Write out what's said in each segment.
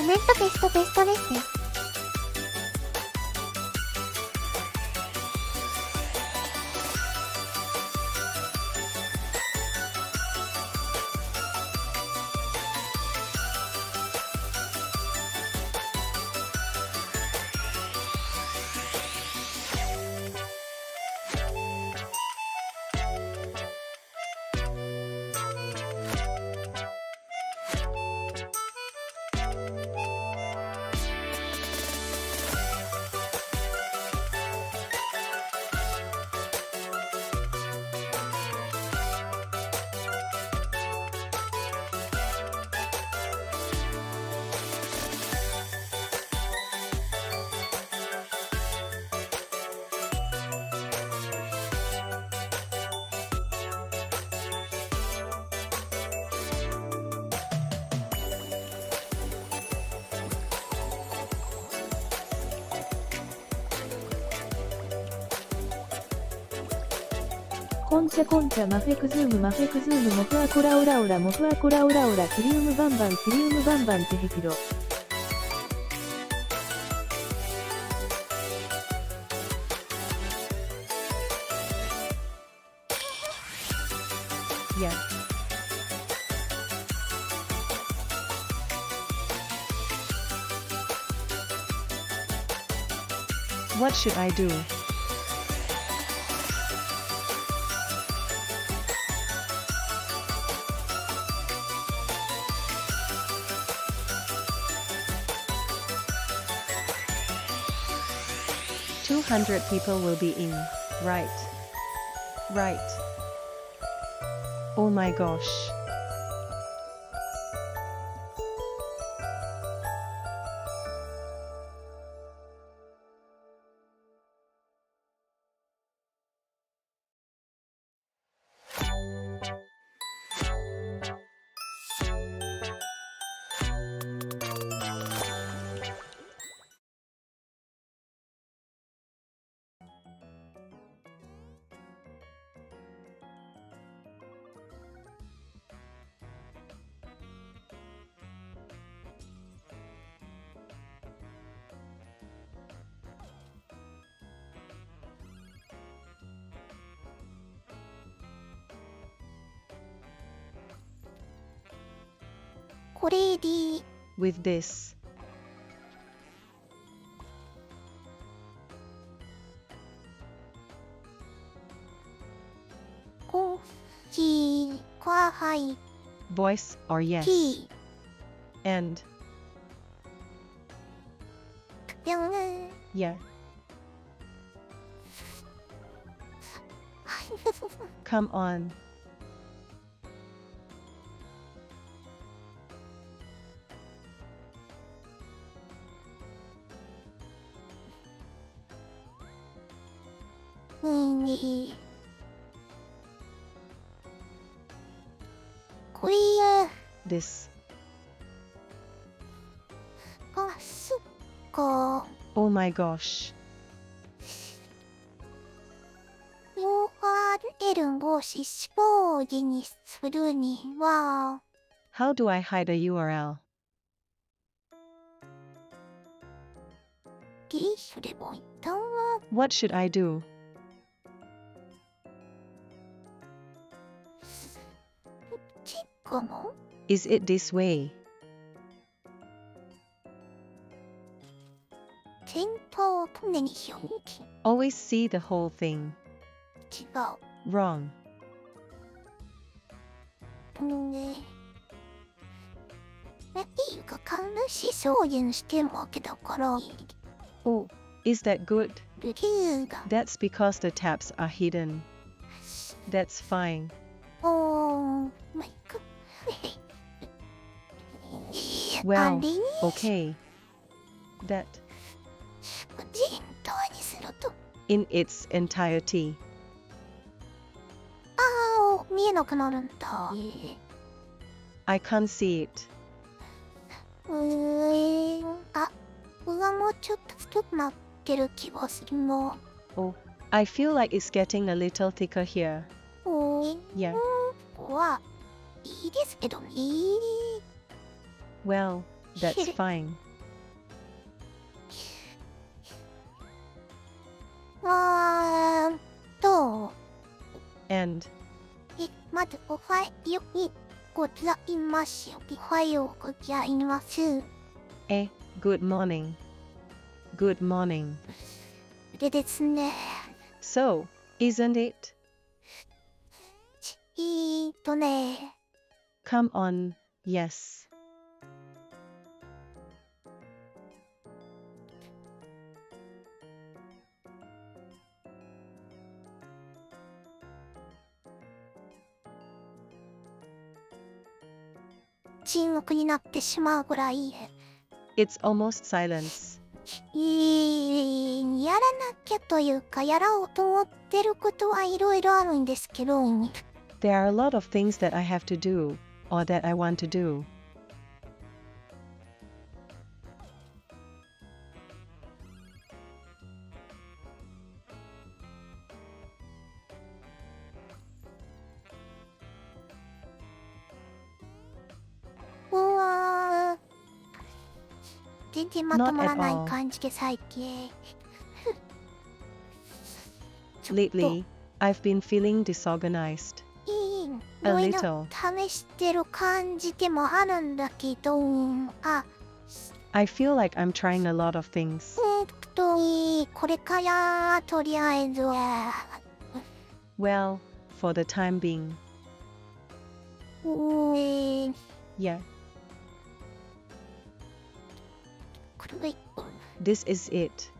コメントベストですね。コンチャマフェクズームモフアコラオラオラモフアコラオラオラキリウムバンバンテヘキロ。Yeah. What should I do? "200 people will be in, right? Right. Oh my gosh.これで With this." こちかはい Voice or yes. き And でん yeah. Come on.これ This. がすか Oh my gosh. URL を指示表にするには How do I hide a URL? どうすればいいんだ What should I do? チェックの Is it this way? 先頭常に表記 Always see the whole thing. 違う Wrong. なんていうか監視表現してるわけだから Oh, is that good? ルキューが That's because the tabs are hidden. That's fine. おーまあいいか Well, あれに okay. That 全体にすると in its entirety. ああ見えなくなるんだ I can't see it. あ上もちょっと太くなってる気がするな Oh, I feel like it's getting a little thicker here. おー Yeah. ここはいいですけどね Well, That's fine. と、And まずおはようございます。おはようございます。good morning. Good morning. でですね。So, isn't it? ね。Come on, yes. 沈黙になってしまうぐらい。It's almost silence. やらなきゃというか、やろうと思ってることはいろいろあるんですけど。There are a lot of things that I have to do, or that I want to do. 全然まとまらない感じで最近。Lately, I've been feeling disorganized. いろいろ試してる感じでもあるんだけど、I feel like I'm trying a lot of things. これからとりあえずは。Well, for the time being. Yeah. This is it.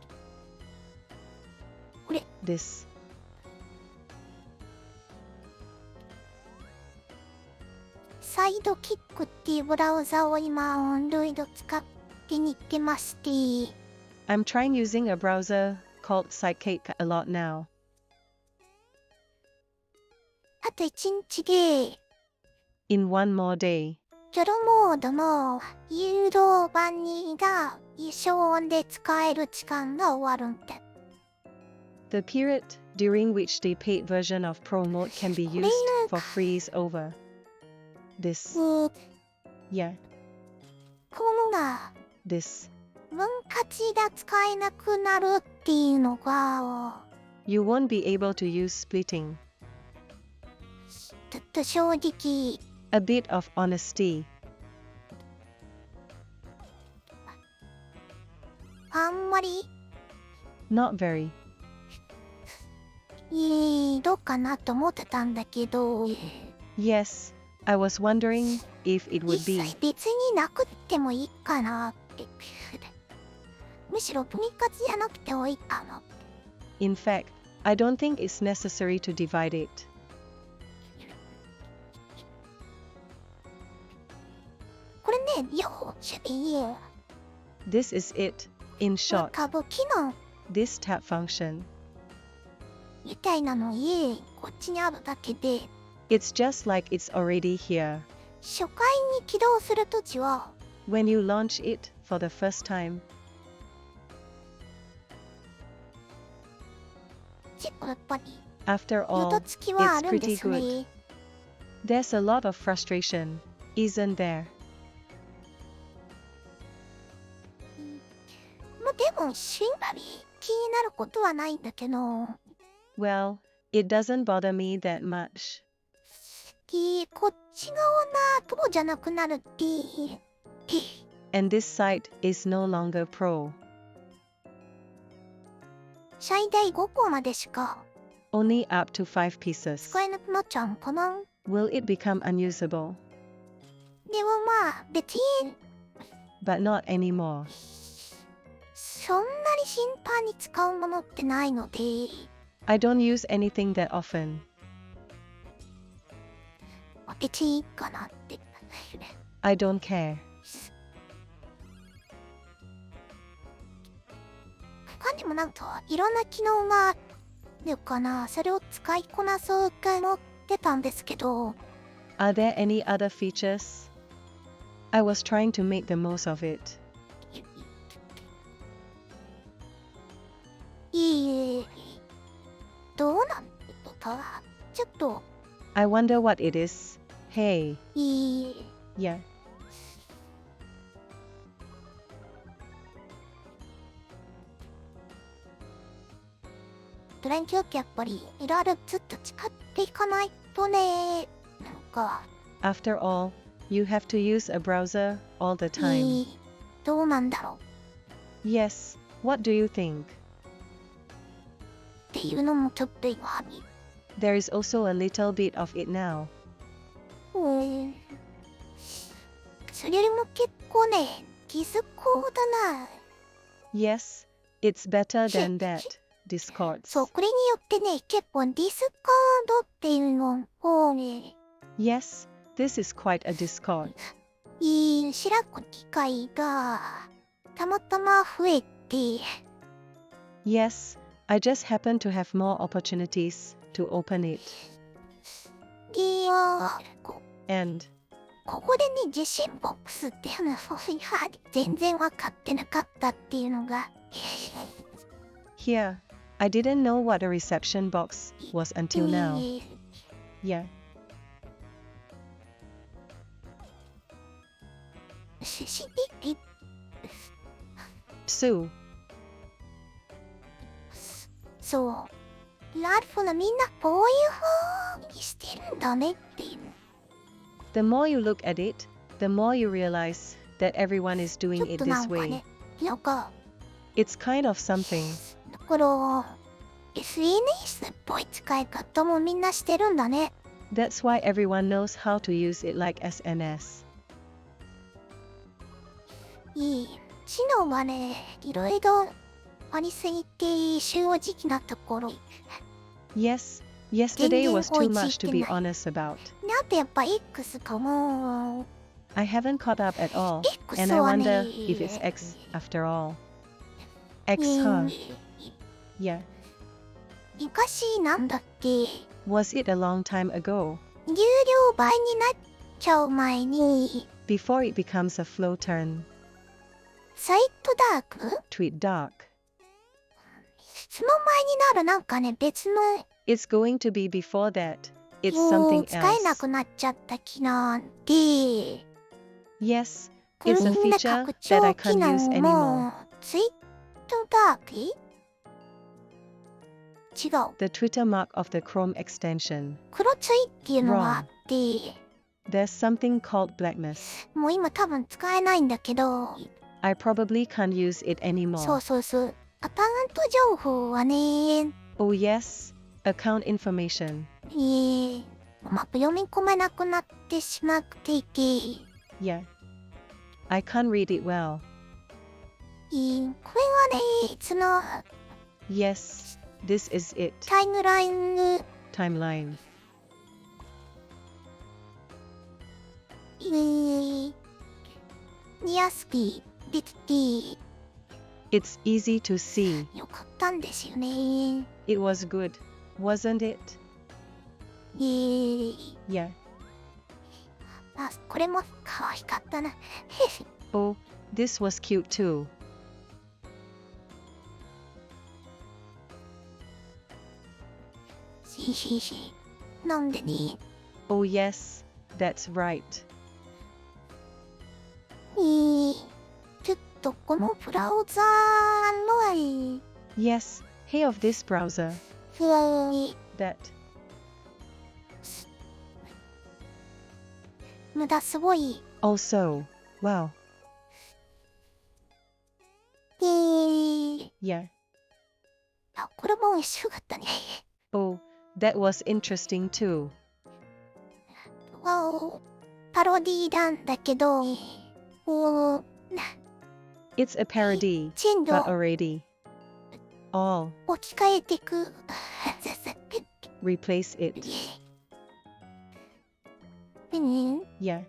これ This. サイドキックっていうブラウザを今 Android 使ってみてまして。I'm trying using a browser called Sidekick a lot now. あと1日で In one more day. ゼロモードの誘導版にが消音で使える時間が終わるんで。The period during which the paid version of Pro Mode can be used for free is over. This. Yeah. このが This. 分割が使えなくなるっていうのが You won't be able to use splitting. ちょっと正直 A bit of honesty. あんまり Not very. どうかなと思ってたんだけど Yes, I was wondering if it would 一 be. 切別になくってもいいかなってむしろ分割じゃなくてもいいかな。 In fact, I don't think it's necessary to divide it. これね、This is it, in short. 株機能 This tab function. みたいなのこっちにあるだけで It's just like it's already here. 初回に起動するときは When you launch it for the first time, 結構やっぱり after ヨ all, ドつきはあ it's るんで pretty すね。 good. There's a lot of frustration, isn't there? まあでもしんばり気になることはないんだけど Well, it doesn't bother me that much. こっち側なプロじゃなくなるって And this site is no longer pro. 最大5個までしか Only up to 5 pieces. 使えなくなっちゃうのかな。 Will it become unusable? でもまあ別に But not anymore. そんなに頻繁に使うものってないので I don't use anything that often. 別にいいかなって。I don't care. 他にもなんかいろんな機能があるかな。それを使いこなそうか思ってたんですけど Are there any other features? I was trying to make the most of it. どうなんとかちょっと I wonder what it is. Hey. Yeah. 連休ってやっぱりいろいろずっと使っていかないとね。なんか。After all, you have to use a browser all the time. どうなんだろう。Yes, what do you think? っていうのもちょっと今はみ。There is also a little bit of it now. それよりも結構ね、気づこうだな。Yes, it's better than that. Discords. そう、これによってね、結構ディスコードっていうのをね、Yes, this is quite a Discord. 開く機会がたまたま増えて、Yes, I just happen to have more opportunities to open it. で、And ここでね、受信ボックスっていうのは全然分かってなかったっていうのが、here, I didn't know what a reception box was until now. Yeah. Sue, そう。ラルフのみんなこういう風にしてるんだねっていう。the more you look at it, the more you realize that everyone is ち doing ょっ it とな this んか way. ね、なんか、It's kind of something. だから、SNS っぽい使い方もみんなしてるんだね。That's why everyone knows how to use it like SNS. 知能はね、いろいろありすぎて正直なところ。Yes, yesterday was too much to be honest about. あとやっぱ X かも。I haven't caught up at all, X and I はね wonder if it's X after all. X, huh? Yeah. 昔なんだっけ、 Was it a long time ago? 有料倍になっちゃう前に、 Before it becomes a flow turn. サイトダーク Tweet dark. その前になるなんかね、別の It's going to be before that. It's もう something 使えな else. くなっちゃった機なんで、 Yes, これ it's a みんな feature 拡 that I 張機 can't 能 use も anymore. ツイートダーク違う。 The Twitter mark of the Chrome extension. 黒ツイっていうのがあって、 There's something called blackness. もう今多分使えないんだけど、 I probably can't use it そう anymore. そうそう。アカウント情報はね、Oh yes, account information. マップ読み込めなくなってしまっていて、 Yeah. I can't read it well. これはね、いつの Yes, this is it. タイムライン Timeline. 見やすくできて It's easy to see. よかったんですよね。 It was good, wasn't it? Yeah. あ、これも可愛かったな。 Oh, this was cute too. なんでね、 Oh yes, that's right. ちょっとこのブラウザーの Yes, hey of this browser. 不安 That. 無駄すごい。 Also, wow. Yeah. あ、これも一緒だったね。 Oh, that was interesting too. わお、パロディーなんだけど、It's a parody, 進路 but already. All. 置き換えてく。Replace it. Yeah.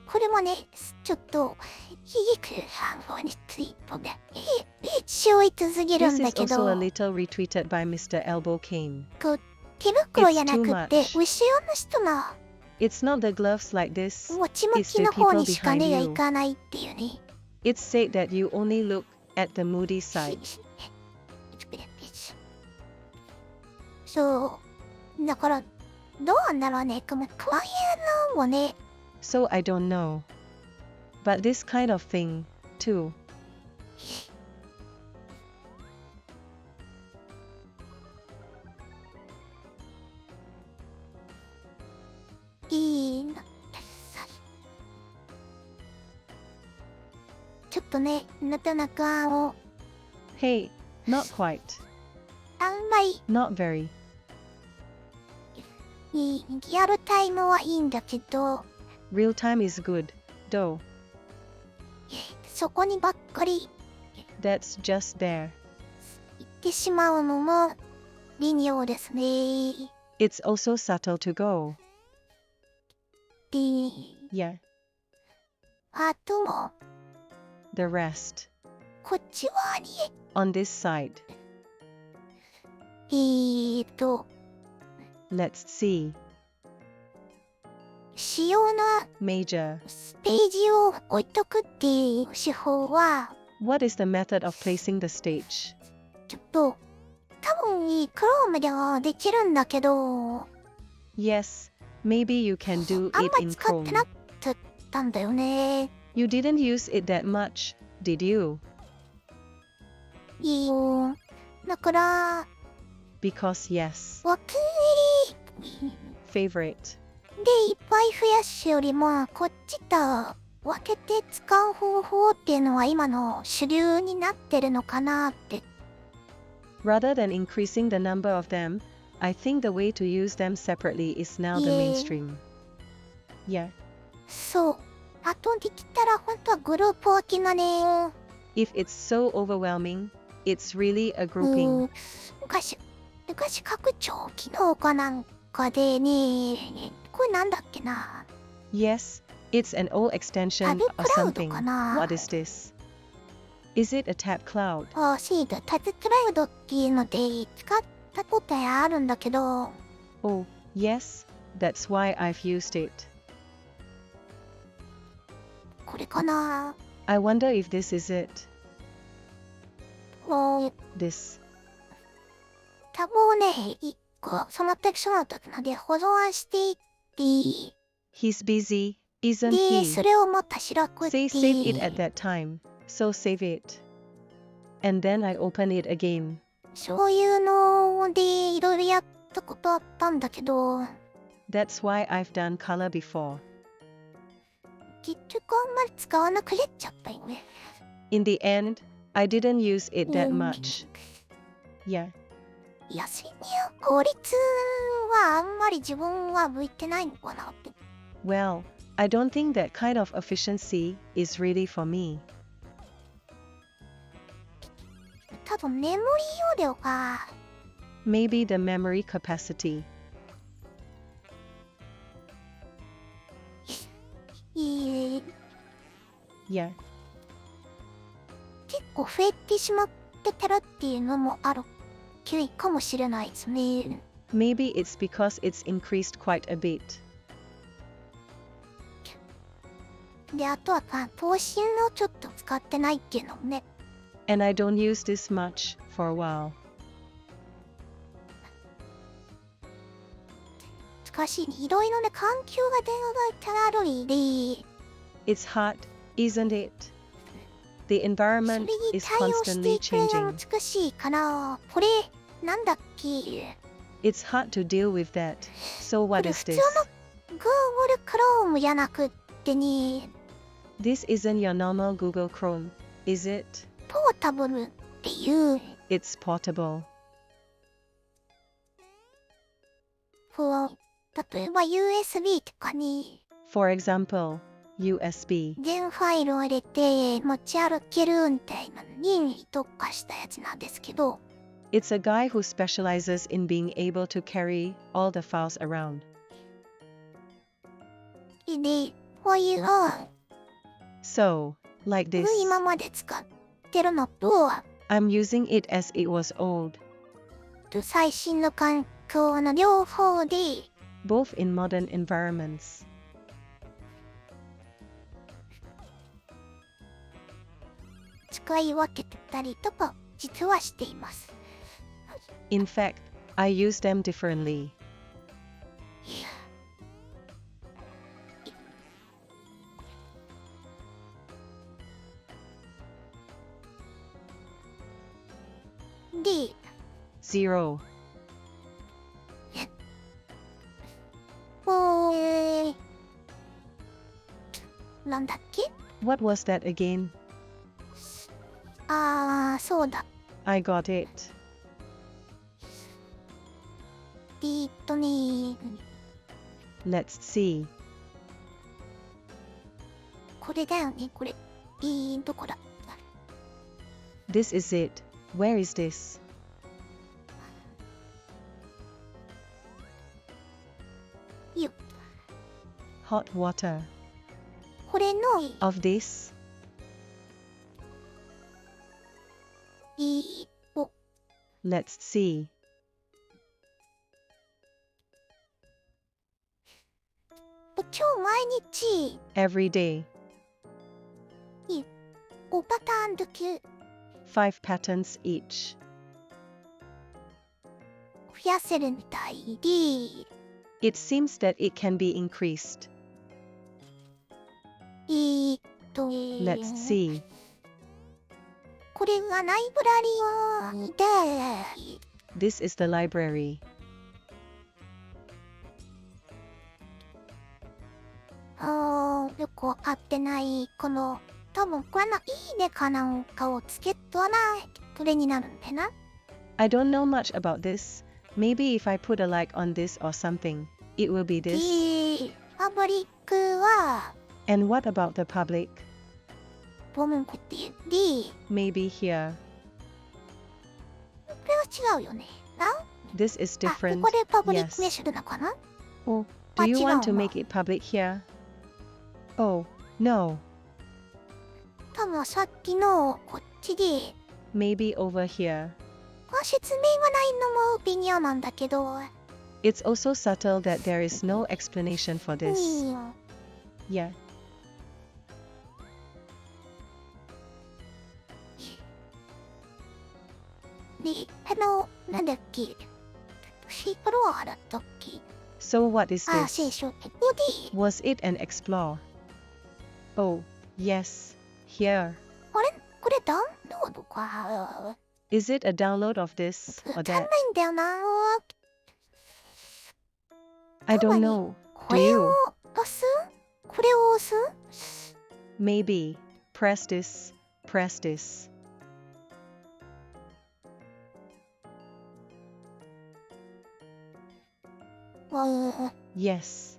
これもね、ちょっと、ひげく半分についてね、一応続ける This んだ is け also ど、 a little retweeted by Mr. Elbow Cane. こう手袋やなく It's too て、 much. 後ろの人の It's not the gloves like this. 持ち向きの方にしか目がいかないっていうね。It's said that you only look at the moody side. そう。だから、どうなんだろうね、このクワイエのもね、 So I don't know. But this kind of thing, too. いいな。ちょっとね、なかなか Hey, not quite. あんまり Not very. リアルタイムはいいんだけど、 Real time is good, though. そこにばっかり That's just there. 行ってしまうのも微妙ですね。 It's also subtle to go. で、 Yeah, あとも the rest. こっち側に On this side. Let's see. 主要な Major. ページを置いとくっていう手法は、 What is the method of placing the stage? ちょっと多分Chrome ではできるんだけど、 Yes, maybe you can do あん it ま in り使ってな Chrome. かったんだよね。 You didn't use it that much, did you? いいよ。だから、 Because yes. お気に Favorite. でいっぱい増やすよりも、こっちと分けて使う方法っていうのは今の主流になってるのかなって。 Rather than increasing the number of them, I think the way to use them separately is now the Yeah. mainstream. Yeah. そう。あとできたら本当はグループ分けがね。 If it's so overwhelming, it's really a grouping. 昔拡張機能かなんかでね、これなんだっけな。 Yes, it's an old extension Tab of cloud something. かな。 What is this? Is it a tab cloud? シードタズクラウドっていうので使ったことあるんだけど、 Oh, yes, that's why I've used it. これかな。 I wonder if this is it. もう This. タブをね、一個そのテクションの時ので保存していって、 He's busy, isn't で、 he? それをまた開くって Say save it at that time, so save it. And then I open it again. そういうのでいろいろやったことあったんだけど、 That's why I've done color before. 結局あんまり使わなくなっちゃったよね。 In the end, I didn't use it that うん much. Yeah. 安いね。効率はあんまり自分は向いてないのかなって。 Well, I don't think that kind of efficiency is really for me. 多分メモリ容量が Maybe the memory capacity. Yeah. 結構増えてしまってたらっていうのもあるかもしれないですね。 Maybe it's because it's increased quite a bit. で、あとは投資をちょっと使ってないっていうのもね。 And I don't use this much for a while. しかし、いろいろね、環境が出がいたらりで、 It's hot, isn't it? The それ environment に is 対応して constantly いくのが changing. 難しいから、これ、なんだっけ。 It's hard to deal with that. So こ what れ is 普通 this? の Google Chrome じゃなくってね、 This isn't your normal Google Chrome, is it? ポータブルっていう、 It's portable. 例えば USB とかに For example, USB. 全ファイルを入れて持ち歩けるみたいなのに特化したやつなんですけど、 It's a guy who specializes in being able to carry all the files around. で、こういうの So, like this, 今まで使ってるのと、 I'm using it as it was old, 最新の環境の両方で both in modern environments. 使い分けてたりとか実はしています。 In fact, I use them differently. D。0. なんだっけ？ What was that again? そうだ。I got it. ね、Let's see. これだよね、これ。どこだ？ This is it. Where is this? よ。Hot water. これの Of this? お Let's see. 今日毎日 Every day. 5パターンだけ5 patterns each. 増やせるみたいで、 It seems that it can be increased. Let's see. これがライブラリーで、 This is the library. よくわかってないこの多分これのいいねかなんかをつけとらこれになるんだな。 I don't know much about this. Maybe if I put a like on this or something, it will be this. パブリックは And what about the public? ボムンコっていうで、 Maybe here. これは違うよね。This is こ different. こでパブリック Yes. メッシュなのかな？ Oh, do you 違う want to わ。 make it public here? Oh, no. 多分さっきのこっちで、 Maybe over here. 説明がないのも微妙なんだけど、 It's also subtle that there is no explanation for this. Yeah. で、なんだっけ、シープロアだったっけ？ So what is 聖 this? 書。ここで、 Was it an explore? Oh, yes. Here. あれこれダウンロードか。 Is it a download of this 足 or んない that? んだよな。 I don't know. これを押す？これを押す？ Maybe. Press this. Press this. Yes.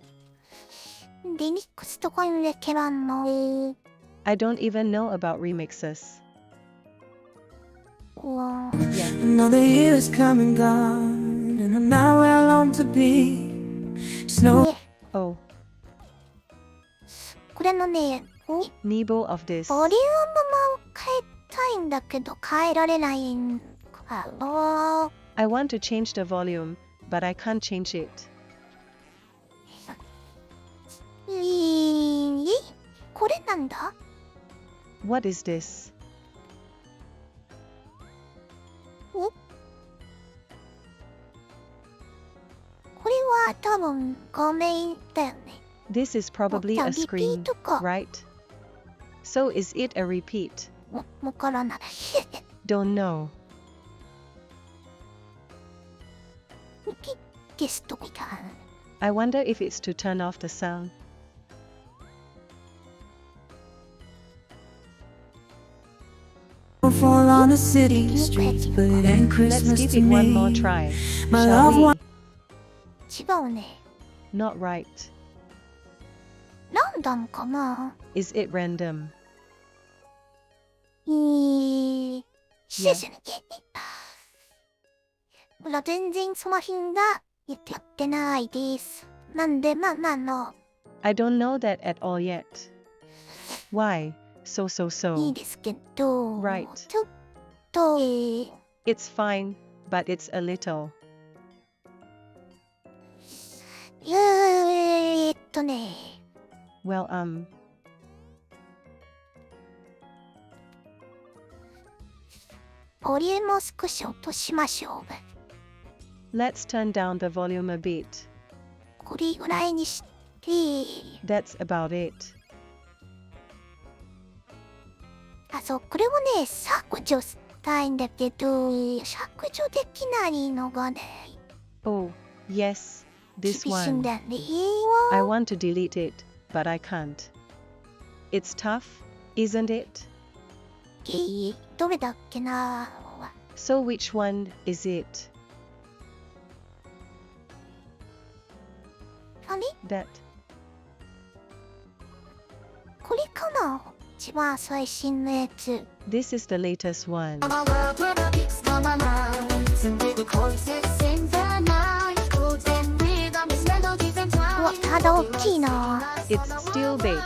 リミックスとかにできらんの。 I don't even know about remixes. Yeah. Another year is come and gone, and I'm not where I long to be. Snow. Oh, これのね、Nebo of this. ボリュームも変えたいんだけど変えられないんか。 I want to change the volume, but I can't change it. これなんだ？ What is this? これは多分画面だよね。 This is probably じゃあ a リピー screen, トか。 right? So is it a repeat? わからない。 Don't know. ゲストみたい。 I wonder if it's to turn off the sound. Fall on the city streets, but it ain't Let's Christmas give to it one more me. try. My Shall love we? 違うね。 Not right. ランダムかな？ Is it random? シスね。ほら、全然その辺がやってないです。なんで、まあ I don't know that at all yet. Why? So. いいですけど、 Right. ちょっと、 It's fine, but it's a little. ね。 Well, ボリュームを少し落としましょう。 let's turn down the volume a bit. これぐらいにして、 That's about it. そう、これをね、削除たいんだけど、削除できないのがね、Oh, yes, 厳 this しいん one. だよね。 I want to delete it, but I can't. It's tough, isn't it? どれだっけな。 So which one is it? あれ That. これかな、一番最新のやつ。 This is the latest one. うわ、ただ大きいな。 It's still big.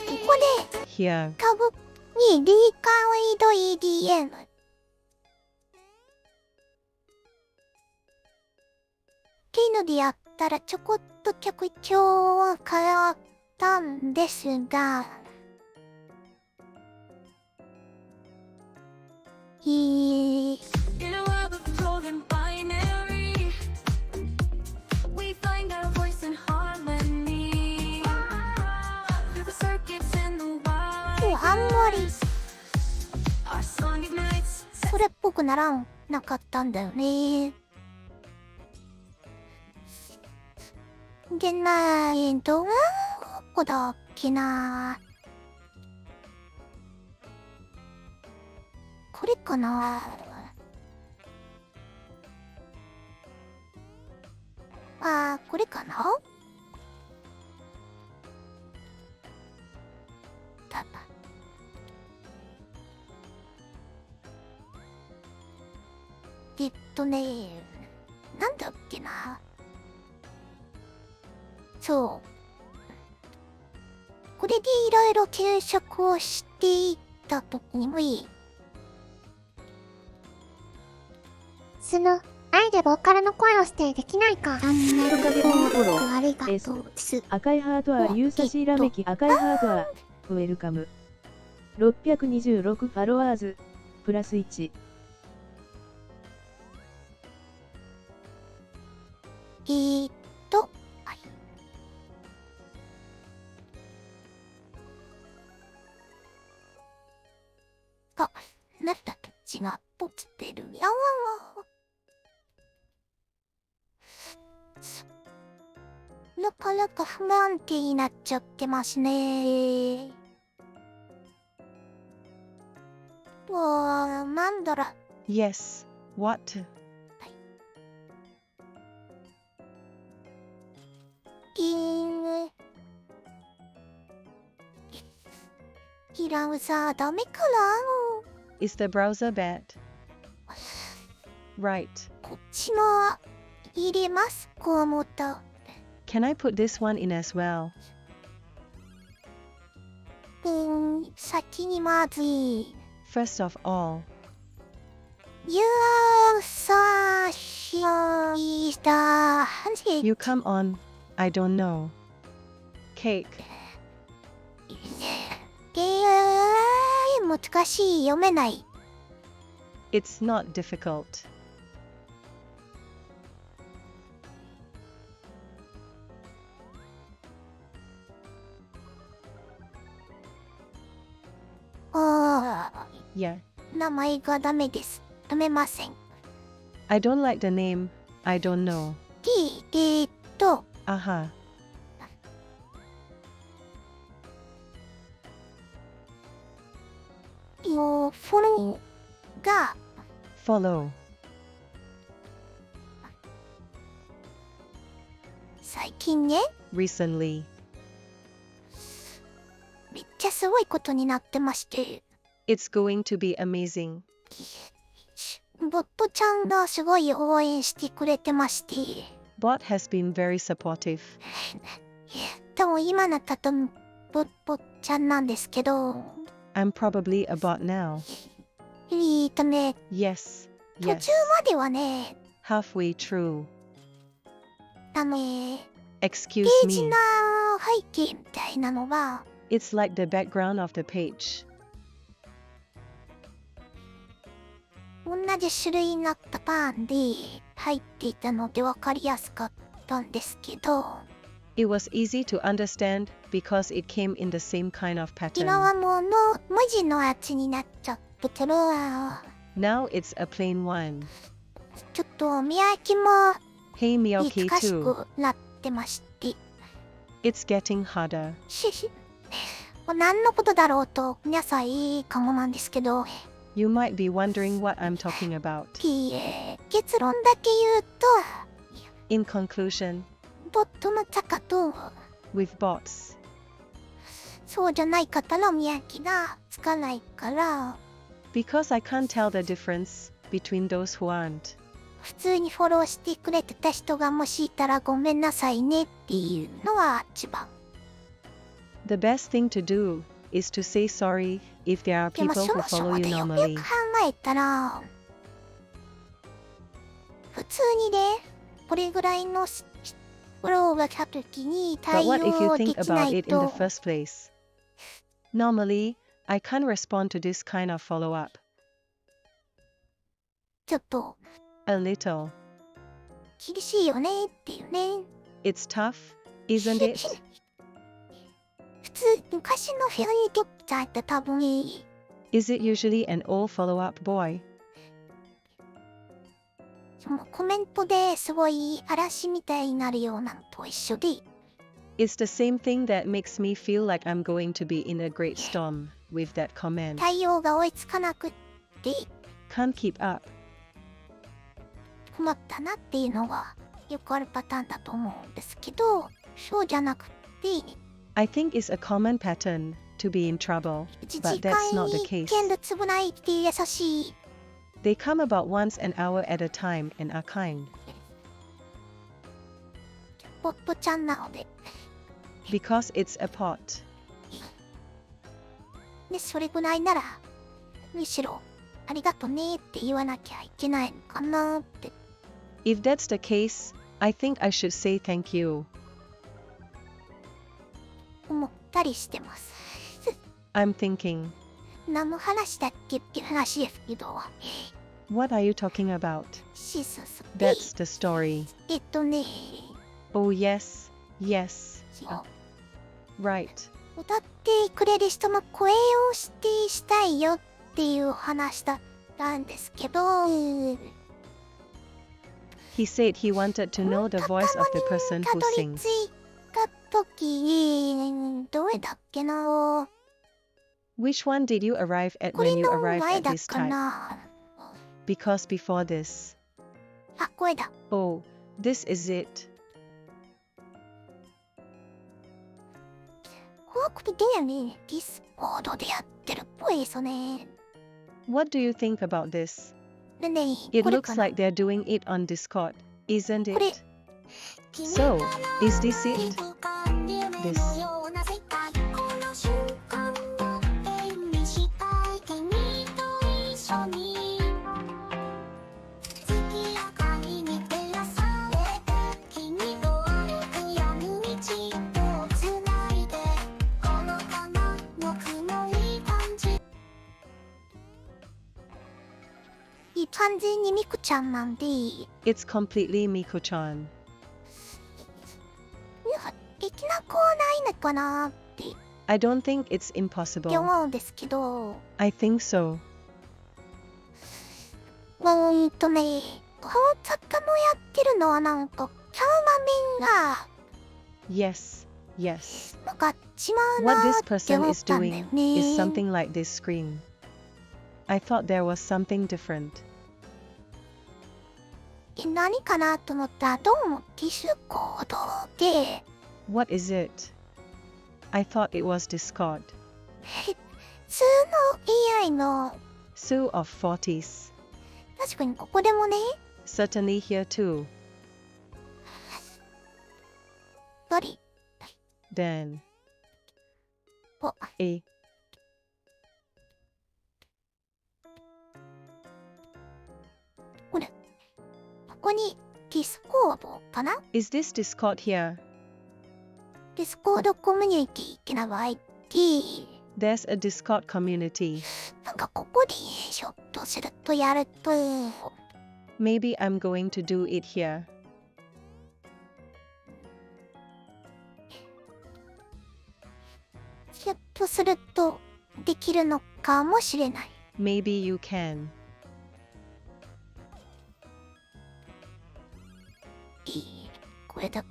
ここで Here. 株にリーカーイド EDM。っていうのでやったらちょこっと曲調は変わったんですが、In a world of golden binary, we find our voice in harmony. Through the circuits in the もう wild, あんまり our song ignites. それっぽくなかったんだよね。でないどこだっけな。これかな。あー、これかな。ただなんだっけな。そう。これでいろいろ検索をしていったときにもいい。その、愛でボーカルの声をしてできないか。トカゲコンフォロー。ありがとうです。赤いハートはユーサシーラメキ赤いハートはウェルカム。626ファロワーズプラス1。はい。あ、なんだと違っとつってるやわわ。なかなか不安定になっちゃってますね。なんだろ。 Yes, what? イラウザーダメかな。 Is the browser bad? Right. こっちも入れます、こう思った。 Can I put this one in as well? 先にまずい。 First of all, ユーサシースター you come on. I don't know. Cake. 難しい、読めない。 It's not difficult. Yeah. 名前がダメです。読めません。 I don't like the name. I don't know. Aha. フォローが Follow. 最近ね、 Recently. めっちゃすごいことになってまして、 It's going to be amazing. ボットちゃんがすごい応援してくれてまして、 Bot has been very supportive. でも今のたとボッちゃんなんですけど、 I'm probably a bot now. ね、 Yes. 途 Yes. 中まではね、Halfway through. Excuse ページ me. の背景みたいなのは、 It's like the background of the page. 同じ種類のパターンで入っていたので分かりやすかったんですけど、 It was easy to understand because it came in the same kind of 今 pattern. はもうの文字のやつになっちゃっててるわ。 Now it's a plain one. ちょっと宮城も Hey 難 Miyoki し too. くなってまして、 It's getting harder. 何のことだろうと皆さんいいかもなんですけど、 You might be wondering what I'm talking about. 結論だけ言うと、 In conclusion, ボットのチャカと with bots, そうじゃない方の見分けがつかないから、 because I can't tell the difference between those who aren't. 普通にフォローしてくれてた人がもしいたらごめんなさいねっていうのは一番。 The best thing to do is to say sorry if there are でも people そ who もそ follow も you でよく normally. 考えたら、普通にね、これぐらいのフォローが来た時に But 対 what if you 応で think きな about い it in the と、 first place? Normally, I can't respond to this kind of follow-up. ちょっと A little. 厳しいよねっていうね。 It's tough, isn't it? 普通、昔のフィルニティちゃんって多分いい。 Is it usually an old follow-up boy? そのコメントですごい嵐みたいになるようなのと一緒で、 It's the same thing that makes me feel like I'm going to be in a great storm with that comment. 対応が追いつかなくって Can't keep up. 困ったなっていうのがよくあるパターンだと思うんですけど、そうじゃなくて、 I think it's a common pattern to be in trouble, 時 but 間 that's not the に case. 剣でつぶないって優しい。 They come about once an hour at a time and are kind. ボットちゃんなので、 Because it's a pot. でそれぐらいならむしろありがとねって言わなきゃいけないのかなって。 If that's the case, I think I should say thank you. 思ったりしてます。 I'm thinking, 何の話だっけって話ですけど、 what are you talking about? シスス That's the story. ね、 Oh yes, yes. そう Right. 歌ってくれる人の声をしたいよっていう話だったんですけど、 He said he wanted to know the voice of the person た who どり sings. 着いた時、どれだっけな。 Which one did you arrive at これ when you の arrived 前 at だ this か type? な。 Because before this. あ、これだ。 Oh, this is it. ここでね、ディスコードでやってるっぽいですね。 What do you think about this? でね、 It これ looks かな。 like they're doing it on Discord, isn't これ it? So, is this it? This. 完全にミクちゃんなんで、It's completely Miko-chan. できなくはないのかなって I don't think it's impossible. 思うんですけど、 I think so. ね、この作家もやってるのはなんかキャラ面が Yes, yes. なんか違う What な this って person 思っ is たんだ doing よね。 is something like this screen. I thought there was something different. 何かなと思ったらどうもティッシュコードで、 What is it? I thought it was Discord. 普通の AI の Sue of 40s. 確かにここでもね、 Certainly here too. バリ Then. お A. これここにディスコードかな。 Is this Discord here? ディスコードコミュニティって名前って、 There's a Discord community. なんかここでひょっとするとやると、Maybe I'm going to do it here. ひょっとするとできるのかもしれない。Maybe you can. これだ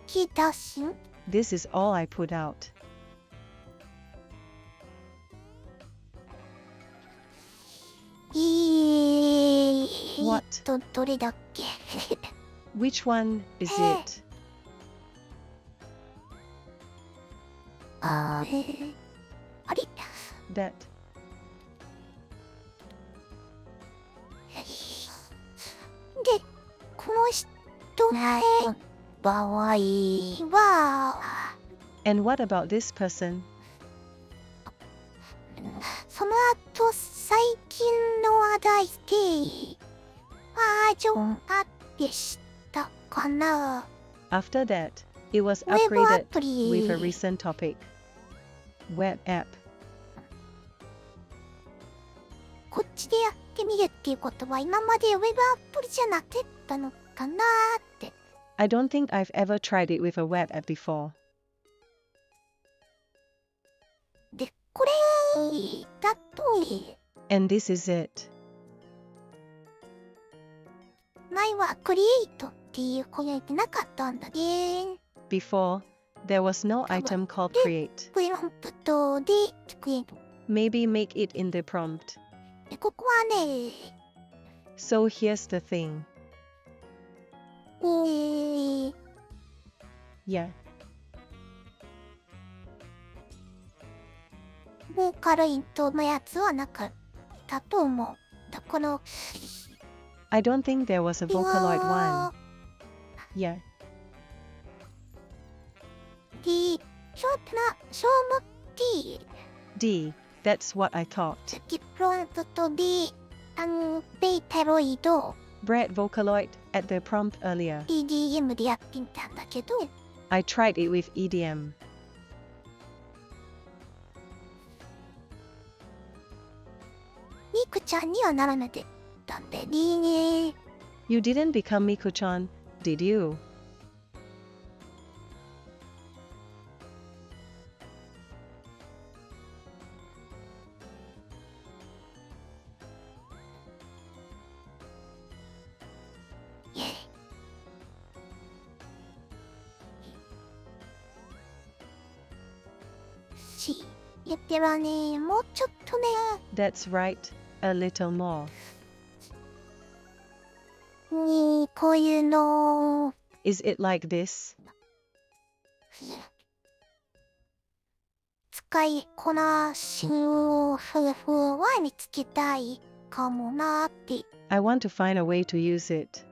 けだしん。 This is all I put out. どれだっけWhich one is it? あれ That. で、この人の場合は、And what about this person? その後最近の話題でバージョンアップしたかな。 After that, it was ウェブア upgraded プ with a リ recent topic. Web app. こっちでやってみるっていうことは今までウェブアプリじゃなかったのかなって。 I don't think I've ever tried it with a web app before. で、これだと、 And this is it. 前はクリエイトっていう子がいてなかったんだね。 Before, there was no item called create. プロンプトでクリエイト。 Maybe make it in the prompt. で、ここはね、 So here's the thing. Yeah. ボーカルイントのやつはなかったと思う。だから、 I don't think there was a Vocaloid one. Yeah. で、ショートな、ショーモッティ D. That's what I thought. 次プロンプトで、ベイタロイド、 Brett Vocaloid at the prompt earlier. EDM でやってみたんだけど、 I tried it with EDM. ミクちゃんにはならなかったんでね。 You didn't become Miku-chan, did you? やってはね、もうちょっとね、 That's right, a little more. こういうの Is it like this? 使いこなしの方法は見つけたいかもなって。 I want to find a way to use it.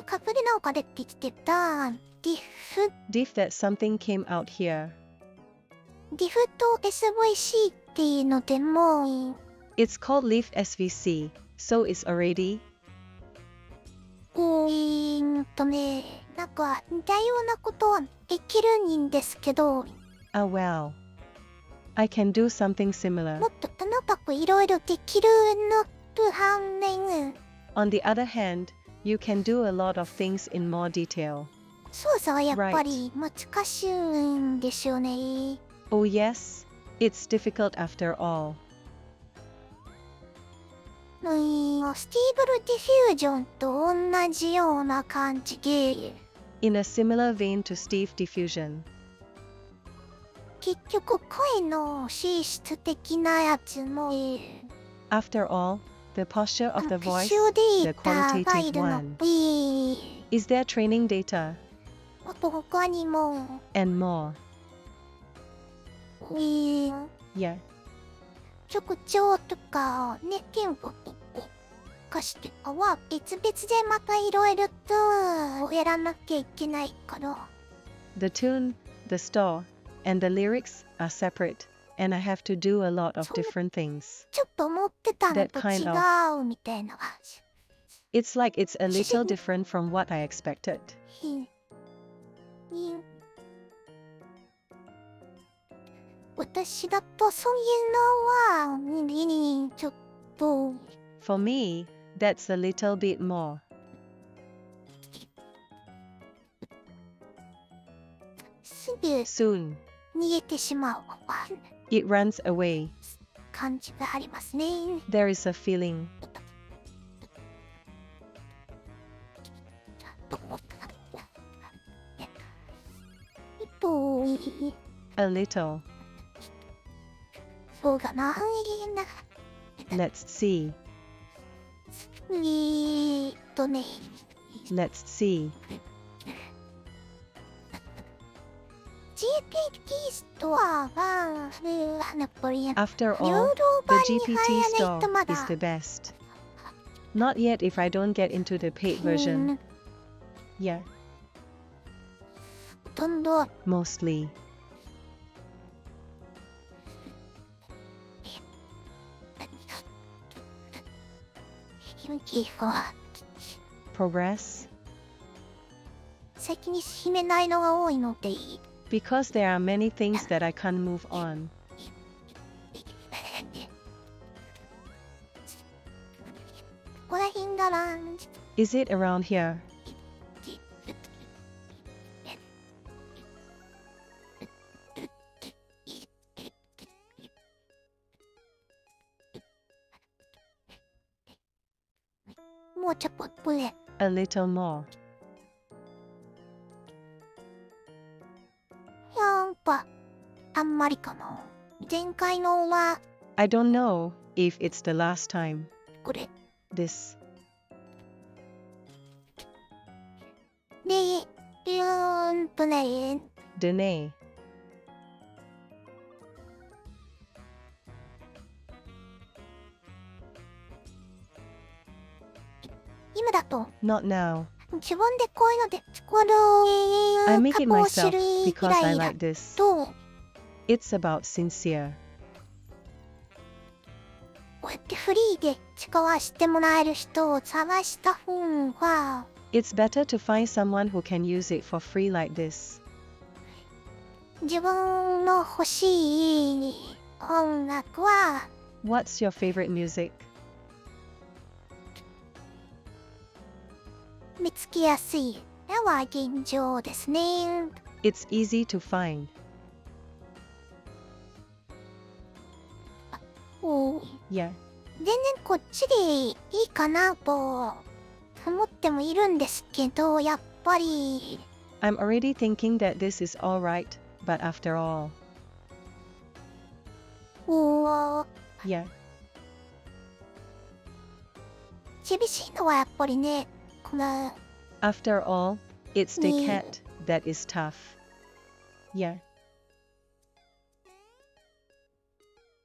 かぶりなおかでってきてたディフ Diff that something came out here. と SVC っていうのでも It's called Leaf SVC, so it's already. ね、なんか似たようなことはできるんですけど、 Ah well. I can do something similar. もっと細かくいろいろできるのと反面、 On the other hand, you can do a lot of things in more detail. 操作はやっぱり難しいんですよね。 Oh yes? It's difficult after all. スティーブルディフュージョンと同じような感じで、 In a similar vein to Steve Diffusion. 結局声の資質的なやつも、 After all, the posture of the プ voice, シュデ the ータがい qualitative るの one. で、 Is there training data? あと他にも、 And more. Yeah. 曲調とかね、テンポとか歌詞とかは別々でまたいろいろとやらなきゃいけないから、 The tune, the store, and the lyrics are separate, and I have to do a lot of different things. ちょっと思ってたのと That 違 kind うみたいな感じ。 It's like it's a little different from what I expected. 私だとそういうのは、ちょっと、For me, that's a little bit more. すぐ Soon. 逃げてしまう It runs away. 感じがありますね。 There is a feeling. と、 A little. そうだな。 Let's see. ね、 Let's see. GPT ストアは、やっぱり、 After 流 all, 動版 the に GPT 入らない store 人ま is だ the best. Not yet if I don't get into the paid version. Yeah, ほとんど mostly. progress? 先に進めないのが多いので、 Because there are many things that I can't move on. ここら辺だな。 Is it around here? もうちょっとで、 A little more. やっぱ、あんまりかな。前回のは、 I don't know if it's the last time. これ。 This. で、ね、Dene. 今だと、 Not now. 自分でこういうので作る I make it 過去を myself 知る because 以 I 来だ like this. と、 It's about sincere. こうやってフリーで使わせてもらえる人を探した方が、 It's better to find someone who can use it for free like this. 自分の欲しい音楽は What's your favorite music? 見つけやすいのは現状ですね。 It's easy to find. お Yeah. 全然こっちでいいかなと思ってもいるんですけど、やっぱり I'm already thinking that this is alright, but after all. お Yeah. 厳しいのはやっぱりね、この After all, it's the Yeah. cat that is tough. Yeah.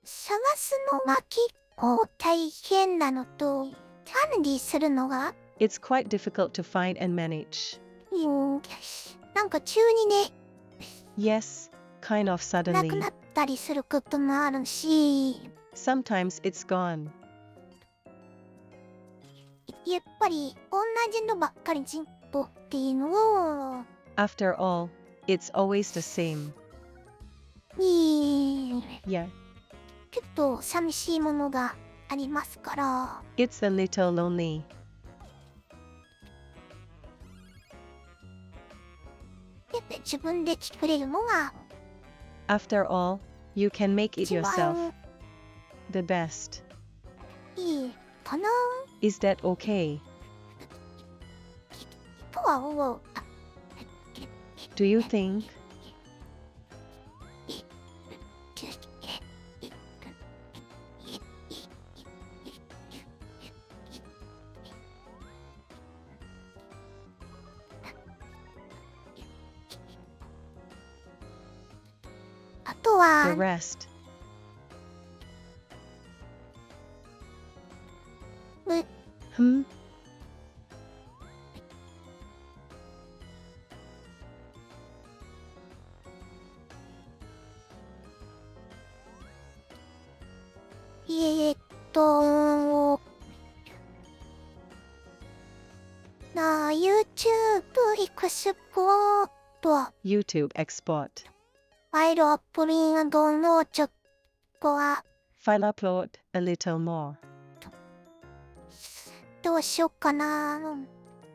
探すのが結構大変なのと、管理するのが、 It's quite difficult to find and manage. なんか急にね、 Yes, kind of な suddenly. くなったりすることもあるし、 Sometimes it's gone. やっぱり同じのばっかり進歩っていうのを、 After all, it's always the same. Yeah. ちょっと寂しいものがありますから、 It's a little lonely. やっぱ自分で作れるのが After all, you can make it 一 yourself. 番 The best. いいかな Is that okay? とは思う。 Do you think? あとは The rest. う Hmm? YouTube エクスポート YouTube export. ファイルアップリンドのちょっとは File upload a little more. どうしようかな。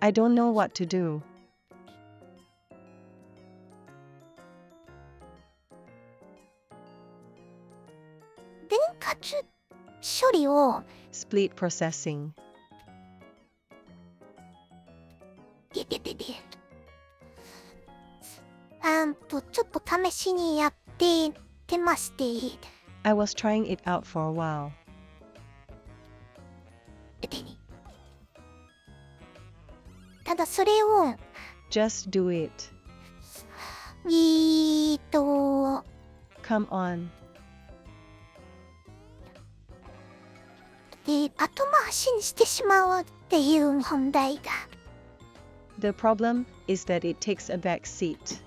I don't know what to do. 分割処理を Split processing. ちょっと試しにやってまして、 I was trying it out for a while. ただそれを Just do it. Come Come on. で後回しにしてしまうっていう問題が The problem is that it takes a back seat.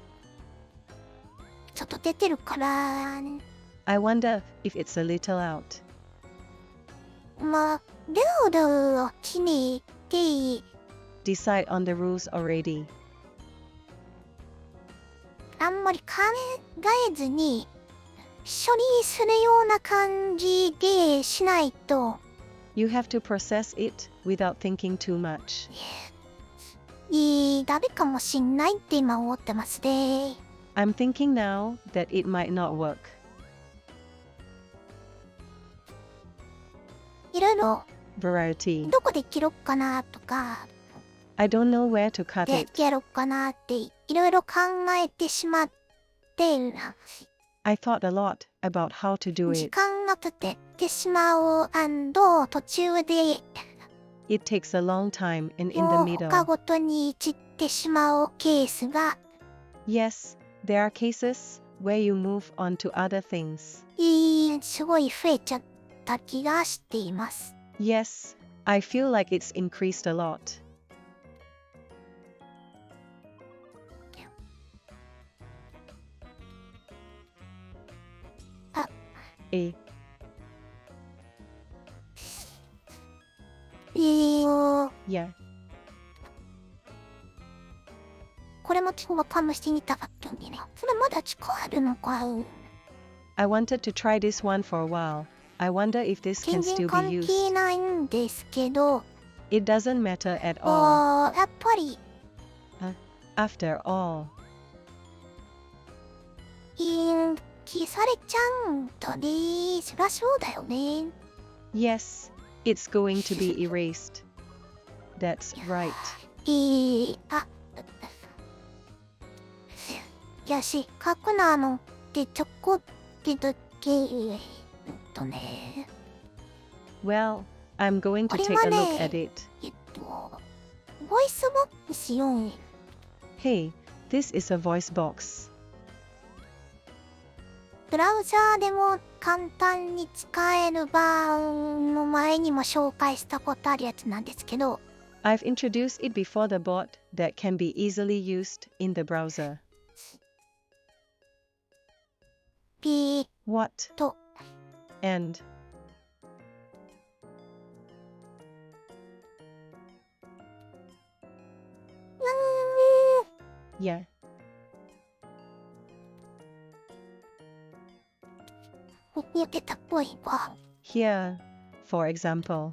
ちょっと出てるから、 I wonder if it's a little out. まあルールを決めて Decide on the rules already. あんまり考えずに処理するような感じでしないと You have to process it without thinking too much. ダメかもしんないって今思ってますね。 I'm thinking now that it might not work. いろいろ Variety. どこで切ろっかなとか I don't know where to cut で it. やろっかなっていろいろ考えてしまってI thought a lot about how to do 時 it. 間が経ってしまう途中で It takes a long time and in the もう他 middle. ごとに散ってしまうケースが Yes, there are cases where you move on to other things. すごい増えちゃった気がしています。 Yes, I feel like it's increased a lot. あ A. Yeah. これも今日は試してみたかったんでね。それまだ使えるのか。 I wanted to try this one for a while. I wonder if this 全 can 然 still 関 be 係 used. ないんですけど、 It doesn't matter at all. やっぱり After all. 消されちゃうんだね。そりゃそうだよね。 Yes, it's going to be erased. That's right. よし、書くなのってちょこってだけね。 Well, I'm going to take a look at it. ボイスボックス4 Hey, this is a voice box. ブラウザーでも簡単に使えるバーの前にも紹介したことあるやつなんですけど、 I've introduced it before the bot that can be easily used in the browser. ピー What? と And. Yeah. 言ってたっぽいわ。 Here, for example.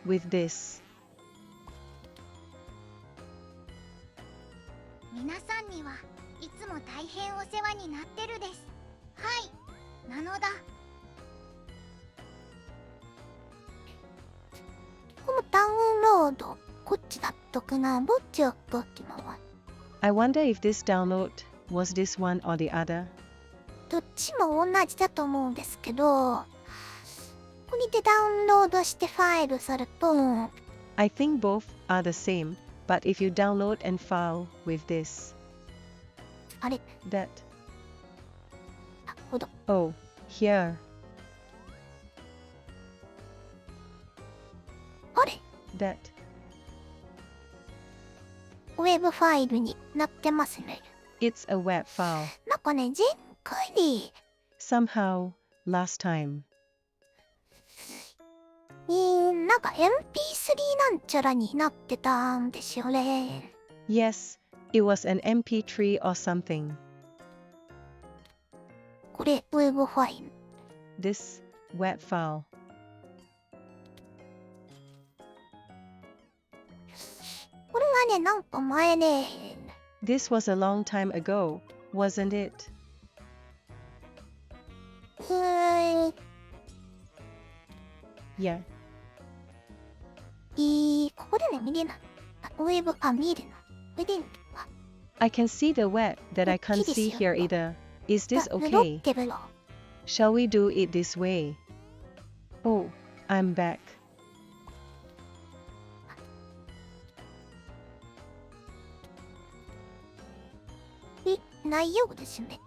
With this. 皆さんにはいつも大変お世話になってるです。はい、なのだ。このダウンロード、こっちだったかな、どっちやったっけな。 I wonder if this download was this one or the other. どっちも同じだと思うんですけど、これでダウンロードしてファイルすると、 I think both are the same, but if you download and file with this, あれ、 that, ほど。 oh, here. that? ウェブファイルになってますね。 It's a web file. なんかね、前回で、Somehow, last time. なんか MP3 なんちゃらになってたんですよね。 Yes, it was an MP3 or something. これ、ウェブファイル。 This web file. これはね、なんか前ね、This was a long time ago, wasn't it? Yeah. ここでね、見れない。ウェブ、見れない。見れない。 I can see the web that I can't see here either. Is this ロ okay? ッテブロ。 Shall we do it this way? Oh, I'm back. 内容ですね。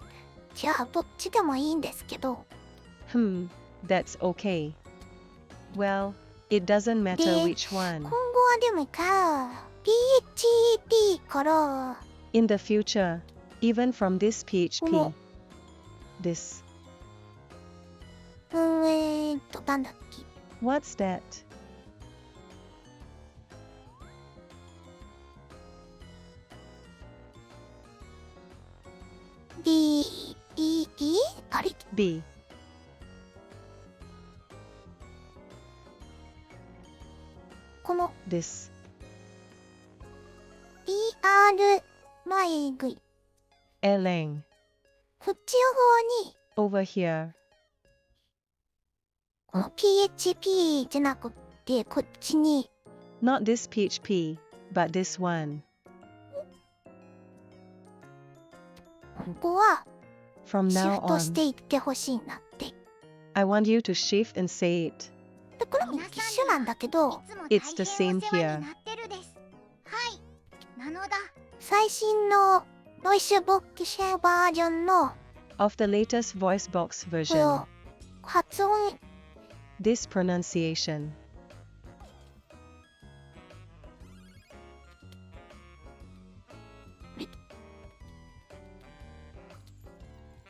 じゃあ、どっちでもいいんですけど。 That's okay. Well, it doesn't matter which 今 one. 後はでもPHP から、 In the future, even from this PHP. Well- This. なんだっけ。 What's that?あれ B. この This. ER 前ぐ Erlang. こっちの方に Over here. この PHP じゃなくてこっちに Not this PHP, but this one. ここは From シ now フトし on, ていってほしいなって。 I want you to shift and say it. でこれも一緒なんだけど、い It's つ the も same 大変お世話 here. になってるですはいなのだ最新のノイスボックスバージョンの Of the latest voice box version. 発音 This pronunciation.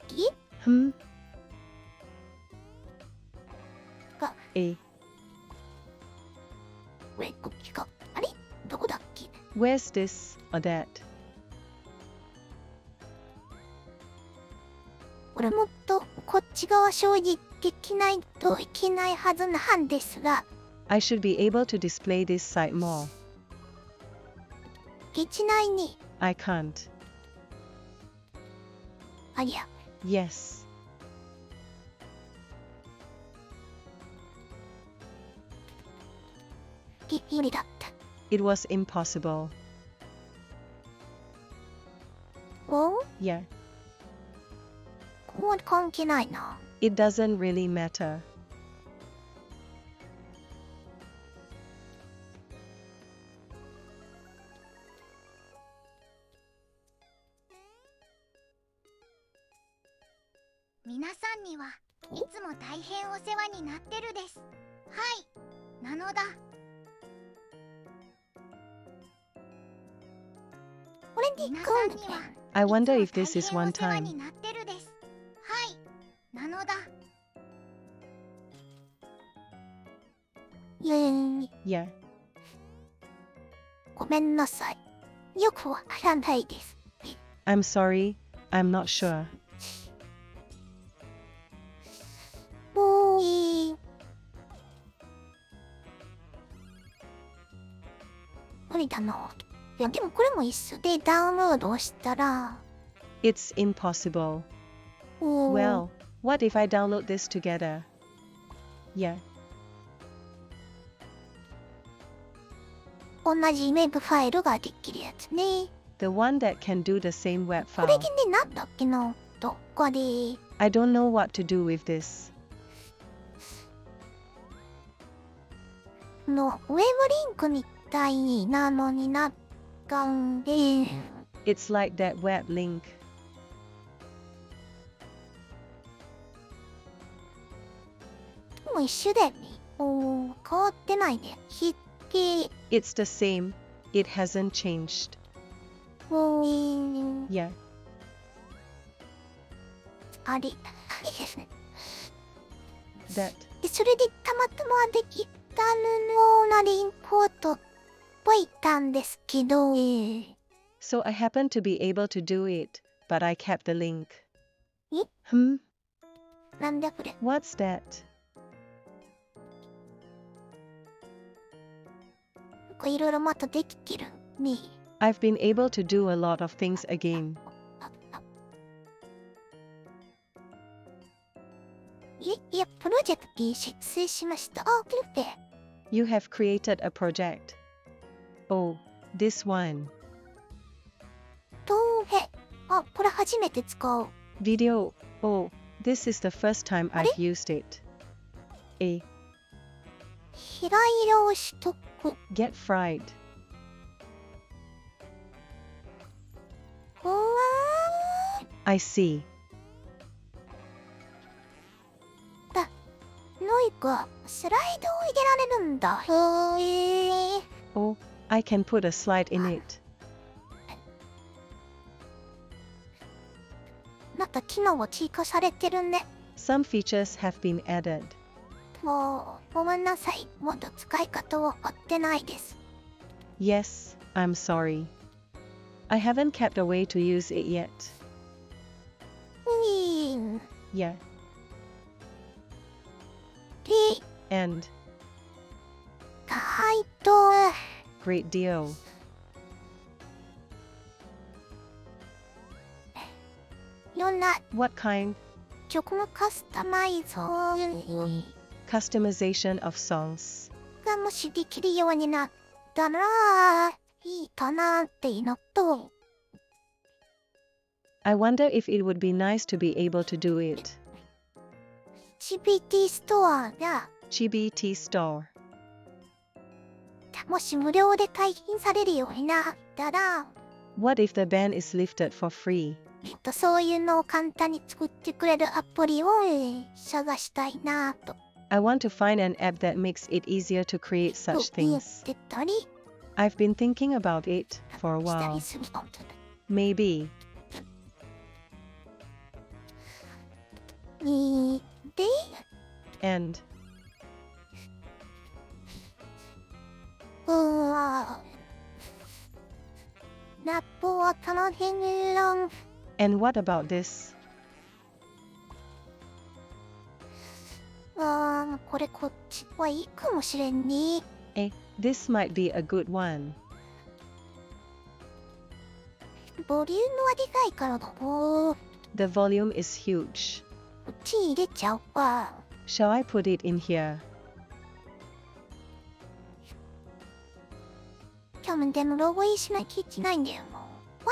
き Hmm. が A. こっちかあれどこだっけ Where's this or that? これもっとこっち側表示できないといけないはずなんですが I should be able to display this site more. できないに I can't. ありゃ Yes. 無理だった。 It was impossible. お Yeah. ここは関係ないな。 It doesn't really matter. 皆さんにはいつも大変お世話になってるですはいなのだこれで皆今度ねさんには I いつも wonder 大 if this is 変 one お世話 time. になってるですはいなのだYeah. ごめんなさい。よくわからないです。 I'm sorry. I'm not sure. もう無理だな。いやでもこれも一緒でダウンロードをしたら It's impossible. おー Well, what if I download this together? Yeah. 同じウェブファイルができるやつね。 The one that can do the same web これ file. でね、なんだっけな。どこで I don't know what to do with this. のウェブリンクみたいなのになったんで It's like that web link. もう一緒だよね。もう変わってないね。筆 It's the same. It hasn't changed. Yeah. あれ。 That. でそれでたまたまできた布なリンポートっぽいたんですけど、So I happened to be able to do it, but I kept the link. え なんだこれ。 What's that? なんかいろいろまたできてるね。 I've been able to do a lot of things again. いや、プロジェクトに設定しました。あ、見て。 You have created a project. Oh, this one. あ、これ初めて使う。 Video. Oh, this is the first time I've used it. A. 平色をしとく。 Get fried. うわ I see. ノイか、スライドを入れられるんだ。Oh, I can put a slide in it. なんか機能を追加されてるね。 Some features have been added. もう、ごめんなさい。もっと使い方を追ってないです。 Yes, I'm sorry. I haven't kept a way to use it yet. Yeah. で、 And. はいと、 Great deal. いろんな What kind? 曲のカスタマイズが Customization of songs. もしできるようになったらいいかなっていうのと、 I wonder if it would be nice to be able to do it. CBT ストアが GBT Store. もし無料で解禁されるようになったら、 What if the ban is lifted for free? そういうのを簡単に作ってくれるアプリを探したいなと。 I want to find an app that makes it easier to create such 言っ things. てたり I've been thinking about it for a した while. りするの。 Maybe. で、 And. ラップは楽しみらん。 And what about this? これこっちはいいかもしれんね。 This might be a good one. ボリュームはでかいからだもう。 The volume is huge. こっちに入れちゃうわ。 Shall I put it in here? 多分でもログインしなきゃいけないんだよな。わ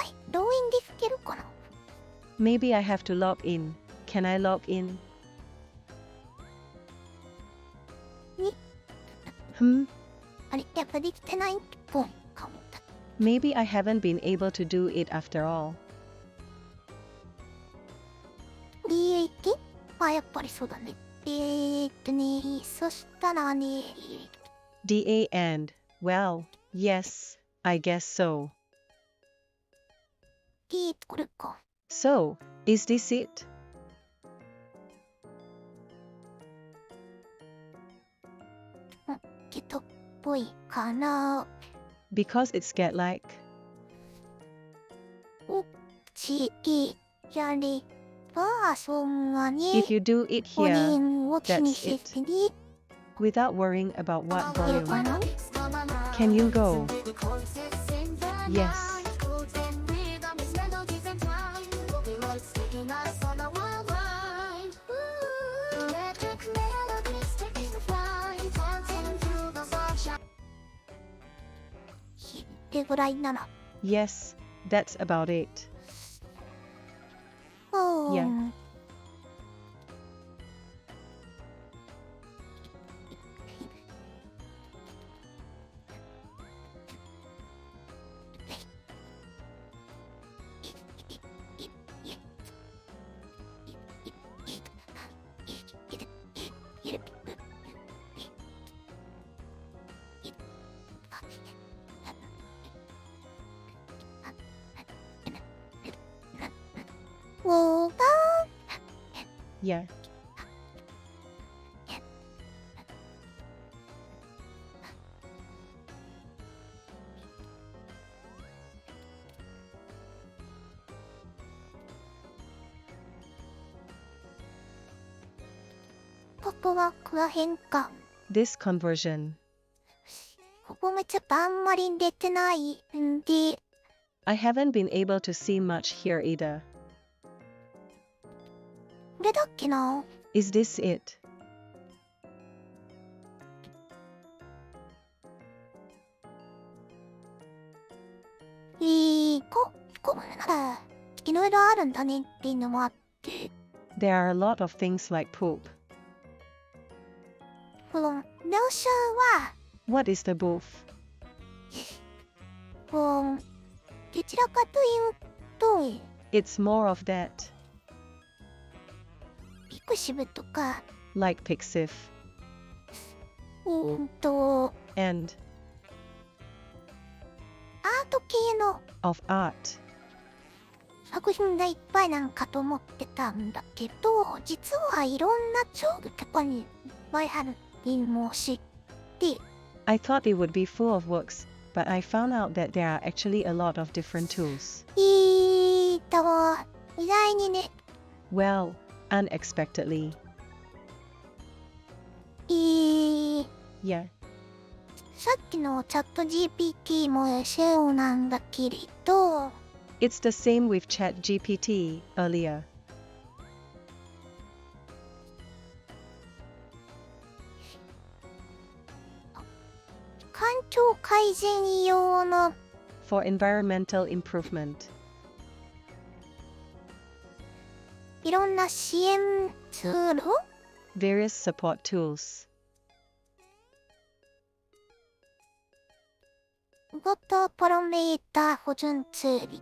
い、ログインできてるかな。 Maybe I have to log in. Can I log in? あれ、やっぱできてないっぽいかもだ。 Maybe I haven't been able to do it after all. やっぱりそうだね。そしたらね、 DA and, well, yes, I guess so. これか。 So, is this it? ゲットっぽいかな。 Because it's get like. やりパーソンはね、 If you do it ボリュ here, ームを気にしてね。 without worrying about what いるか volume. な。 Can you go? Yes. Shine. ってぐらいなら。 Yes, that's about it. Yeah. でおーば Yeah. パパは食わへんか。 This conversion. ここめちゃあんまり出てないんで、 I haven't been able to see much here either. これだっけな。 Is this it? これならいろいろあるんだねっていうのもあって、 There are a lot of things like poop. この描写は What is the booth? どちらかというと、 It's more of that. ピクシブとか、 Like Pixiv. And アート系の Of art. 作品がいっぱいなんかと思ってたんだけど、実はいろんな調具とかにいっぱいあるっていうのを知って、 I thought it would be full of works, but I found out that there are actually a lot of different tools. 意外にね、 Well, unexpectedly. さ Yeah. っきのチャット GPT もそうなんだけれど、 It's the same with ChatGPT earlier. 環境改善用の For environmental improvement. いろんな支援ツール Various support tools. ごとパラメータ保存ツール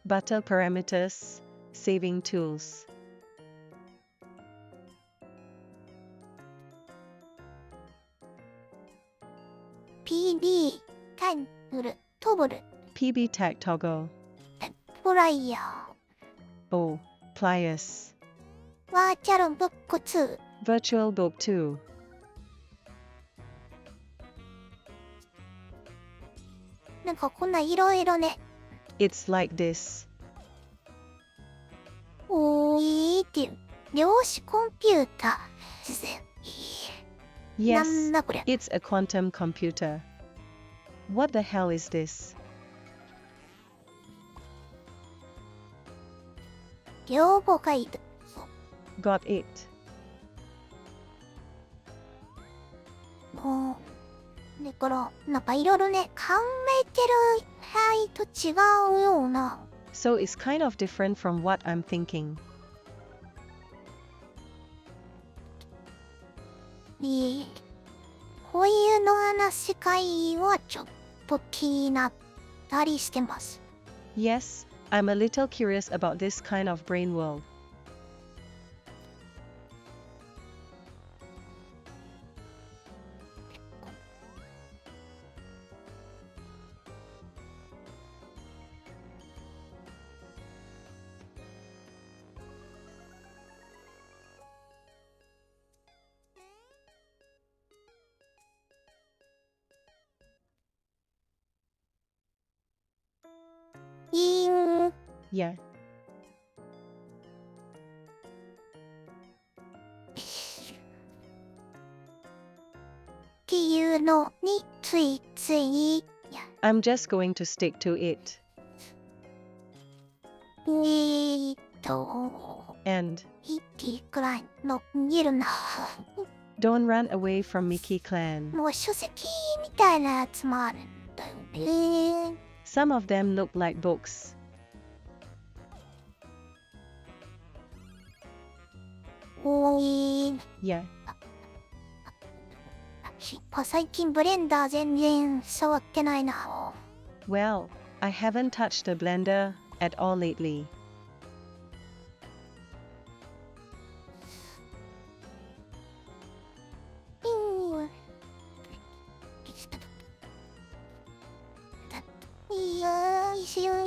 Butter parameters. Saving tools. PD タイムルトブル PB tag toggle. プライヤ O. Pliers. ーワーチャルブック2 Virtual book 2. なんかこんないろいろね、 It's like this. っていう量子コンピューター。な Yes, んだこれ。 it's a quantum computer. What the hell is this? 両方ガイド。 Got it. もうだからなんかいろいろね考えてる範囲と違うような。 So it's kind of different from what I'm thinking. こういうの話し会はちょっと気になったりしてます。 Yes, I'm a little curious about this kind of brain world. Yeah. っていうのについつい I'm just going to stick to it. And ヒッティくらいの見るな。 don't run away from Mickey Clan. もう書籍みたいなやつもあるんだよね。 Some of them look like books. Yeah. 最近ブレンダー全然触ってないな。 Well, I haven't touched the blender at all lately.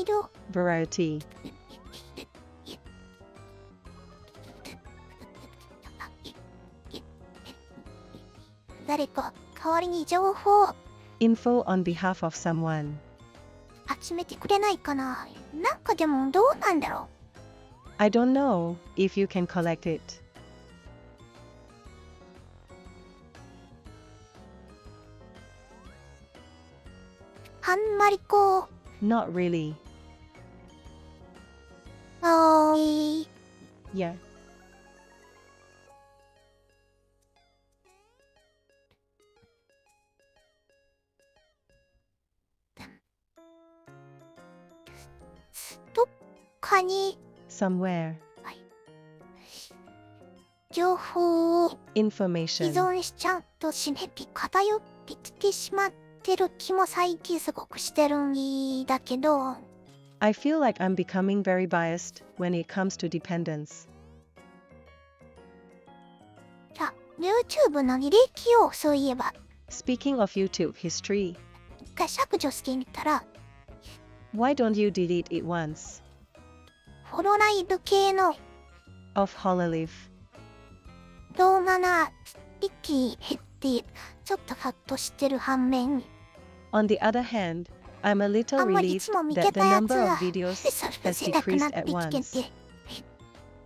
いる。 variety, 誰か代わりに情報 info on behalf of someone. 集めてくれないかな。なんかでもどうなんだろ I don't know if you can collect it. う。あんまりこう Not really. Yeah. どっかに Somewhere. 情報を依 Information. 存しちゃうと湿り偏ってきてしまってる気も最近すごくしてるんだけど、 I feel like I'm becoming very biased when it comes to dependence. さ、YouTube の履歴をそういえば Speaking of YouTube history, 一回削除してみたら、 why don't you delete it once? ホロライブ系の Of Hololive. 動画が一気に減ってちょっとハッとしてる反面、 On the other hand, I'm a little あんまりいつ relieved も見 that て the たやつ number が of videos そ has れなくな decreased って at きて once. て、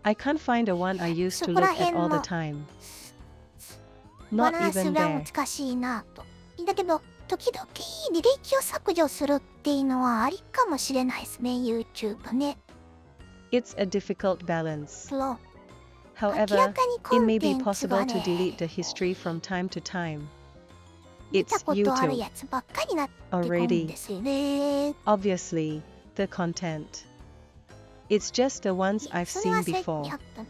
I can't find the one I used to そこ look ら at 辺 all の the time. バ Not ランス even が there. 難しいなと。だけど時々履歴を削除するっていうのはありかもしれないですね、 YouTube ね。 It's a difficult balance. そう、明ら However, かにコ it ン may テ be ンツ possible が to ね、 delete the history from time to time. 見た It's ことある YouTube. やつばっかりなってくるん Already. ですよね。 Obviously, the content. It's just the ones I've それは seen 最近 before. あった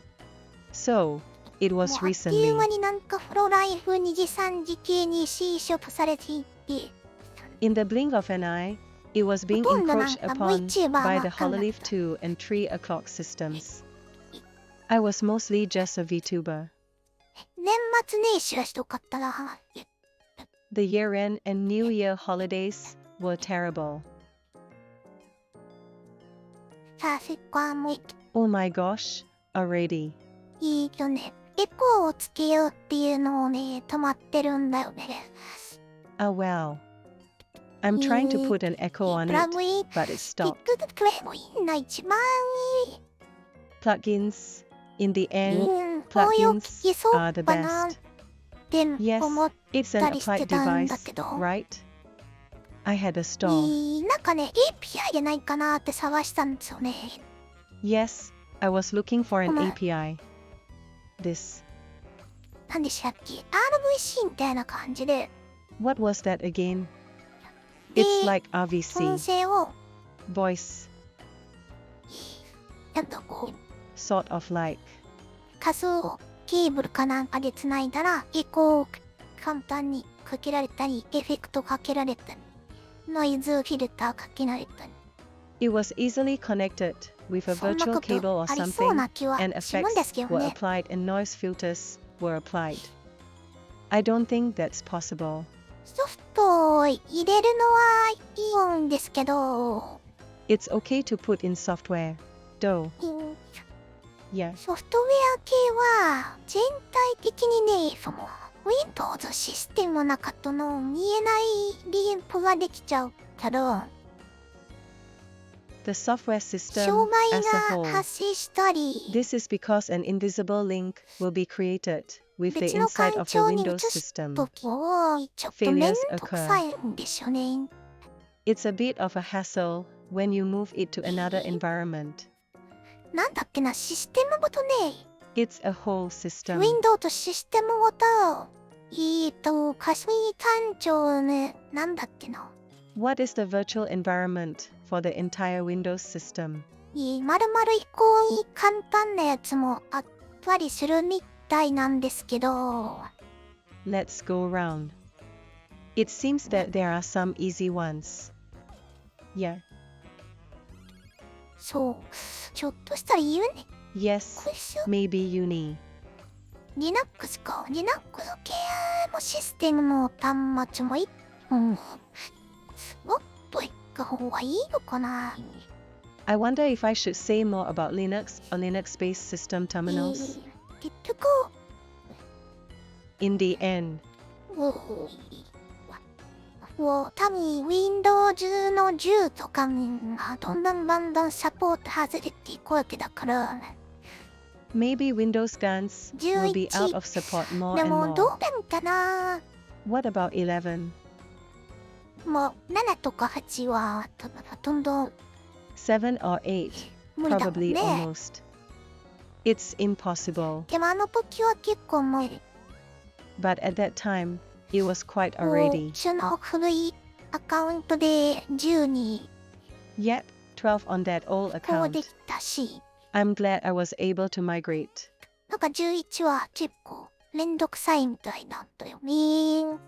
So, it もう was あっという間 recently. になんかフロライフ2次3次系にシーショップされていて、 In the blink of an eye, it was being ほとんどなん encroached か upon VTuber by ば the っかりだっ Hololive た。 2 and 3 o'clock systems. I was mostly just a VTuber. 年末年始はひどかったな。 The year-end and New Year holidays were terrible. させっかも Oh my gosh, already. いいとね、エコーをつけようっていうのをね、止まってるんだよね。 Ah well. I'm trying to put an echo on プラ it, グイン、 but it ピッ stopped. クドプレイもいいな、一番いい。 Plugins, in the end, こういう聞 plugins きそう are the かな best. って思 Yes, っ it's an たりして applied たんだ device, けど、 right? I had a stall. なんかね、API でないかなって探したんですよね。 Yes, I was looking for an ごめん。 API. This. 何でしたっけ？ RVC みたいな感じで、 What was that again? で It's like 音 RVC. 声を Voice. なんかこう Sort of like. 仮想ケーブルかなんかでつないだらエコーを簡単にかけられたり、エフェクトかけられたり、ノイズフィルターかけられたり、 It was easily connected with a そんな virtual こ cable と or ありそう something, な気は and するんです effects けど were ね。 applied and noise filters were applied. I don't think that's possible. ソフトを入れるのはいいんですけど、 It's okay to put in software, though. うん Yeah. ソフトウェア系は全体的にね、その Windows システムの中との見えないリンプができちゃうけど、 The software system 障害 as a が whole. 発生したり、 This is because an invisible link will be created with the 別の inside 環 of the 境に移 Windows す system. ときをちょっとめん Failures どくさいんですよね。 It's a bit of a hassle when you move it to another environment. なんだっけな、システムごとね、 It's a whole system. Windows システムごと、仮想単調ね、なんだっけな。What is the virtual environment for the entire Windows system? まるまる移行に簡単なやつもあったりするみたいなんですけど、 Let's go around. It seems that there are some easy ones. Yeah. そう、ちょっとしたら言うね。 Yes, これしょ maybe Uni. Linux か。Linux 系のシステムの端末ももっといった方がいいのかな。I wonder if I should say more about Linux or Linux-based system terminals. 結局、In the end, 多分 Windows の10とかがどんどんサポート外れていくわけだから、 maybe Windows guns will be out of support more で and もど more. うなんかな。 What about 11? もう7とか8はどんどん 7 or 8? 無理だもん Probably ね。 almost. It's impossible. でもあの時は結構もう But at that time, it was quite already. その古いアカウントで10に Yet, 12 on that old こうで account. きたし、 I'm glad I was able to migrate. なんか11は結構めんどくさいみたいなんだよね。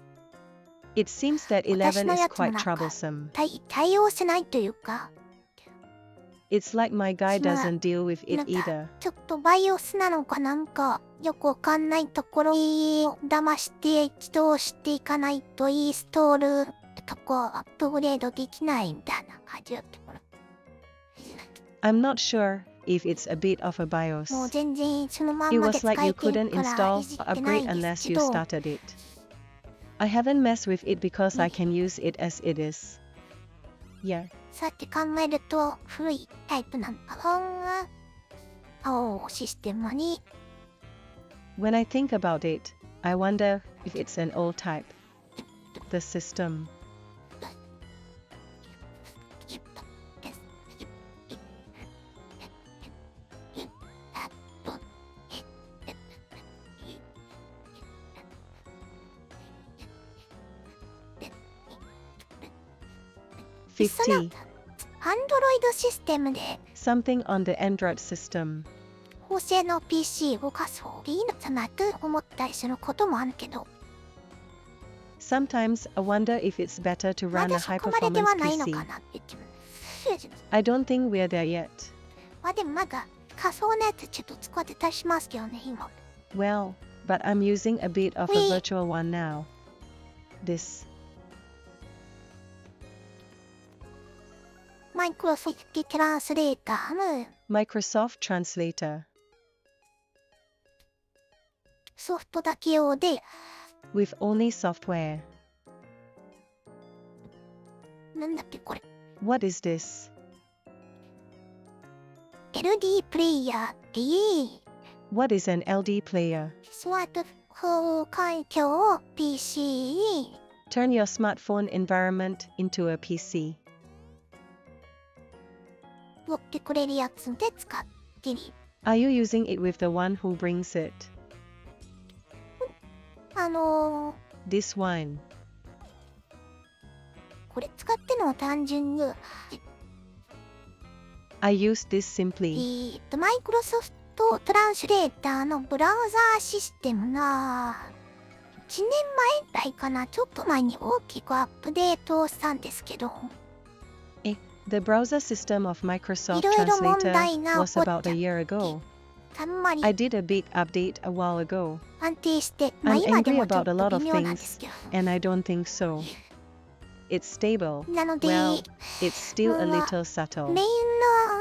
It seems that 私 11の is やつも quite なんか troublesome. 対応せないというか、 It's like my guy まあ doesn't deal with な it んか either. ちょっとバイオスなのかなんかよくわかんないところを騙して起動していかないとインストールとかアップグレードできないみたいな感じだったから、 I'm not sure if it's a bit of a もう BIOS. 全然そのまん It まで was 使 like え you てる couldn't から install いじ or ってない upgrade んで unless すけ you ど、 started it. I haven't messed with it because I can use it as it is. Yeah, さって考えると古いタイプなんだな。青システムに when I think about it, I wonder if it's an old type. The system. その 50. アンドロイドシステムで Something on the Android system. 法製の PC 動かす方がいいのかなと思ったりすることもあるけど、 Sometimes I wonder if it's better to ま run a だそ high こまでで performance はないの PC. かなって気分。 I don't think we're there yet. まあでもなんか仮想のやつちょっと使ってたりしますけどね、今。 Well, but I'm using a bit of a Wait. virtual one now. This. マイクロソフトトランスレーターの Microsoft Translator. ソフトだけ用で、 With only software. なんだっけこれ。 What is this? LD プレイヤーっていう、 What is an LD player? スマートフォン環境を PC に Turn your smartphone environment into a PC. 持ってくれるやつで使ってる。 Are you using it with the one who brings it? This wine. これ使ってるのは単純に、I use this simply. マイクロソフトトランスレーターのブラウザーシステムが1年前くらいかな、ちょっと前に大きくアップデートをしたんですけど、 The browser system of Microsoft いろいろ問題 Translator が was 起こっ about ちゃ a っ year ago. あんまり I did a big update a while ago, 安定して、まあ I'm 今で angry もちょっ about a と lot of 微妙なんですけど、 and I don't think so. It's stable. なので、 Well, it's still a little メ subtle. インの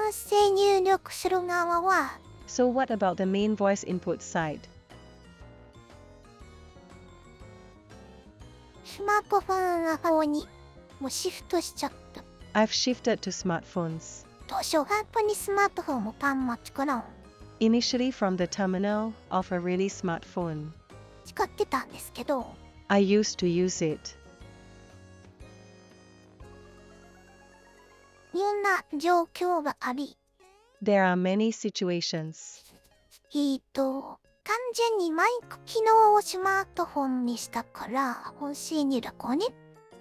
音声入力する側は So what about the main voice input side? スマートフォンの方にもうシフトしちゃった。 I've shifted to smartphones. 当初本当にスマートフォンも端末から Initially from the terminal of a really smartphone. 使ってたんですけど、 I used to use it. いろんな状況があり、 There are many situations. 完全にマイク機能をスマートフォンにしたから音声入力をね。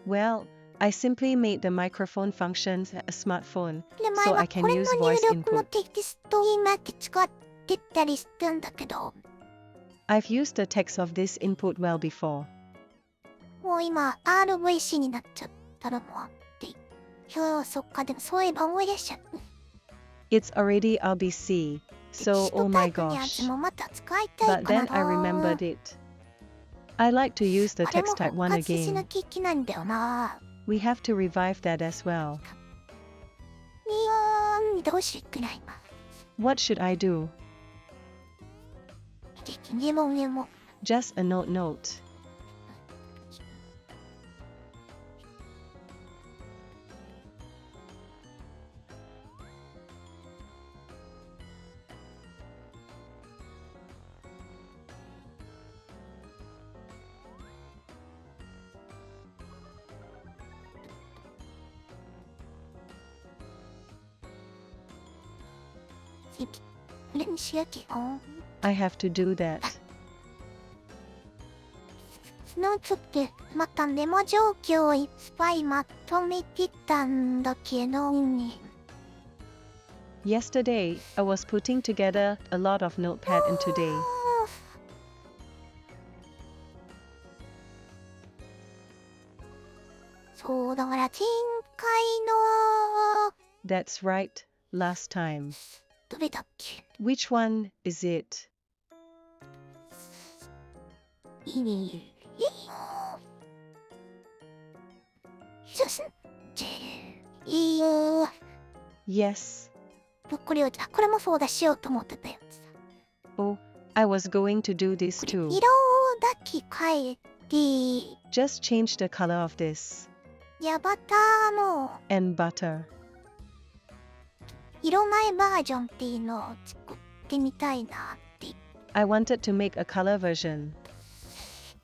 Well, I simply made the microphone functions a smartphone, で、前 so は I こ can れ use の voice 入力の input. テキストを今使ってたりしたんだけど、 I've used the text of this input well before. もう今 RVC になっちゃったらもうあって。そっか、でもそういえば思い出しちゃった。 It's already RBC, テキ so ス oh トタ my イプのやつ gosh. もまた使いたい But かな then I remembered it. I like to use the あれも text type 復 one 活しな again. きゃいけないんだよな。 We have to revive that as well. いやどうしようくらいま。What should I do? でも。Just a note. I have to do that. なんつってまたメモ状況をいっぱいまとめてたんだけどね。Yesterday, I was putting together a lot of notepad and today. そうだから前回の That's right, last time. どれだっけ Which one is it? いいよ Yes. これもそうだしようと思ってたやつ。 Oh, I was going to do this これ too. 色だけ変えて Just change the color of this. ヤバターの And butter. 色前バージョンっていうのを作ってみたいなって I wanted to make a color version.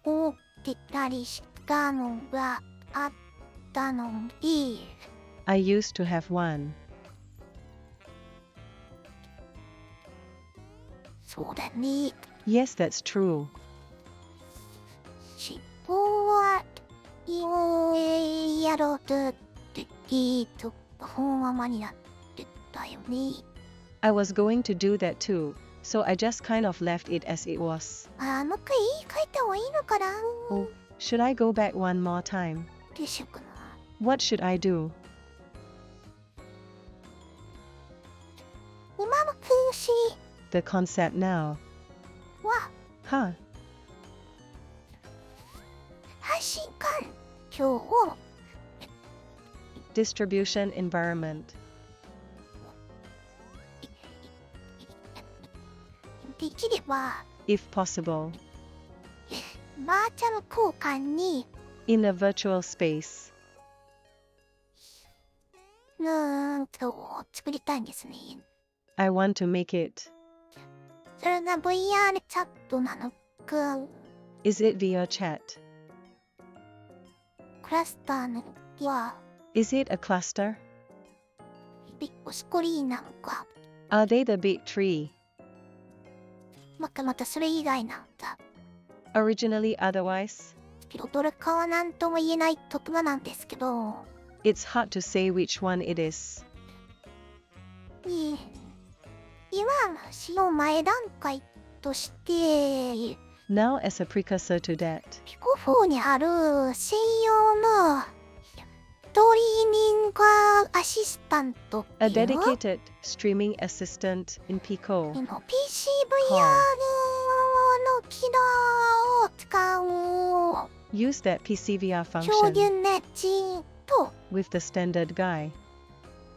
思ってたりしたのがあったので I used to have one. そうだね。 Yes, that's true. 尻尾はやろうとってと本ままになってたよね。 I was going to do that too, so I just kind of left it as it was. もう一回書いた方がいいのかな Oh, should I go back one more time? でしょうかな。 What should I do? 馬の風刺 The concept now. は Huh. 配信環境を Distribution environment. できれば If possible. バーチャル空間に In a virtual space. 作りたいんですね。 I want to make it. それが VR チャットなのか Is it via chat? クラスターのは Is it a cluster? ビッグスクリーンなのか Are they the big tree? またそれ以外なんだ Originally otherwise? けどどれかは何とも言えない特技なんですけど It's hard to say which one it is. 今使用前段階として Now as a precursor to that. ピコ4にある専用のストリーミングアシスタントって A いう dedicated streaming assistant in Pico. PCVR の機能を使う Use that PCVR 標 function 準ネッチと with the standard guy.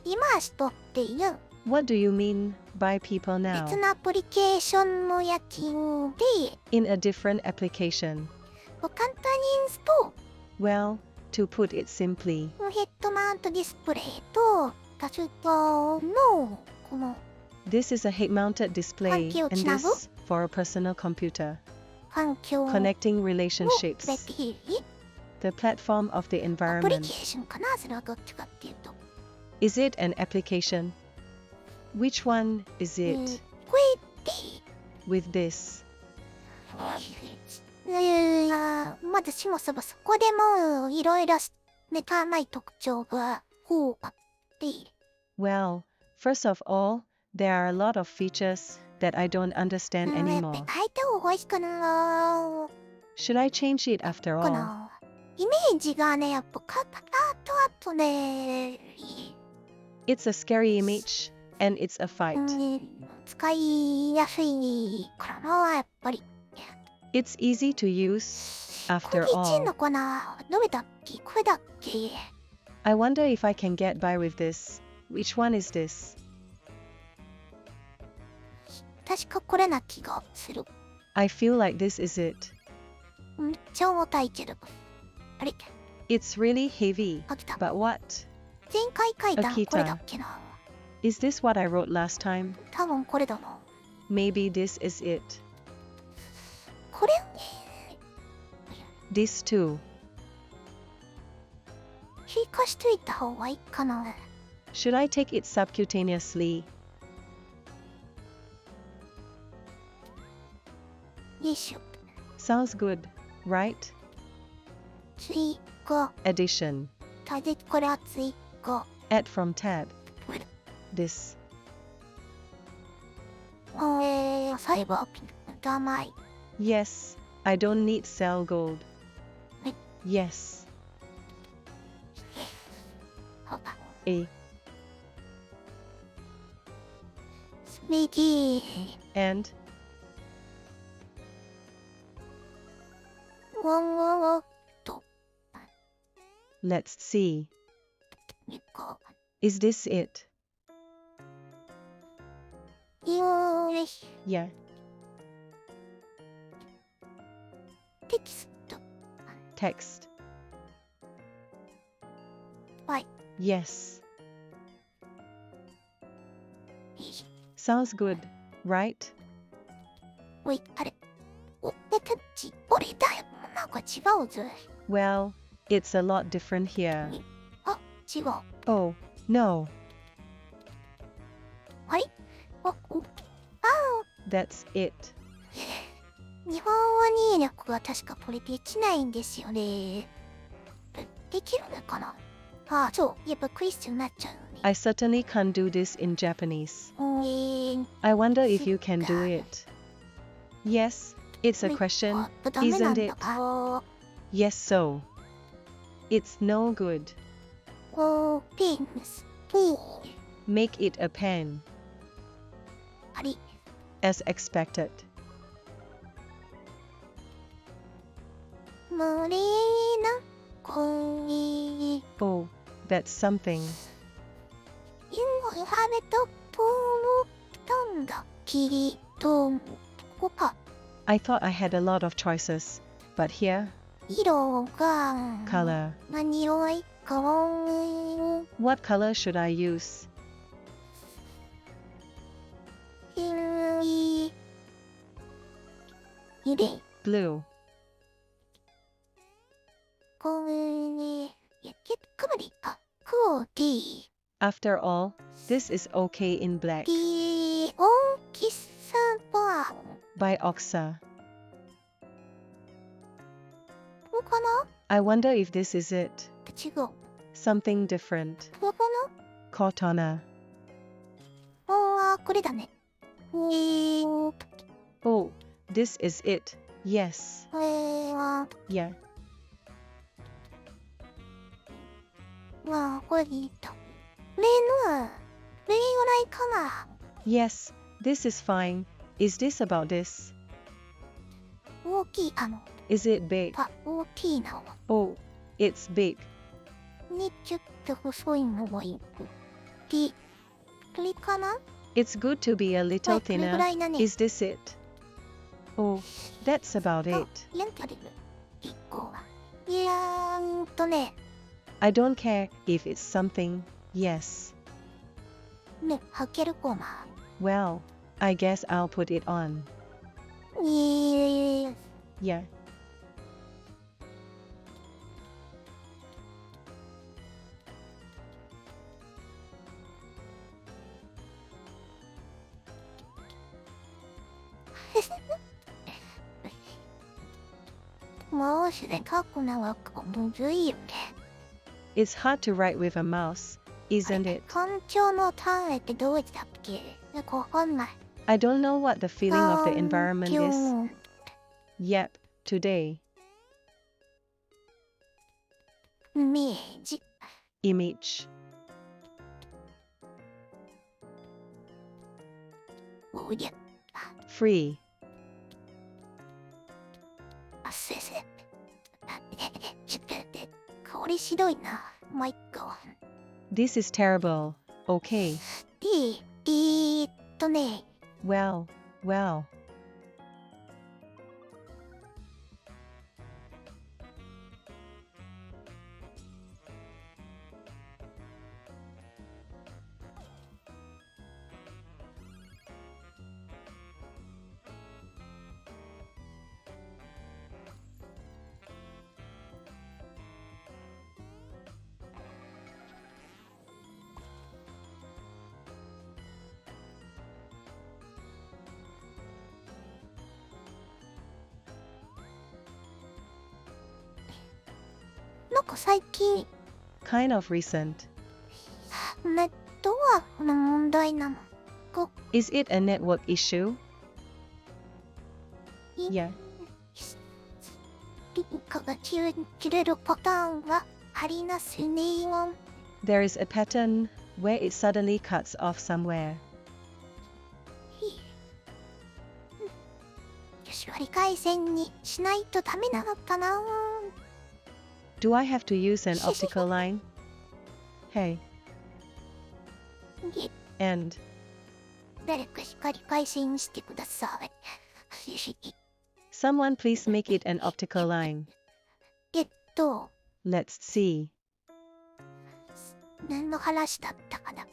今人っていう What do you mean by people 別 now? のアプリケーションのやつで In a different application. 簡単に言うと Well, to put it simply, ヘッドマウントディスプレイとタストのこの this is a head-mounted display and this for a personal computer. 環境を Connecting 別 relationships. に The platform of the アプリケー environment. ションかなそれはどっちかっていうと Is it an application? Which one is こ it? れって With this. まずしもそこでもいろいろネタない特徴があって Well, first of all, there are a lot of features that I don't understand やっぱり anymore. 変えた方がいいかな Should I change it after か all? なイメージがねやっぱあとね It's a scary image, and it's a fight. 使いやすいからなやっぱり It's easy to use, これ after 1 の all. かなどれだっけこれだっけ I wonder if I can get by with this. Which one is this? 確かこれな気がする。 I feel like this is it. めっちゃ重たいけど。あれ It's really heavy. あ、来た。 But what? 前回書いた秋田これだっけな。 Is this what I wrote last time? 多分これだな。 Maybe this is it. これ This too. 引かしといた方がいいかな。 Should I take it subcutaneously? よいしょ。 Sounds good, right? 追加。 Addition. たでこれは追加。 Add from tab. This. サイバーピンダマイ。 Yes, I don't need cell gold. Wait. Yes. あ、 A. スメディ And ワンワンワンと let's see. 2個。 Is this it? よし。 Yeah. テキスト。 Text. はい。 Yes. よいし Sounds good, right? ょ。おい、あれ。お、で、タッチ。俺だよ。なんか違うぜ。 Well, it's a lot different here. あ、違う。 Oh, no. はい。あ、お、That's it. 日本語入力が確かこれできないんですよね。できるのかな。あ、そう。やっぱクエスチョンになっちゃうよね。 I certainly can't do this in Japanese. I wonder if you can do it. Yes, it's a question, ダメなん isn't だ it? か。 Yes, so. It's no good. おー、ペンス。おー。 Make it a pen, あれ。 as expected. 無理な恋。 Oh, that's something. 今はめとと思ったんだ。きりと、ここか。 I thought I had a lot of choices, but here, 色が。 color. 何色がいいかわん。 What color should I use? いれ。 Blue. これ、やけくまりか。クオティ After all, this is okay in black. ティ大きさは、 By Oxa. ここかな I wonder if this is it. 違う。 Something different. ここか Cortana. なあー、これだね。こ Oh, this is it. Yes. れは、 Yeah. まあ、これでいいと。例ぐらいかな。 Yes, this is fine. Is this about this? 大きい、Is it big? 大きいな。 Oh, it's big. にちょっと細いのもいい。で、これかな It's good to be a little はい、これぐら thinner. いだね。 Is this it? Oh, that's about あ it. レンタル。1個は。いやね。 I don't care if it's something. Yes. ね、履けるかな。 Well, I guess I'll put it on. Yeah. 마우스で書くのはむずいよね。 It's hard to write with a mouse, isn't it? 環境の単位ってどうやってだっけ？よくわかんない。 I don't know what the feeling of the environment is. 環境 Yep, today. イメージ。 Image. おりゃ。 Free. あ、せせ。ちょっと待って。これひどいな。まあ、いっか。 This is terrible. Okay. ね。 Well, well.なんか最近、 Kind of recent. ネットワークの問題なの。Is it a network issue? い Yeah. リンクが急に切れるパターンがありますね。 There is a pattern where it suddenly cuts off somewhere. 処理回線にしないとダメなのかな。 Do I have to use an optical line? Hey. And 誰か光回線してください。 someone please make it an optical line. Let's see. 何の話だったかな。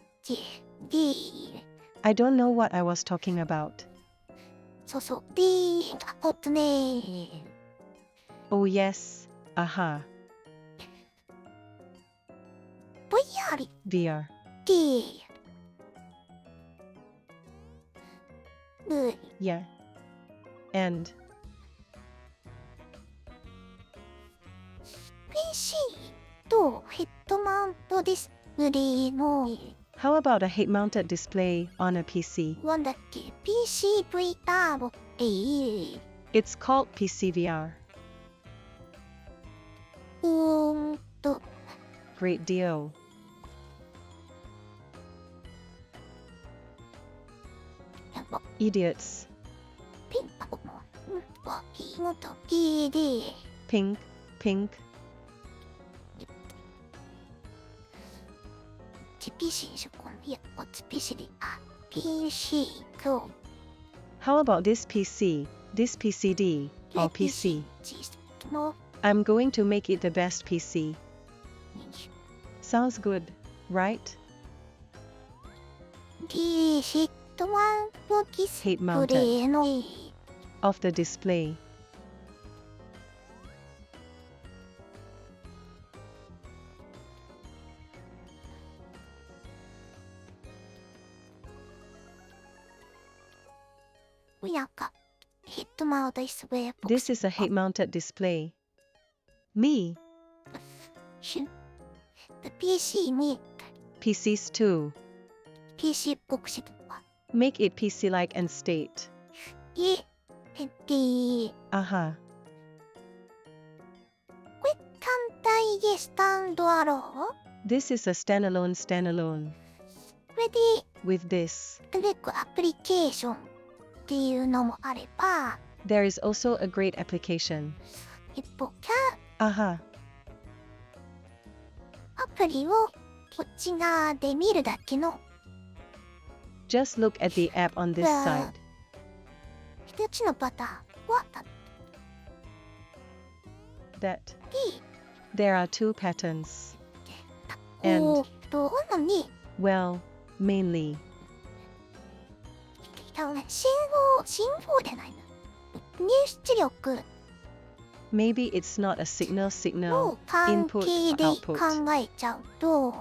I don't know what I was talking about. そうそう。ね。 Oh yes. Aha. VR VR. Yeah. And PC とヘッドマウントディスプレイの how about a head-mounted display on a PC? なんだっけ PCVR It's called PCVR. Great deal. やば Idiots. ピンポンピンと PD Pink. Pink. PC いやPC でPC と How about this PC, this PCD, or PC? の I'm going to make it the best PC. Sounds good, right? D ヘッドマウントディス Head プレ mounted イの of the display. なんかヘッドマウントディスプレイ This is a head-mounted display. Me, The PC に PCs too. PC っぽくしてるわ Make it PC-like and state. ヘッディ Aha. これ単体でスタンドアロー This is a standalone. これで With this, アプリケーションっていうのもあれば there is also a great application. ア Aha. プリをこっち側で見るだけの Just look at the app on this side. 一つのパターンは That で there are two patterns. And, 主に well, mainly. 信号じゃないな入出力 Maybe it's not a signal の関 input 係で output. 考えちゃうと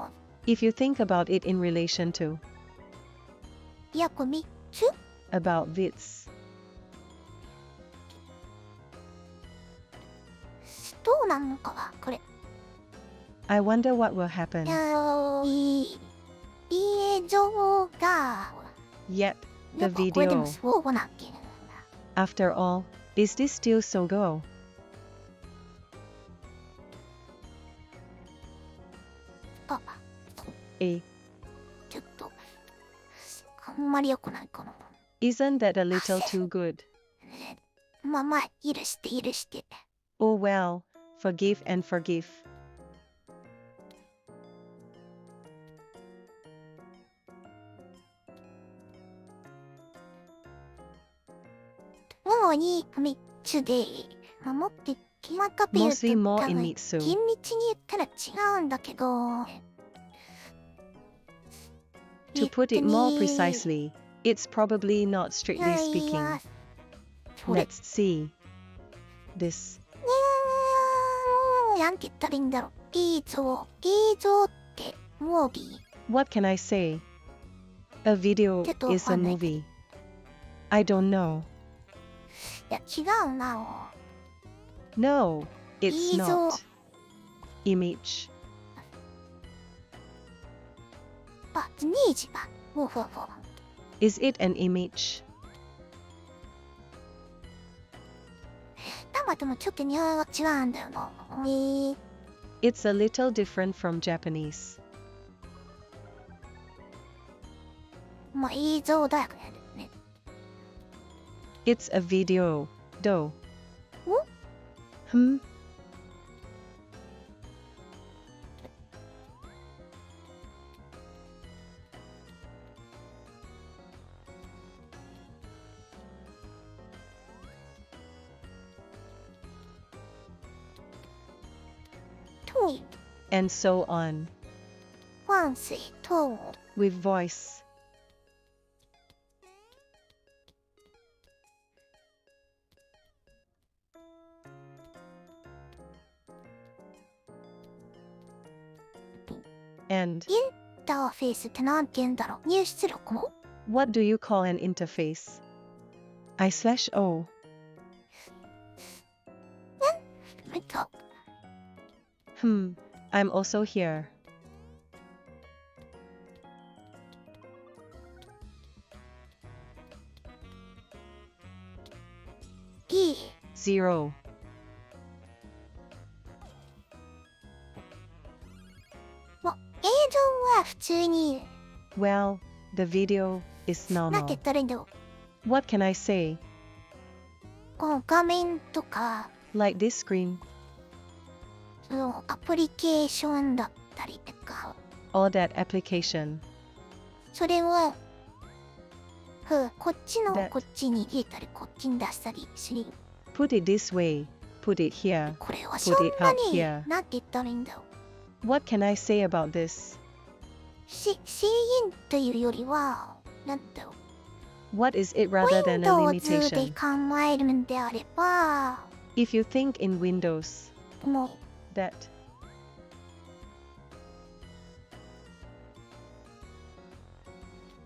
If you think about it in relation to 約3つ about this, どうなのかはこれ I wonder what will happen. 映像が Yep, や the っぱこれでも video. そうなんけ After all, is this still so go? あ A. ちょっとあんまり良くないかな Isn't that a little too good? まあまあ許して Oh well, forgive and forgive. に3つで守ってきまかべると Mostly more 多 in 分 Mitsu. 厳密に言ったら違うんだけど To put it more precisely, it's probably not い strictly やい speaking. やそれ Let's see. This. なんて言ったらいいんだろう。映像ってムービー What can I say? A video ちょっとわ is か a んないけど movie. I don't know. いや違うな No, it's 映像 not. Image. バツニージバほうほうほう Is it an image? たまでもちょっとニュアンスが違うんだよなIt's a little different from Japanese. まあ映像だよね It's a video, though. What? Hmm? トイ And so on. ファンシート With voice. And インターフェースってなんて言うんだろう入出力も what do you call an interface? I/O. めっちゃ I'm also here. いい Zero. 映像は普通に Well, the video is なんて normal. 言ったらいいんだろう What can I say? この画面とか Like this screen, そのアプリケーションだったりとか or that application. それはこっちの That- こっちに入れたりこっちに出したりする Put it this way, put it here. これはそ Put ん it な up に here. なんて言ったらいいんだろう What can I say about this? 制限というよりはなんだろう What is it rather than a Windows で limitation? 考えるんであれば If you think in Windows, もう that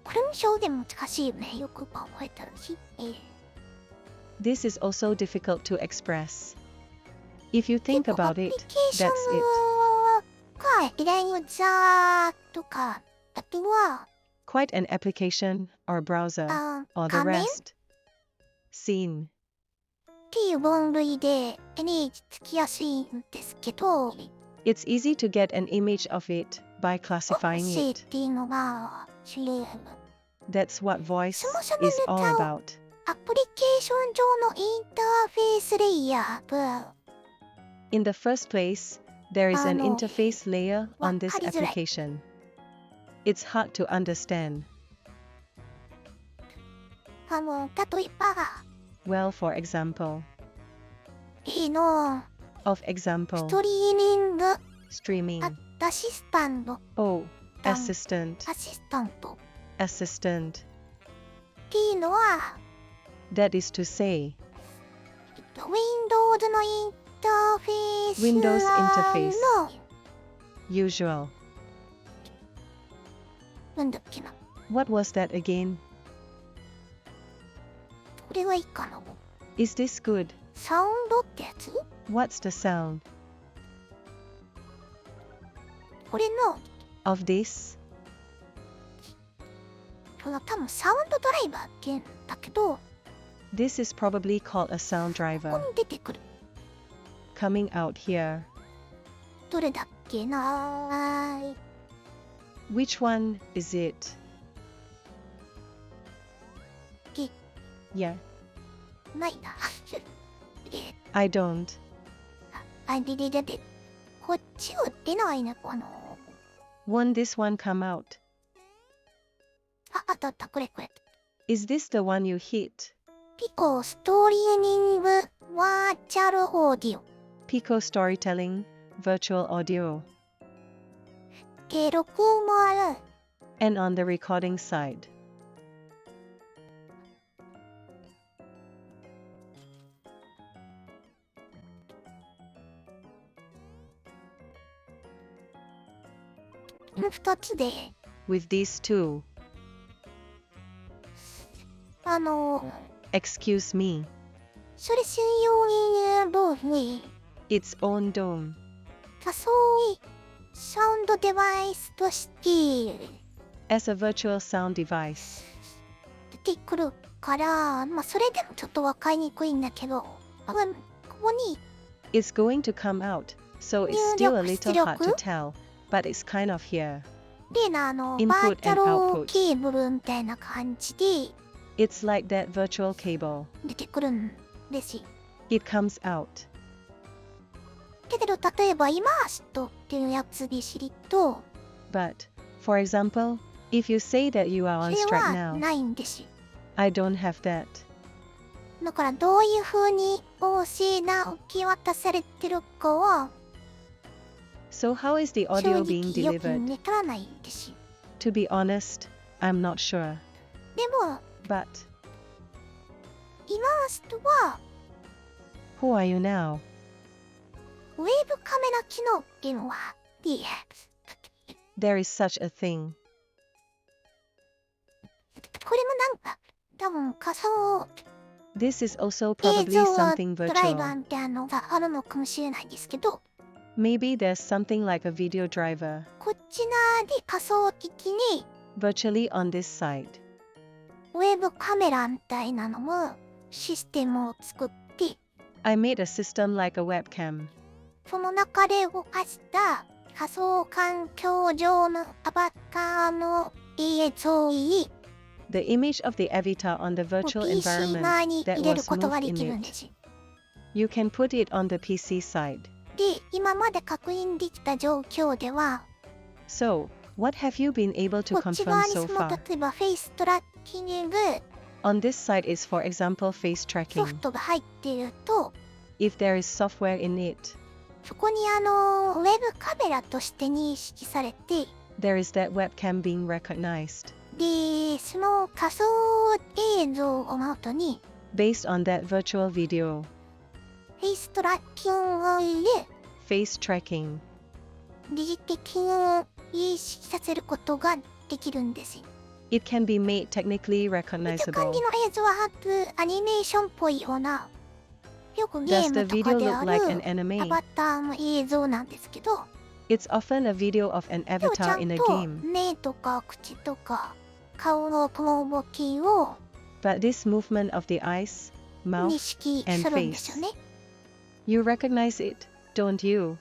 これも表現難しいよねよく考えたらしthis is also difficult to express. If you で think もア about プリ it, ケーショ that's ン it. か依頼ユーザーとかあとは Quite an application or browser 画 or the 面 rest. Scene. っていう分類で手につきやすいんですけど It's easy to get an image of it by 音 classifying 声っ it. ていうのが知れ That's what voice そもそも is ネ all タを about. アプリケーション上のインターフェースレイヤー In the first place, there is an あの、 interface layer on this わかりづらい。 application. It's hard to understand. 例えば Well, for example, の of ス example, トリーミング streaming. アシスタント Oh, Um, assistant, アシスタント assistant. っていうのは That is to say, Windows のインターフェース Windows interface の usual. なんだっけな What was that again? これはいいかな Is this good? サウンドってやつ What's the sound これの of this? 多分サウンドドライバーって言うんだけど This is probably called a sound ここ driver. に出てくる Coming out here. どれだっけな Which one is it? Ki- Yeah, ないなI don't. あでこっちは出ないねWon't this one come out? あったこれ Is this the one you hit? ピコストリーミングワーチャルオーディオ Pico storytelling, virtual audio. で録音もある。 And on the recording side. 2つで With these two, excuse me, それ専用にどうに its own dome. 仮想サウンドデバイスとして As a virtual sound device. 出てくるから、まあそれでもちょっとわかりにくいんだけど、ここに It's going to come out, so it's still a little hard to tell, but it's kind of here. 例のInput バーチャ and ル output. ケーブルみたいな感じで It's like that virtual cable. 出てくるんですよ。 It comes out. けど例えばイマーストっていうやつで知りと、 But, for example, if you say that you are そ on れ strike は now, ないんですよ。 I don't have that. だからどういう風に音声が受け渡されてるかは So how is the 正 audio 直 being よく delivered? わからないんですよ。 To be honest, I'm not sure. でも But, イマーストは who are you now? ウェブカメラ機能っていうのは There is such a thing. これもなんか多分仮想 This is also 映 probably 像 something ドライバー virtual. みたいなのがあるのかもしれないですけど、 Maybe there's something like a video driver, こっち側で仮想的に virtually on this side. ウェブカメラみたいなのもシステムを作って、 I made a system like a webcam. その中で動かした仮想環境上のアバターの映像に The image of the avatar on the virtual PC 側 environment に that 入れる was ことが moved で in きるん it. ですよ。 You can put it on the PC side. で、今まで確認できた状況では、 So, what have you been able to こっち confirm 側に so その far? 例えばフェイストラッキング On this side is, for example, face ソフ tracking. トが入っていると、 If there is software in it, そこにウェブカメラとして認識されて、 there is that webcam being recognized. で、その仮想映像をもとに、 Based on that virtual video, フェイストラッキングで face tracking. 疑似的に認識させることができるんですよ。 It can be made technically こういった感 recognizable. じの映像はアニメーションっぽいような、よくゲ Does ー the ムと video かで look あ like る an ア anime? バターの映像なんですけど、 It's often a video of an でもちゃ avatar in ん a と game. 目とか口とか顔の動きを But this movement of the eyes, 認 mouth, 識 and するんですよね。 you recognize it, don't you?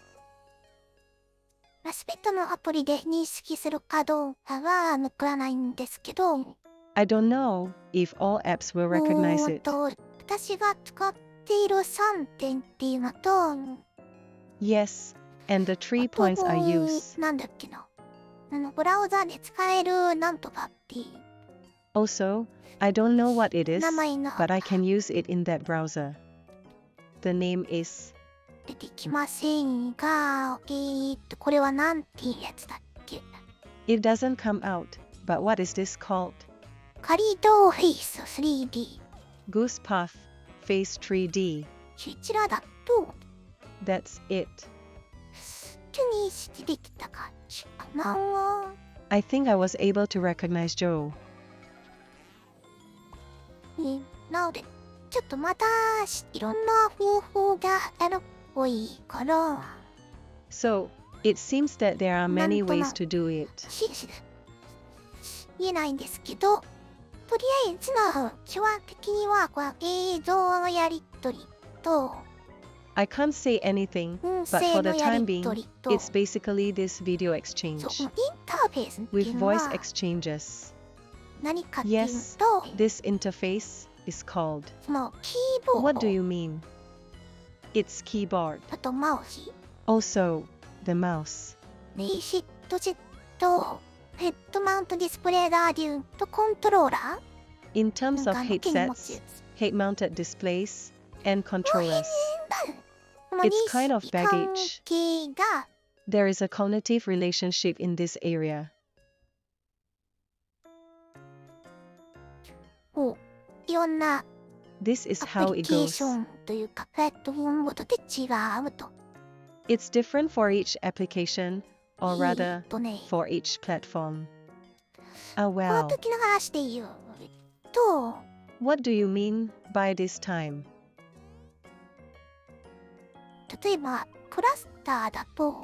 すべてのアプリで認識するかどうかはわからないんですけど、 I don't know if all apps will recognize it. 私が使っている3点っていうのと、 Yes, and the 3 points I use. なんだっけな。ブラウザで使えるなんとかっていう Also, I don't know what it is, 名前の but I can use it in that browser. The name is 出てきませんが、これはなんていうやつだっけ。 It doesn't come out, but what is this called? カリドーフェイス 3D。 Goose Path Face 3D. こちらだと、That's it. 認識できた感じかな。 I think I was able to recognize Joe. なので、ちょっとまたいろんな方法があるっぽいから、 So, it seems that there are many ways to do it. 言えないんですけど、とりあえずの手話的にはこう映像のやり取りと I can't say anything, 音 but 声 for の the や time り being, 取りと it's basically this video そう exchange インターフェースってい with うのは voice exchanges. 何かっていう Yes, と、 this interface is called. そのキーボー What ド do you mean? It's keyboard. あとマウス Also, the mouse. レイシットジェットヘッドマウントディスプレイラーデューとコントローラー In terms of なんか手に持つ headsets, height-mounted displays, and controllers. It's kind of baggage. 関係が There is a cognitive relationship in this area. いろんな This is ア how プリ it ケーシ goes. ョンというかプラットフォームごとで違うと。It's different for each application, or rather, ね、 for each platform. Ah この well. 時の話で言うと、 What do you mean by this time? 例えばクラスターだと、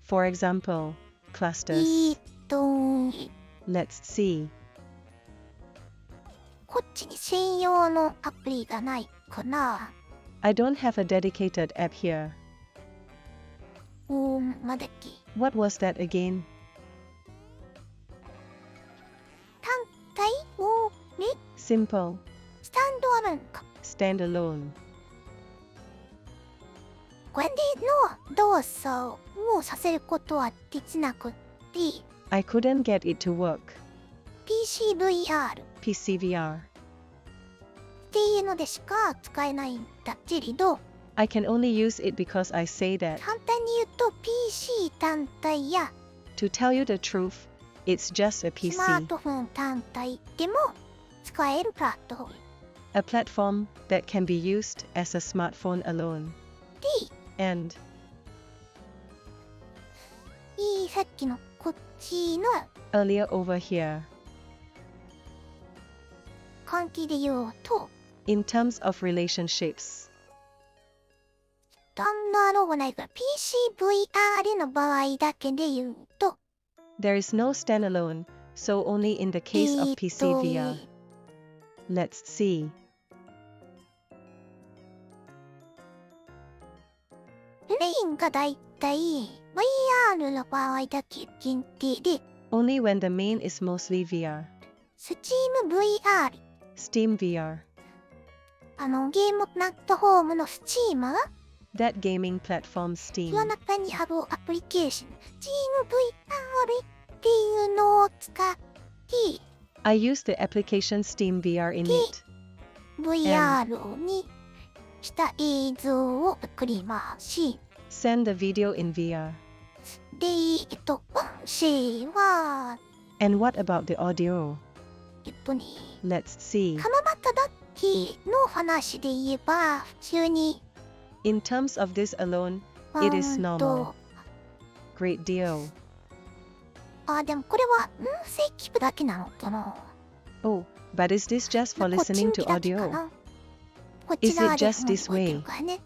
For example, clusters. と Let's see. こっちに専用のアプリがないかな。 I don't have a dedicated app here. まだっけ What was that again? 単体をね、 Simple. スタンドアローンか。 Standalone. これでの動作をさせることはできなくって、 I couldn't get it to work. PCVR っ PCVR. ていうのでしか使えないんだけれど、 I can only use it because I say that. 簡単に言うと PC 単体や To tell you the truth, it's just a スマー PC. トフォン単体でも使えるプラットフォーム A platform that can be used as a smartphone alone. で、 And さっきのこっちの earlier over here, 関係で言うと、 in terms of relationships, スタンダードがないから PCVR の場合だけで言うと、 there is no standalone, so only in the case of PCVR. Let's see. レインがだいたい VR の場合だけ限定で、 Only when the main is mostly VR. Steam VR Steam VR. ゲームプラットフォームの Steam That gaming platform の Steam. 中にあるアプリケーション Steam VR っていうのを使って I use the application Steam VR in it. VR にした映像を送りますし、 Send the video in VR. で、音声は、And what about the audio? ね、 Let's see. カマバタだけの話で言えば、普通に In terms of this alone, it is normal. Great deal. でもこれは音声聞くだけなのかな。 Oh, but is this just for こっち listening 向 to きだけか audio? な。こっち Is it 側で just this 動いて way? るからね。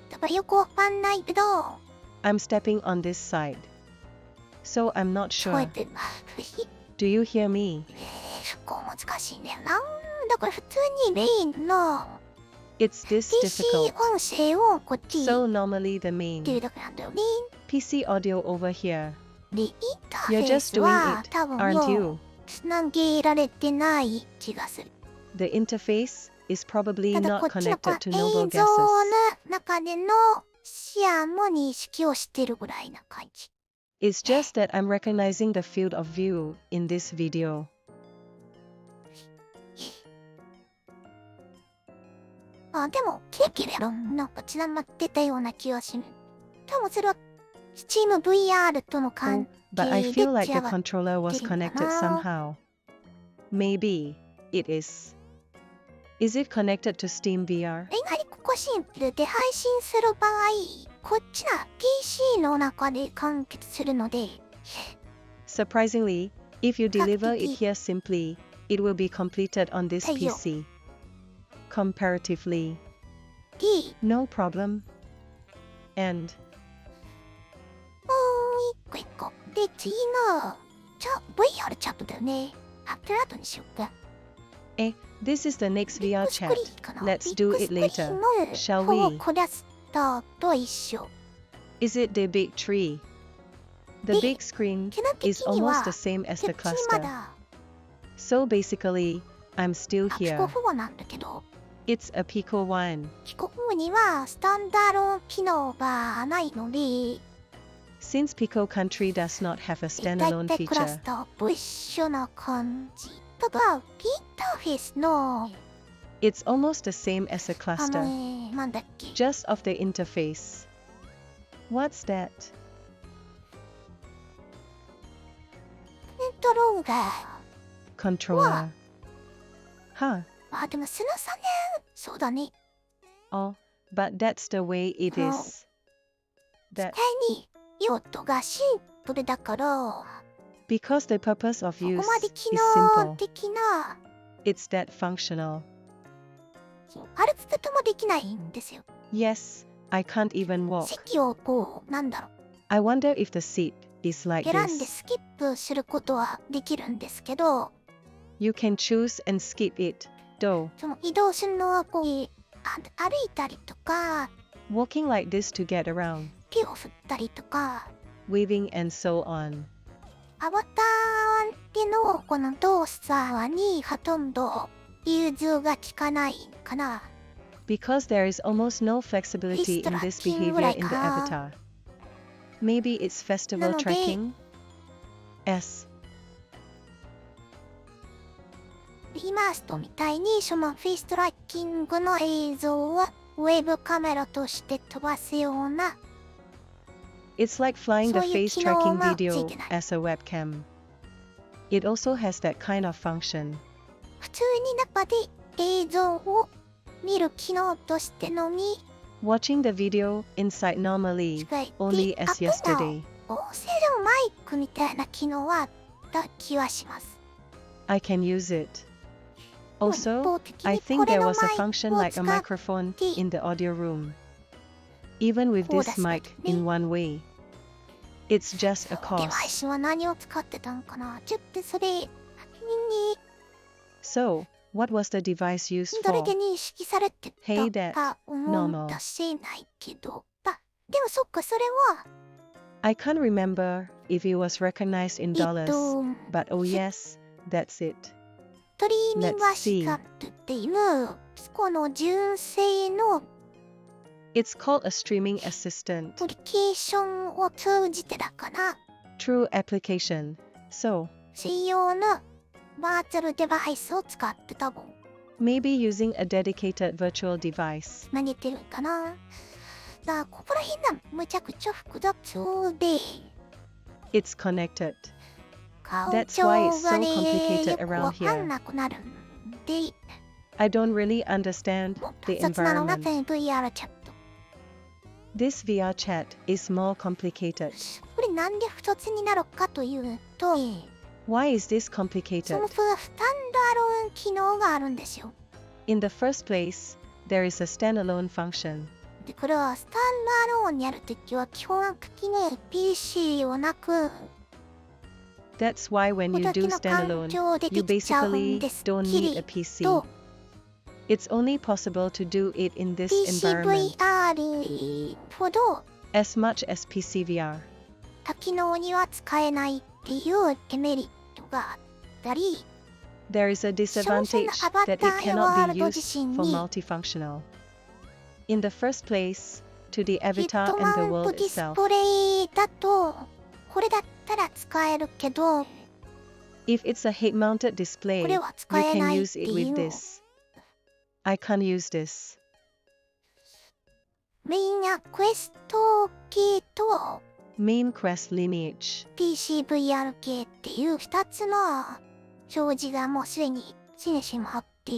だからよくわかんないけど、 I'm stepping on this side. So I'm not 聞こえ sure. てます。 Do you hear me? そこ難しいんだよな。だから普通にレインの It's this PC difficult. 音声をこっち So normally the っていう main だけなんだよね。 PC audio over here. で、インターフ You're ェー just ス doing は it, 多分 aren't もう you? つなげられてない気がする。 The interface is probably ただ not こっちの connected to 映 noble 像の gases. 中での視野も認識をしてるぐらいな感じ。 It's just that I'm recognizing the field of view in this video. でも、キラキラやろなんか散らまってたような気がする。多分それは、Steam VR との Oh, 関 but I 係で feel like 散 the らばっ controller was てるか connected な。 somehow. Maybe it is. Is it connected to Steam VR? やはりここシンプルで配信する場合、こっちは PC の中で完結するので、 Surprisingly, if you deliver it Completely. here simply, it will be completed on this Ayo. PC. Comparatively, で、no problem. And 一個。で、次の、VR チャットだよね。プラットにしようか。 this is the next ビッ VR グスク chat. リーンかな。 Let's do it ビッグスクリー later. ンも Shall ほぼ we? クラスターと一緒。 Is it the big tree? The Eh, big screen キャラ的 is に almost は the same as こ the っちにま cluster. だ So basically, I'm still キコ here. 4なんだけど、 It's a Pico 1. キコ4にはスタンダード機能がないので、 Since Pico Country does not have a だい standalone たいクラス feature, ターと一緒な感じ。ただ、インターフェースの It's almost the same as a あの cluster, なんだっけ just of the interface. What's that? コントローラー Controller. Huh. あ、でもスナさねそうだね Oh, but that's the way it Oh. is. That 使いに用途がシンプルだからこ because the purpose of こ use まで is 機能 simple, 的な it's that functional. あるつともできないんですよ Yes, I can't even walk. 席をこうなんだろう I wonder if the seat is like 選んで this. スキップすることはできるんですけど You can choose and skip it, though. その移動するのはこう歩いたりとか Walking like this to get around, 手を振ったりとか weaving and so on. アバターでのこの動作にほとんど融通が効かないかな Because there is almost no flexibility in this Distracting behavior in the like avatar. Maybe it's festival なので tracking? S. リマストみたいにそのフェイストラッキングの映像をウェブカメラとして飛ばすような It's like flying the そういう face 機能 tracking がつい video てない as a webcam. It also has that kind of function. 普通に中で映像を見る機能としてのみ Watching the video inside normally, 使えて only あ as との yesterday. 音声のマイクみたいな機能はあった気はします I can use it. 一 Also, 方的 I に think これ there の was マ a イ function クを like a 使っ microphone て in the audio room. Even with Oh, this that's mic good. in one way. It's just a デバイ cost. スは何を使ってたんかなちょっとそれに So, what was the device used どれ for? で認識されて Hey た that. か思い出せないけどでもそっかそれは I can't remember if it was recognized in dollars, but oh yes, that's it. トリーミング Let's アシ see. カントっていうこの純正の It's called a streaming assistant. アプリケーションを通じてだから True application. So, 専用のバーチャルデバイスを使って多分 maybe using a dedicated virtual device. 投げてるかなだからここら辺がむちゃくちゃ複雑で It's connected. 顔 That's 調 why it's が so ね complicated よく around わかん here. なくなるんで I don't really understand もう the 複雑なのが environment. 全 VR チャット This VR chat is more complicated. これなんで複雑になるかというと Why is this そ complicated? のスタンドアローン機能があるんですよ In the first place, there is a standalone function. でこれはスタンドアローンにやるときは基本的に PC をなく That's why when こ you だけ do の環 standalone, 境で you できちゃうん basically です don't き need a り PC. と It's only possible to do it in this environment PCVR ほど as much as PCVR. 多機能には使えないっていうデメリットがあったり There is a disadvantage that it cannot be used for multifunctional. In the first place, to the ヘッ avatar ド and the マウン world トディス itself. プレイだとこれだったら使えるけど If it's a head-mounted display, これ you は使え can ないっ use て it い with う this. I can't use this. メインやクエスト系と Main Quest lineage. PCVR 系っていう2つの表示がもうすでに常にしまって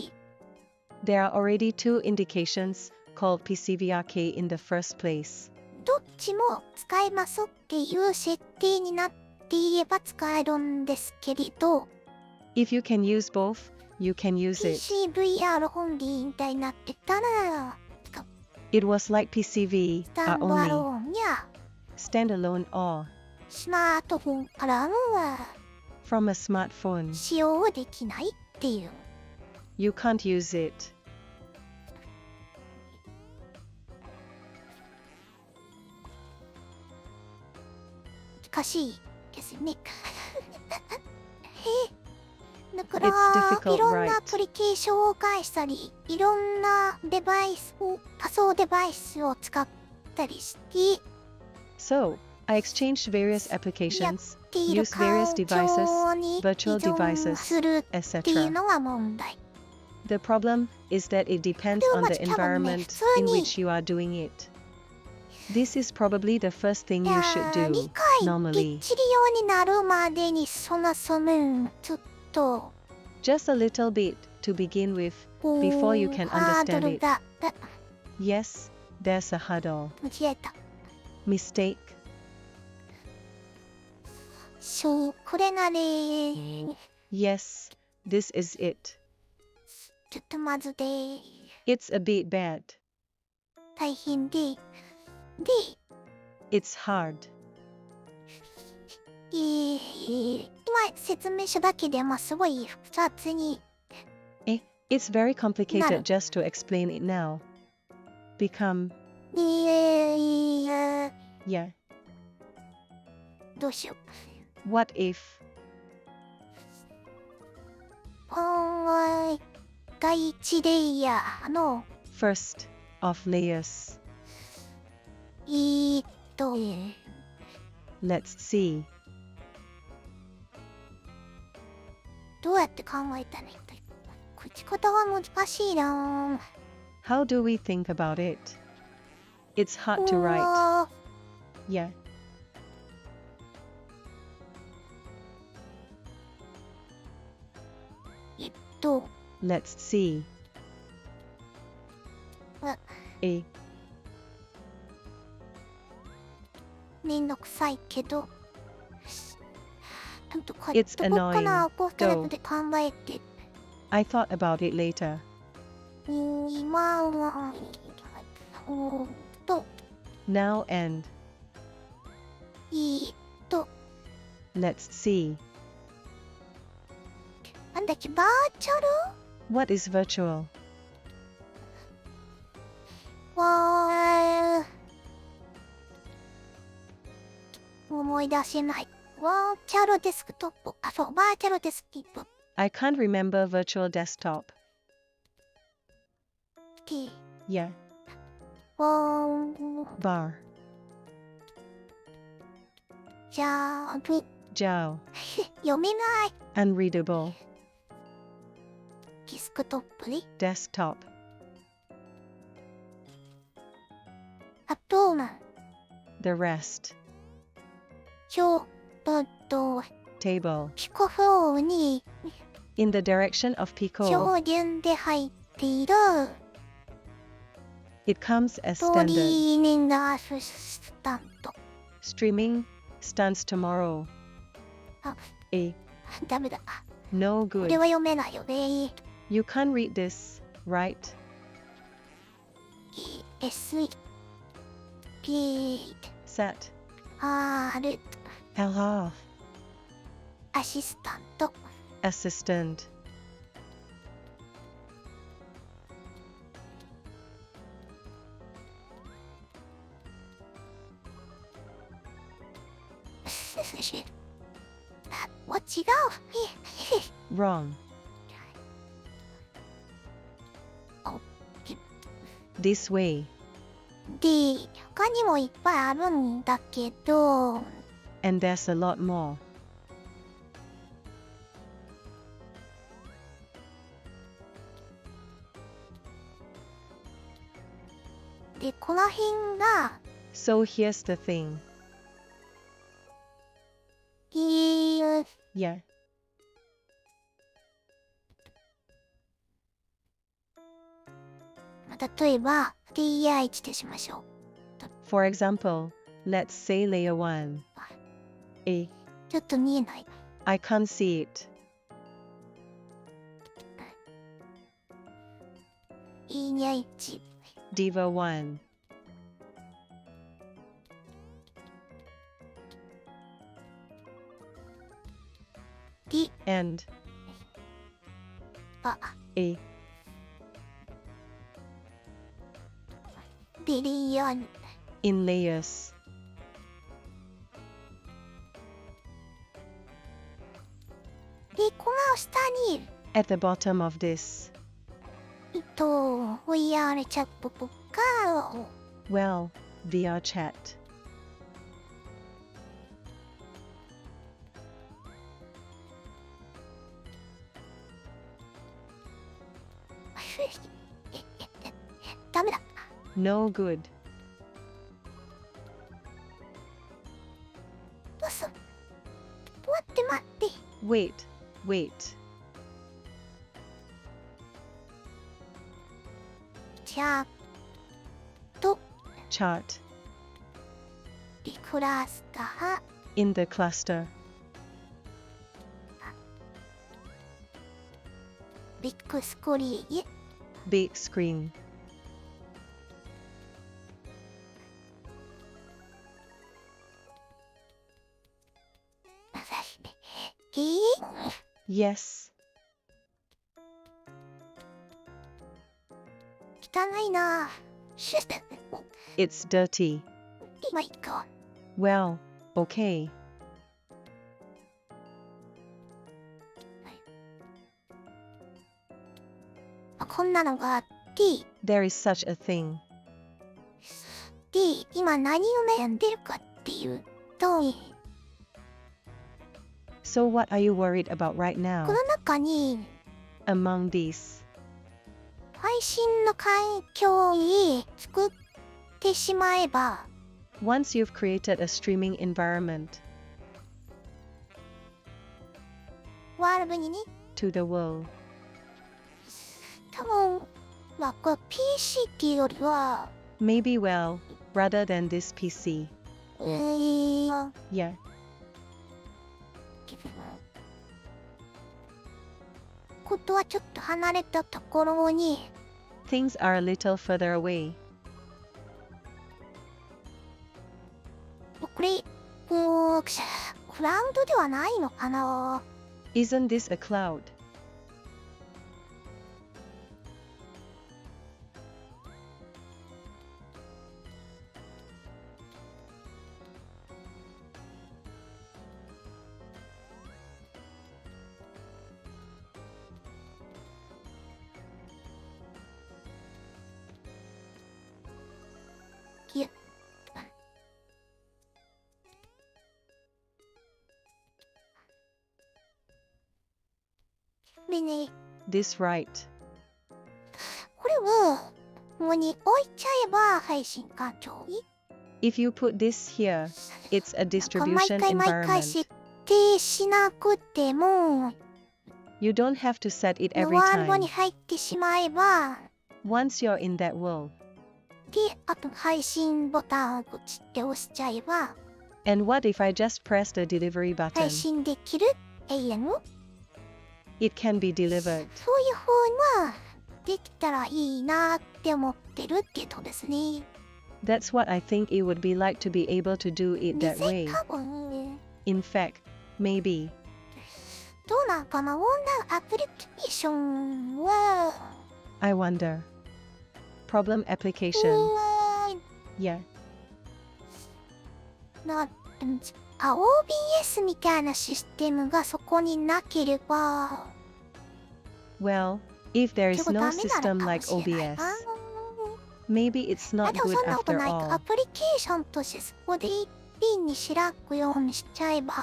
There are already two indications called PCVRK in the first place. どっちも使えますっていう設定になっていれば使えるんですけれど If you can use both, you can use it. PCVR オンリーみたいになってたら It was like PCV スタ are ンドアロ only ーンや standalone or スマートフォンからは from a smartphone. 使用できないっていう You can't use it. 難しいですよねだから It's difficult, いろんな right? アプリケーションを介したりいろんなデバイスを仮想デバイスを使ったりして So, I exchanged various applications, っている use various 環境 devices, に依 virtual 存 devices, するっていう etc. のは問題 The problem is that it depends Too on much the problemね。 environment 普通 in に which you are doing it. This is probably the first thing い you や should ー、理 do, 解で normally. きるようになるまでにそのそむちょっと Just a little bit, to begin with, before you can ハード understand ル it. が Yes, there's a hurdle. 間違えた。 Mistake. これなれ Yes, this is it. ちょっとまずで It's a bit bad. 大変で It's hard. 今説明書だけでますごい複雑に It's very complicated Nada. just to explain it now. Become, yeah. yeah. どうしよう。 What if? 第一レイヤーの First of layers. どLet's see. うやって考えたらいいんだよ。口方は難しいな。 How do we think about it? It's hard to write. Yeah. と Let's see. Uh. A. めんどくさいけどちゃんと書い It's とこうかな。 annoying, こうタイプで考えて I thought about it later. 今はと Now and と let's see. なんだっけバーチャル What is virtual? わー思い出せない。バーチャルデスクトップ。あ、そう、バーチャルデスクトップ I can't remember virtual desktop. って Yeah. わー Bar. じゃあ Jow. 読めない Unreadable. デスクトップに Desktop. あとThe rest. ちょっと Table. ピコフォーに In the direction of Pico. 上限で入っている It comes as ト standard. リーニングアシスタント Streaming starts tomorrow. あ A. ダメだ No こ good. れは読めないよね You can't read this, right? S P Set. R LR. アシスタント Assistant. わ違う Wrong. Oh. This way. で他にもいっぱいあるんだけど And there's a lot more. でこの辺が So here's the thing. 例 Yeah. えばレイヤー1としましょ For example, let's say layer 1. A. うちょっと見えない I can't see it. レイヤー1 Diva 1. で And あ A. でレイヤー2 In layers. でこの下に At the bottom of this. VR チャットとか Well, VR chat. ダメだ。 No good. どうすん。待って待って。 Wait, wait. じゃあChart. リクラスター In the cluster. ビッグスクリーン Big screen. 汚 Yes. いな。シュッ。 It's dirty. 今行こ Well, okay. う。こんなのが D。 There is such a thing. D 今何を悩んでるかっていうと、 So what are you worried about right こ now? の中に Among these. 配信の環境を作ってしまえば、 Once you've created a streaming environment ワールドにね、 to the world, 多分、まあ、これ PC っていうよりは、 maybe well, rather than this PC. Yeah. ことはちょっと離れたところに、 Things are a little further away. これ、クラウドではないのかな。 Isn't this a cloud? ぎゅっ。でね、 This right. これを、ここに置いちゃえば配信環境に。 If you put this here, it's a 毎 distribution 回毎回 environment. 設定しなくても、 You don't have to set it every ワールドに time. 入ってしまえば、 Once you're in that world. で、あと配信ボタンをポチって押しちゃえば、 And what if I just press the delivery 配 button? 信できる永遠を It can be delivered. そういう方ができたらいいなって思ってるってことですね。 That's what I think it would be like to be able to do it that で way. 多分、 In fact, maybe. どうなんかな、オンラインアプリケーションは、 I wonder. Problem application. Yeah. OBS みたいなシステムがそこになければ、 Well, if there 結 is 構 no ダメな system のかも like しれない OBS, な。 maybe it's あ、 not でも good そんなこと after ないか。ア all. プリケーションとしてそこで一品に開くようにしちゃえば、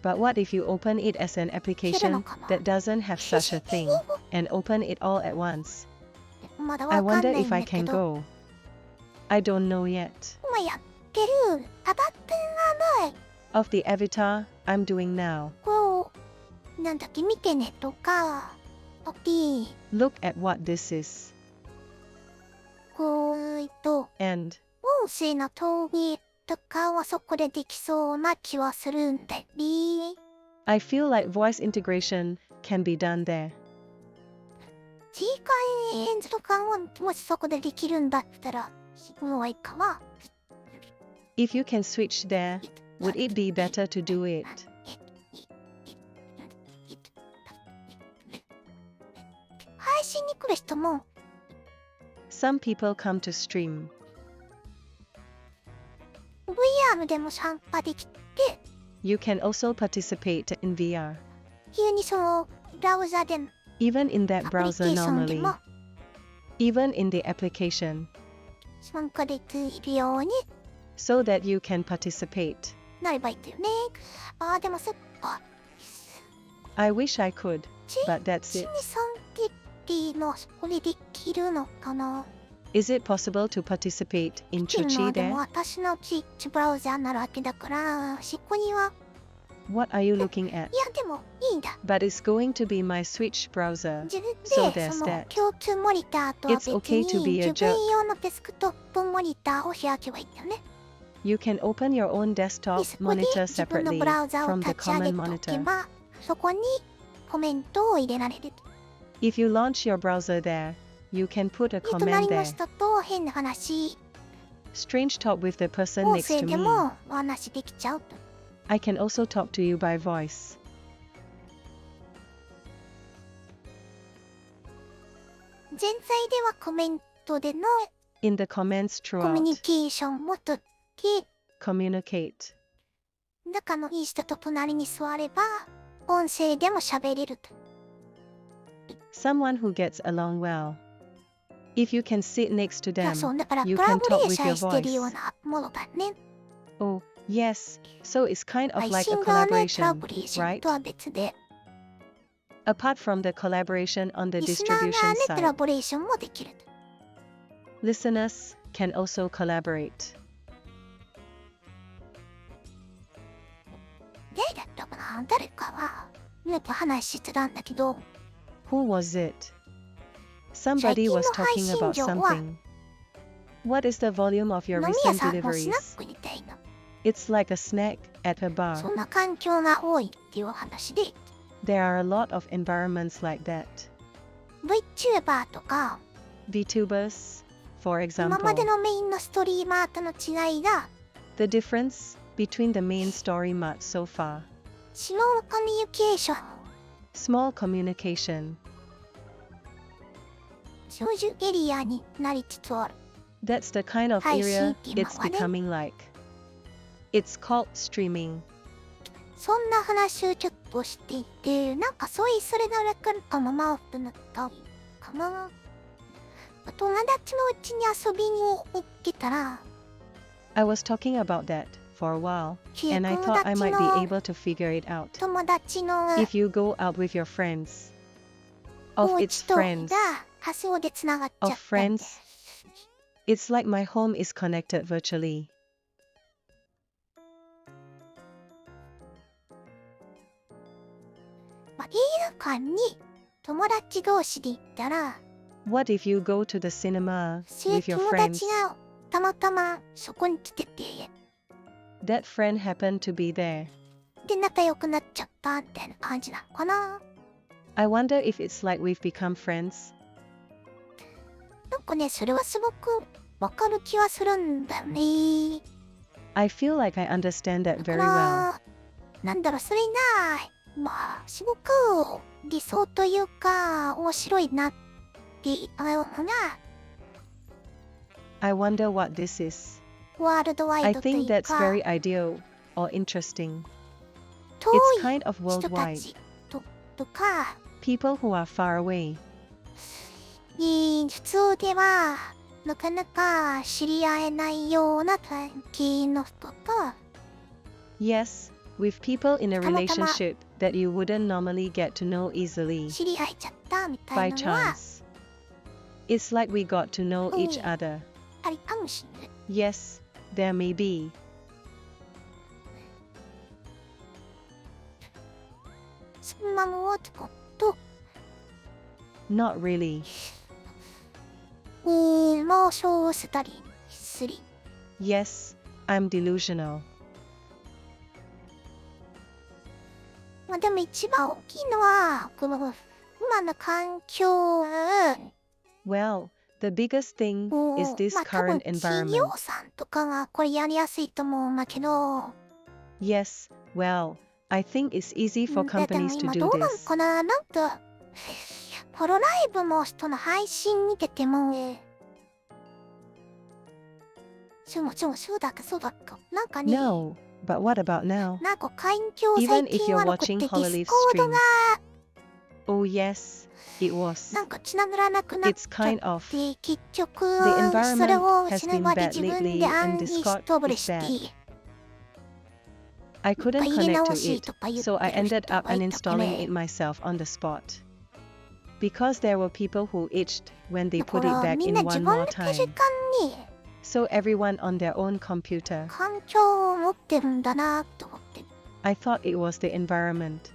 But what if you open it as an application that doesn't have such a thing, and open it all at once? まだ I わかんな wonder いん if だ I け can ど、 go. I don't know yet. 今やってるアバターがない。 Of the avatar I'm doing now. こう、なんだっけ、見てねとか、Look at what this is. こう、And 音声の通りとかはそこでできそうな気はするんだよね。 I feel like voice integration can be done there. 次回演じとかはもしそこでできるんだったら、すごいかは。 If you can switch there, would it be better to do it? 配信に来る人も、 Some people come to stream. VR でも参加できて、 You can also participate in VR. 急にそのブラウザでも Even in ア that プリケ browser ーションで normally. も Even in the application. 参加できるように So that you can participate. なればいいんだよね。ああ、でもそっか。 I wish I could, ち but that's ち it. みさんってっていいの？これできるのかな？ Is it possible to participate in できるの？ Chuchi でも there? 私のツイッチブラウザーなるわけだから、そこには、 What are you looking at? いやでもいいんだ。 But it's going to be my Switch browser. 自分 So で there's その that. 共通モニターとは It's 別 okay to be に a 自分 jerk. 用のデスクトップモニターを開けばいいんだよね。 You can open your own で desktop そこで monitor 自分の separately ブラウザを from the 立ち上げ common ておけ monitor. ば、そこにコメントを入れられる。 If you launch your browser there, you can put a で隣 comment の there. 人と変な話、 Strange talk with the person 音 next 声 to で me. もお話できちゃうと。 I can also talk to you by voice. 全体ではコメントでの In the comments コミュニ throughout, ケーションもとって、 communicate. 仲のいい人と隣に座れば音声でも喋れると。 Someone who gets along well. If you can sit next to いや them, そうだからコ you ラ can ボ talk レー with シ your ョンしてるよう voice. なものだね。 Oh, yes. So it's kind of 配 like a 信側のコラ collaboration, ボレーション right? とは別で、 Apart from the collaboration on the リスナー distribution 側でコラ side, ボレーションもできると。 listeners can also collaborate. でだったかな、誰かはなんか話してたんだけど、 Who was it? Somebody was talking about 最近の配信者は something. What is the volume of 飲 your み屋 recent さんのスナ deliveries? ックみたいな、 It's like a snack at a bar. そんな環境が多いっていう話で、 There are a lot of environments like that. VTuber とか VTubers, for 今まで example. のメインのストリーマーとの違いが、 The difference between the main story mart so far. スモールコミュニケーション、 Small communication. 長寿エリアになりつつある。 That's the kind of 配 area 信っていうの it's はね、 becoming like. It's called streaming. そんな話をちょっとしていて、なんかそういうそれがわかるかもマウスなったりかな。友達のうちに遊びに行ってたら、 I was talking about that for a while, and I 友 thought I 達 might の be able to figure it out. 友達の If you go out with your friends, of お its 家と friends, がハスオでつながっちゃ of ったんで、 friends, it's like my home is connected virtually. まあ、映画館に友達同士で行ったら、 What if you go to the cinema そういう with your 友 friends? 達がたまたまそこに来てて、 That friend happened to be there. で仲良くなっちゃったみたいな感じなのかな。 I wonder if it's like we've become friends. なんかね、それはすごくわかる気はするんだよね。 I feel like I understand that だか very well. ら、なんだろう、それな、まあ、すごく理想というか、面白いなって思うのが、 I wonder what this is. ワールドワ I イドとい think う that's か、 very ideal or interesting. 遠 It's い kind of 人た worldwide. ちとか、 People who are far away. 普通ではなかなか知り合えないような関係の人と、 Yes, with people in a たまたま relationship that you wouldn't normally get to know easily 知り合えちゃったみた by いなのは chance. It's like we got to know each Mm. other. ありかもしれない。 Yes, there may be. そんなもってことNot really. 妄想をしたりする。 Yes, I'm delusional. まあでも一番大きいのは、この今の環境、 Well, the biggest thing is this まあ多分 current 企業 environment. さんとかがこれやりやすいと思うんだけど、 Yes, well, I think it's easy for でも companies to 今 do どうなの this. かな、なんかホロライブも人の配信見てても、そうだっか、なんかね、 No, but what about now? なんか環境 Even 最 if 近 you're 悪くて watching ディ Hololive スコード streams. が Oh yes, it was. なんか繋がらなくなっ It's ちゃっ kind of. て、結局 The environment それを has 死ぬ been まで bad 自分 lately で and アンイン Discord ストール is し bad. て、 I couldn't 入れ connect 直 to し it, とか言って so I る人 ended up がいたけど uninstalling it myself on the spot. Because there were people who itched when they だか put it ら back みん in な自 one 分 more の手時 time. 間に So everyone on their own computer. 環境を持ってるんだなと思って。 I thought it was the environment.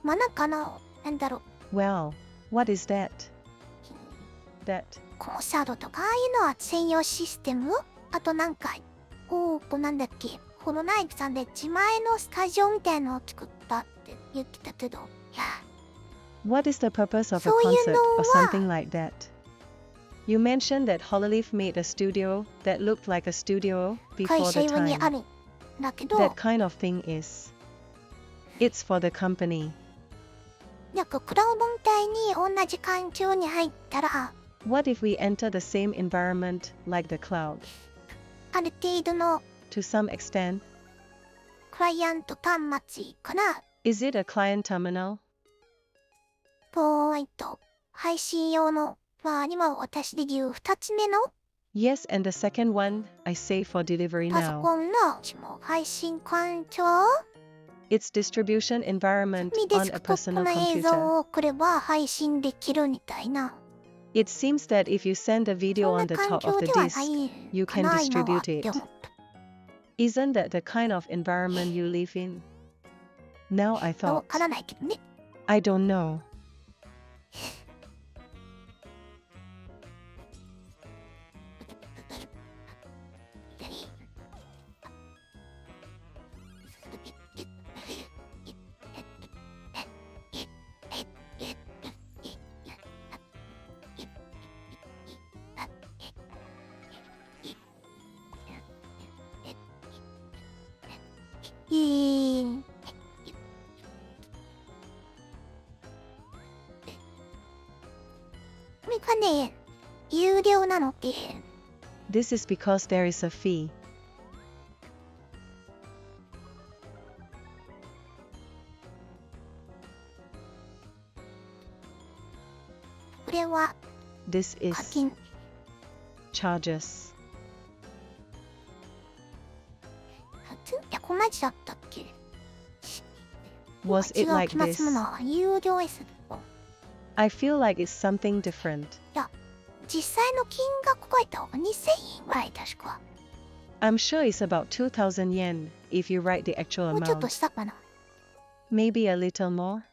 まあなんかなんだろう、 Well, what is that? That. コンサートとかああいうのは専用システム、あとなんかなんだっけ、ホロナイトさんで自前のスタジオみたいのを作ったって言ってたけど、いや What is the purpose of a そういう concert の or は something like that? You mentioned that Hololive made a studio that looked like a studio 会 before 社 the 用にあ time. るんだけど、 That kind of thing is. It's for the company. なんかクラウドみたいに同じ環境に入ったら、 What if we enter the same environment like the cloud? ある程度の To some extent. クライアント端末かな、 Is it a client terminal? 配信用の、まあ今私で言う2つ目の Yes, and the second one, I say for delivery パソ now. コンの配信環境 Its distribution environment にデ on ス a クトップ personal の映像 computer. を送れば配信できるみたいな、 It seems that if you send a そ video ん on な the 環 top of 境 the ではな disk, い you か can な今は distribute って it. 思った。 Isn't that the kind of environment you live in? Now I わ thought. からないけどね。 I don't know.これがね、有料なので、 This is because there is a fee. これは This 課 is 金。 charges. 同じだったっけ？ Was 違 it う like 気がす this? るな。有料です。 I feel like it's something different. 実際の金額書いた方が2000円ぐらい確か。 I'm sure it's about 2,000 yen if you write the actual もうちょっと amount. したかな。 Maybe a little more?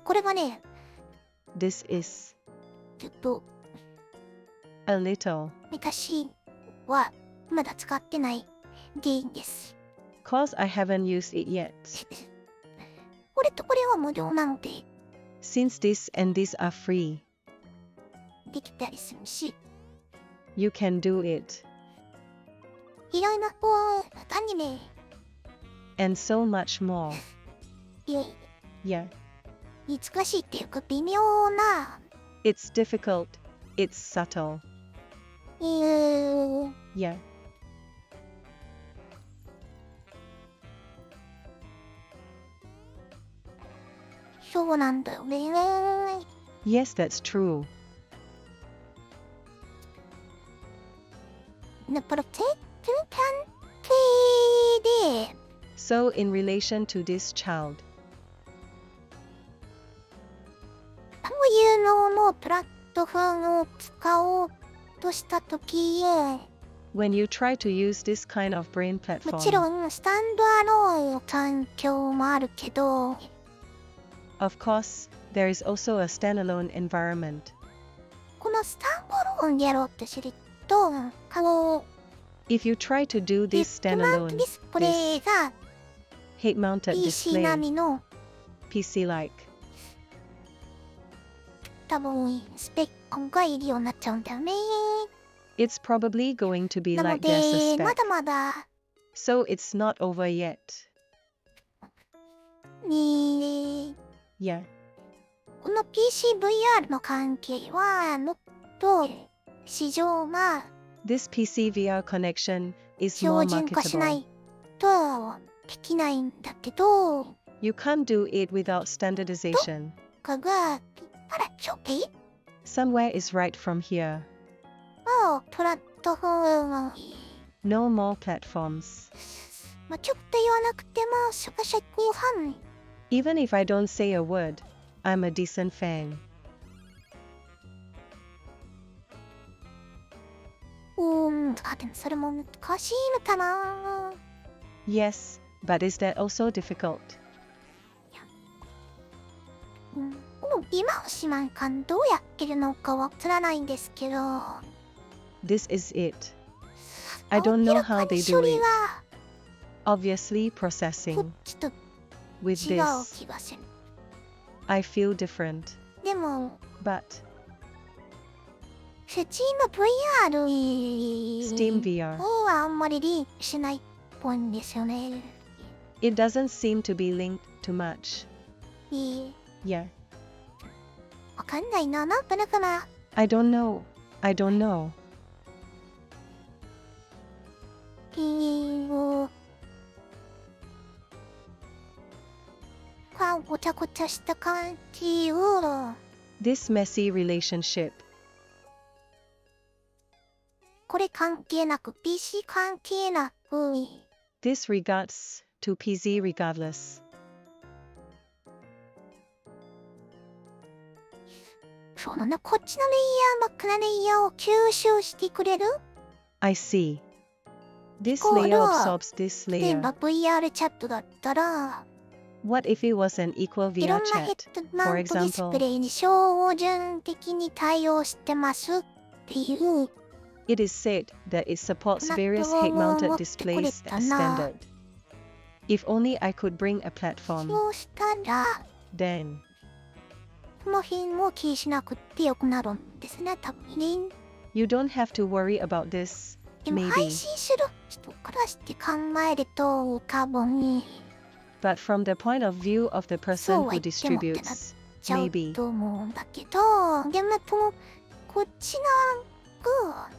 これがね、 This is ちょっと a little. 昔はまだ使ってない原因です。 Cause I haven't used it yet. これとこれは無料なので Since this and this are free, できたりするし、 you can do it. いろいろアニメ And so much more. い Yeah. 難しいっていうか微妙な It's difficult. It's subtle. Yeah. そうなんだよね。 Yes, that's true. プロテクト関係で So, in relation to this child, こういうののプラットフォームを使おうとしたとき、 when you try to use this kind of brain もちろ platform, んスタンドアローン環境もあるけど、 of course, there is also a standalone environment. このスタンドアローンでやろうとすると、If you try to do ヘ this ッドマウン standalone, トディスプレイが head-mounted PC 並 display, みの PC-like, 多分スペックがいるようになっちゃうんだよね。 it's probably going to be なの like there's a で、ま spec. だまだ So it's not over yet. に Yeah. この PCVR の関係はもっと市場が This PC VR connection is 標 more 準化しな marketable. いとできないんだけど、 You can't do it without standardization. かが、あら、ちょっといい Somewhere is right from here. プラットフォーム。No more platforms. まあ、ちょっと言わなくても、シャカシャコ半。Even if I don't say a word, I'm a decent fan. でもそれも難しいのかな。Yes, but is that also difficult? 今をしまんかんどうやってるのかわからないんですけど。This is it. I don't know how they 処 do 理 it. は Obviously こっ processing. ちと With 違う this, 気がする。 I feel different. でも、But スチーム VR Steam VR, はあんまりリンクしないっぽいんですよね。it doesn't seem to be linked too much. Yeah, わかんないな、なんとなくな。I don't know. I don't know. ごちゃごちゃした感じを。This messy relationship. これ関係なく、PC 関係なく。This regards to PZ regardless. そうだな、こっちのレイヤー、真っ暗レイヤーを吸収してくれる。 I see. This Cool. layer absorbs this 例えば layer. VR チャットだったら、 What if it was an equal いろ VR んなヘ chat? ッドマウントディスプレイに標準的に対応してますっていう。It is said that it supports な various どう head-mounted 思ってくれ displays た as な。 standard. If only I could bring a platform, そうしたら、 then この辺も気にしなくってよくなるんですね、多分ね。 you don't have to worry about this, でも配 maybe. 信する人からして考えると、多分、 But from the point of view of the person そうは who 言ってもってなっ distributes, ちゃう maybe. と思うんだけど、でもこっちなんか、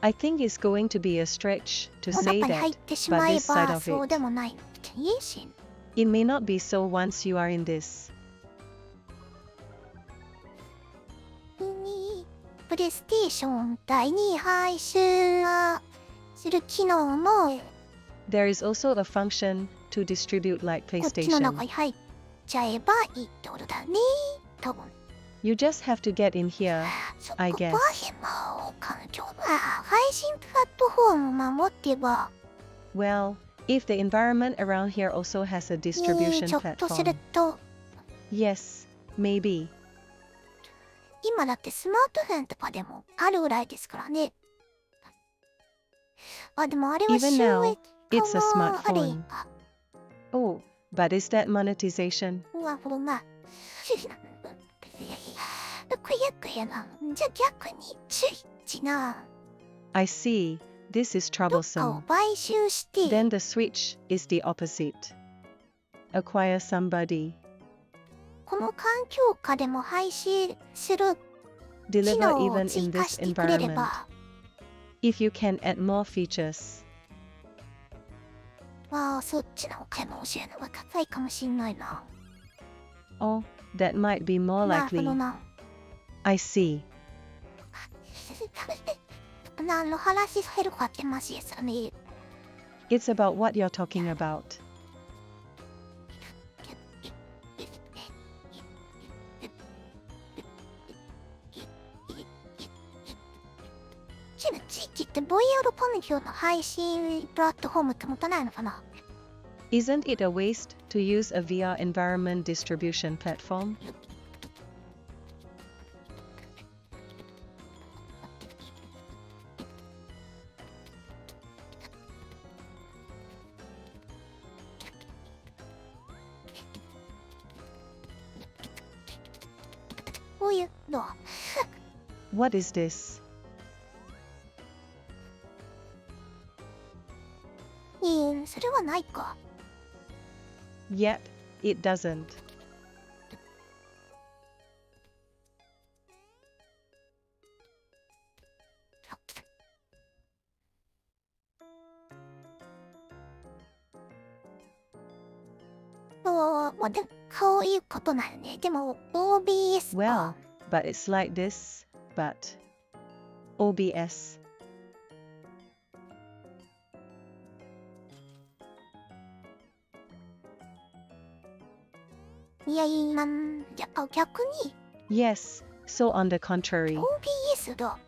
I think it's going to be a stretch to お say 腹に入っ that, てしま but え this side ば of そうで it. もないって言えし。 It may not be so once you are in this. プレイステーション第2配信する機能も There is also a function to distribute like こっちの中 PlayStation. に入っちゃえばいいってことだね。多分。You just have to get in here, そ I こ guess. はへも環境は配信プラットフォームを守ってば、 Well, if the environment around here also has a ね distribution ちょっとする platform. と、 Yes, maybe. 今だってスマートフォンとかでもあるぐらいですからね。あ、でもあれは Even 収 now, 益 it's a 化もあれ smartphone. あ Oh, but is that monetization? うわ、ほらな。くやな。じゃあ逆についちな。 I see. This is どっかを troublesome. 買収して、 Then the switch is the opposite. Acquire somebody. この環境下でも配信する機 Deliver 能を even 追 in 加 this してくれれ environment. ば、 If you can add more features. わあ、そっちの可能性の方が高いかもしんないな。 Oh, that might be more なるほ likely. どな。I see. 何の話されるかってますですよね。 It's about what you're talking about. 地域って VR パネルの配信プラットフォームって持たないのかな。 Isn't it a waste to use a VR environment distribution platform? こういうの。 What is this? それはないか。 Yet, it doesn't. まあ、でこういうことなのね。でも OBS か。 Well, but it's like this, but OBS. いや、なんじゃ、逆に Yes, so on the contrary. OBS だ。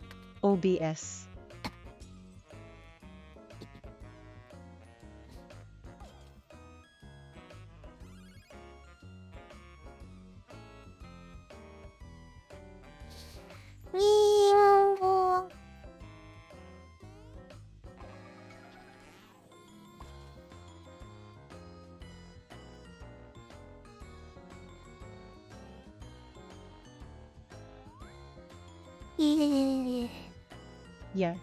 OBS. Yeah.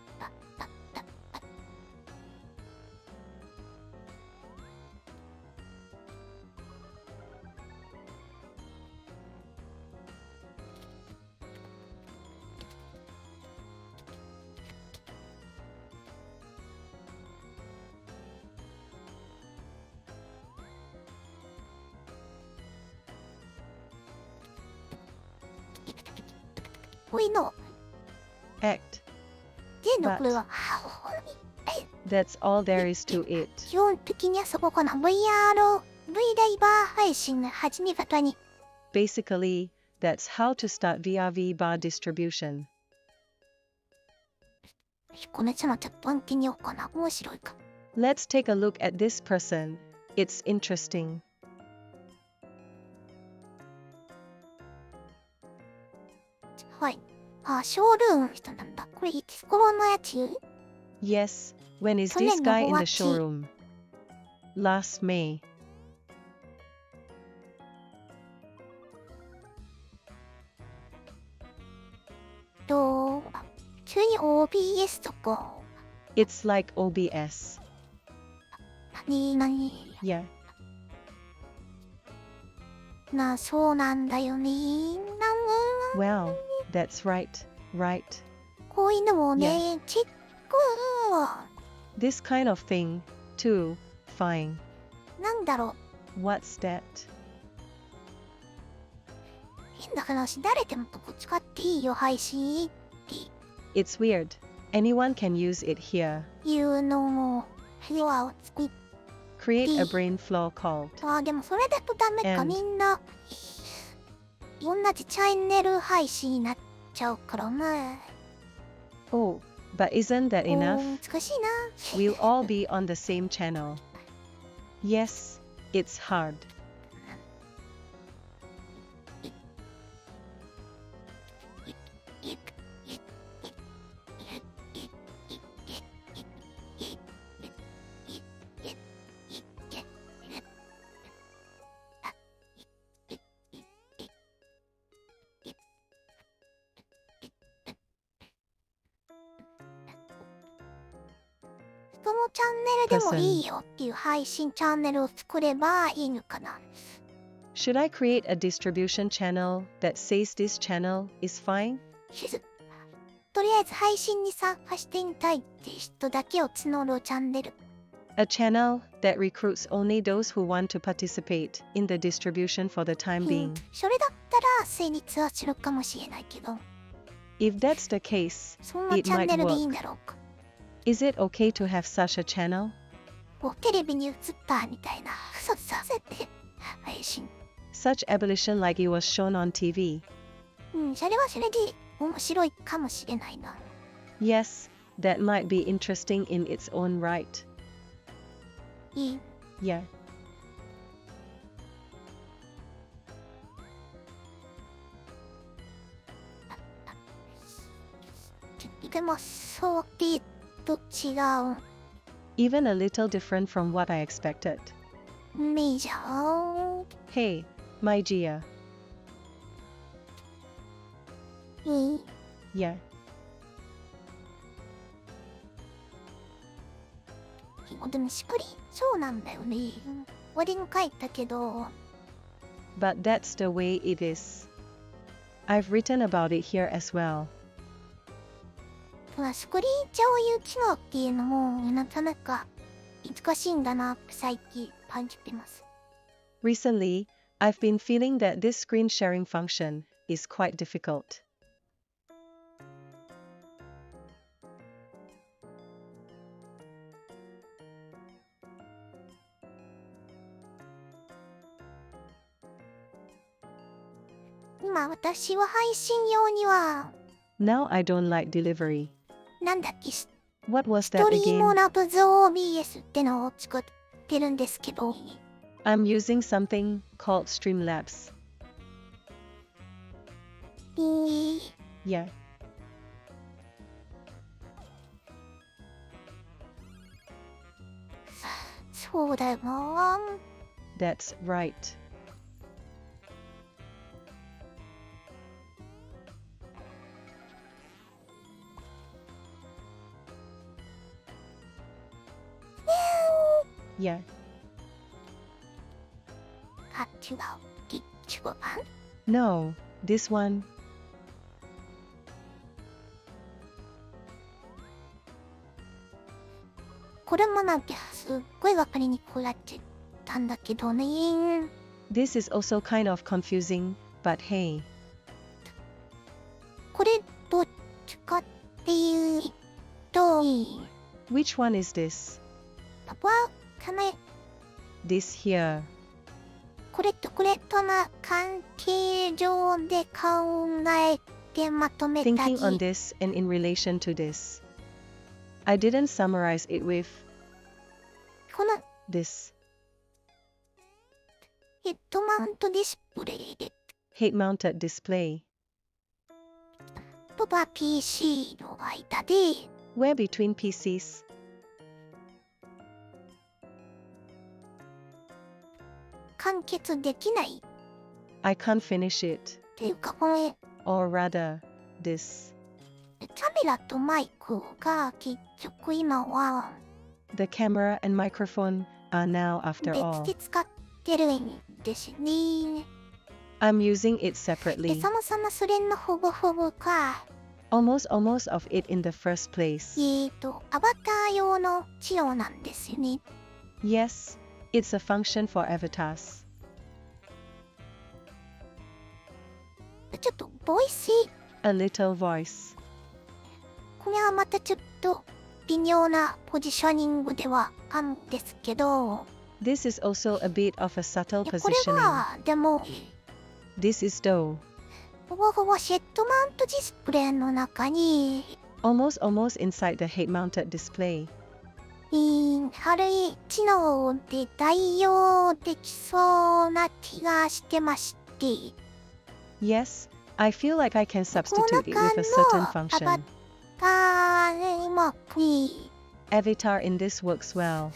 の Act. でのこれは That's all there is to it. 基本的にはそこかな。 VR、V ダイバー配信の始め方に Basically, that's how to start VRV bar distribution. このちょっと案件にようかな。面白いか。 Let's take a look at this person. It's interesting. はい。ショールームの人なんだ。これいつ頃のやつ？ Yes, when is 去 this 年の guy in 5 the 月。 showroom? Last May. 普通に OBS とか。 It's like OBS. 何 Yeah. そうなんだよね。Well, that's right, right. こういうのもね、チェック。 This kind of thing, too, fine. なんだろう。 What's that? 変な話、誰でもここ使っていいよ、配信って It's weird. Anyone can use it here. いうのも、フロアを作っ Create a brain flow called. でもそれだとダメか。 And みんな同じチャンネル配信になっちゃうからね。 Oh, but isn't that enough? 難しいな。 We'll all be on the same channel. Yes, it's hard. そのチャンネルでもいいよっていう配信チャンネルを作ればいいのかな。 Should I create a distribution channel that says this channel is fine? とりあえず配信に参加してみたいって人だけを募るチャンネル。 A channel that recruits only those who want to participate in the distribution for the time being. それだったら成立はするかもしれないけど、 If that's the case, そんな it チャン might ネルでいいん work. だろうか。 Is it okay to have such a channel? テレビに映ったみたいな嘘させて配信。 Such abolition like it was shown on TV. それはそれで面白いかもしれないな。 Yes, that might be interesting in its own right. いい。 Yeah. でもそうってと違う。 Even a little different from what I expected. メジャー。 Hey, my Gia. いい。 Yeah. でもしっくりそうなんだよね。俺に書いたけど、 But that's the way it is. I've written about it here as well. スクリーン共有機能っていうのもなかなか難しいんだなって最近感じてます。 Recently, I've been feeling that this screen sharing function is quite difficult. 今私は配信用には、Now I don't like delivery. なんだっけ、ス What was ト that リーモ again? ラブズ OBS ってのを作ってるんですけど、I'm using something called Streamlabs. Yeah. そうだよな。That's right. Yeah. あ、違う。違う。 No, this one. これもなんかすっごいわかりにくくなっちゃったんだけどね。 This is also kind of confusing, but hey. これどっちかっていうと、 Which one is this? パパかな。 This here. これとこれとの関係上で考えてまとめたり。 Thinking on this and in relation to this. I didn't summarize it with この this. ヘッドマウントディスプレイで Head-mounted display. とば PC の間で Where between PCs? 完結できないっ I can't finish it. ていうか、これ Or rather, this. カメラとマイクが結局今は The camera and microphone are now, after 別 all. で使ってるんですね。 I'm using it で、 separately. そもそもそれのほぼほぼか、 Almost of it in the first place. アバター用の治療なんですよね。 Yes, it's a function for avatars. ちょっとボイス、 A little voice. これはまたちょっと微妙なポジショニングではあるんですけど、 This is also a bit of a subtle いやこれ positioning. はでも This is though. ほぼほぼヘッドマウントディスプレイの中に Almost inside the head-mounted display. 軽い知能で代用できそうな気がしてまして、 Yes, I feel like I can この substitute it with a certain 中のアバ function. ターうまく Avatar in this works well.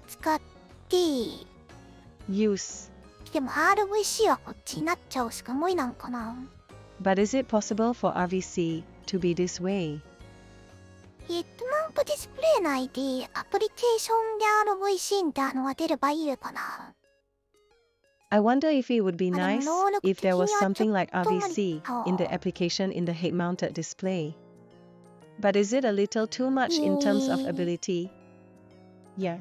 使って、 Use. でも RVC はこっちになっちゃうしか無理なんかな。 But is it possible for RVC to be this way? ヘッドマウントディスプレイ内でアプリケーションで RVC みたいなのが出ればいいのかな。 I wonder if it would be あ、でも nice 能力 if 的に there は was ちょっ something like と無理 RVC か。 in the application in the head-mounted display. But is it a little too much in terms of ability? Yeah.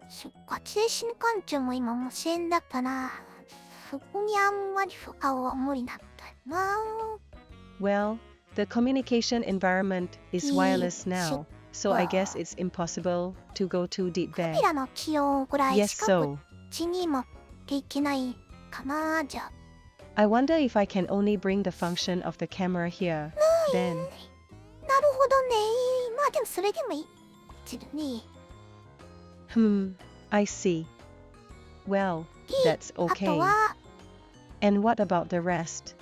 出活で新館長も今無線だから、そこにあんまり負荷は無理なんだよな。 Well, the communication environment is wireless now, so I guess it's impossible to go too deep カ there. メラの起用ぐらい Yes, しかこ so. っちに持っていけないかな。じゃあ I wonder if I can only bring the function of the camera here. Then, なるほどね。まあでもそれでもいいけどね。 I see. Well, で、 that's あと okay. は And what about the rest?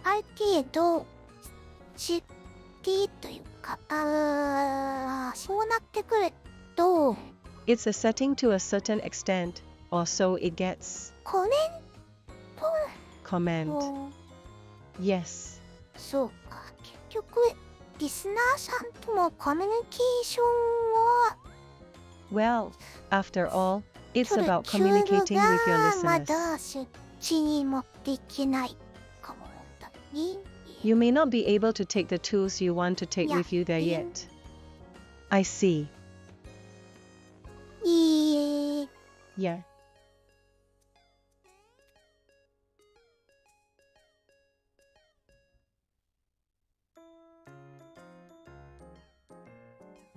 ある程度知ってというか、そうなってくると It's a setting to a certain extent, or so it gets. コメン Comment. ト、 Yes. そうか、結局リスナーさんとのコミュニケーションを Well, after all, it's 取る about ツール communicating with your がま listeners. だそっちに持っていけないかもだね。 You may not be able to take the tools you want to take Yeah. with you there yet. I see. いい Yeah.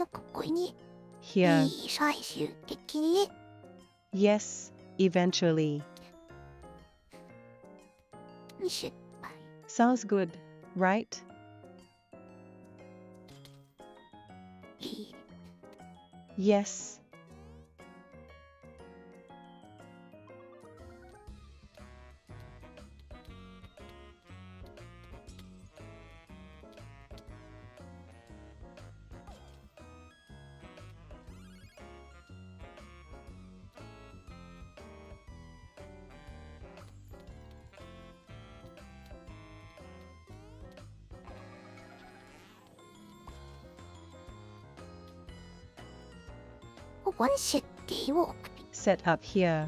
のここに Here. 最終的に Yes, eventually. 失敗 Sounds good, right? Yes.ここに設定を Set up here.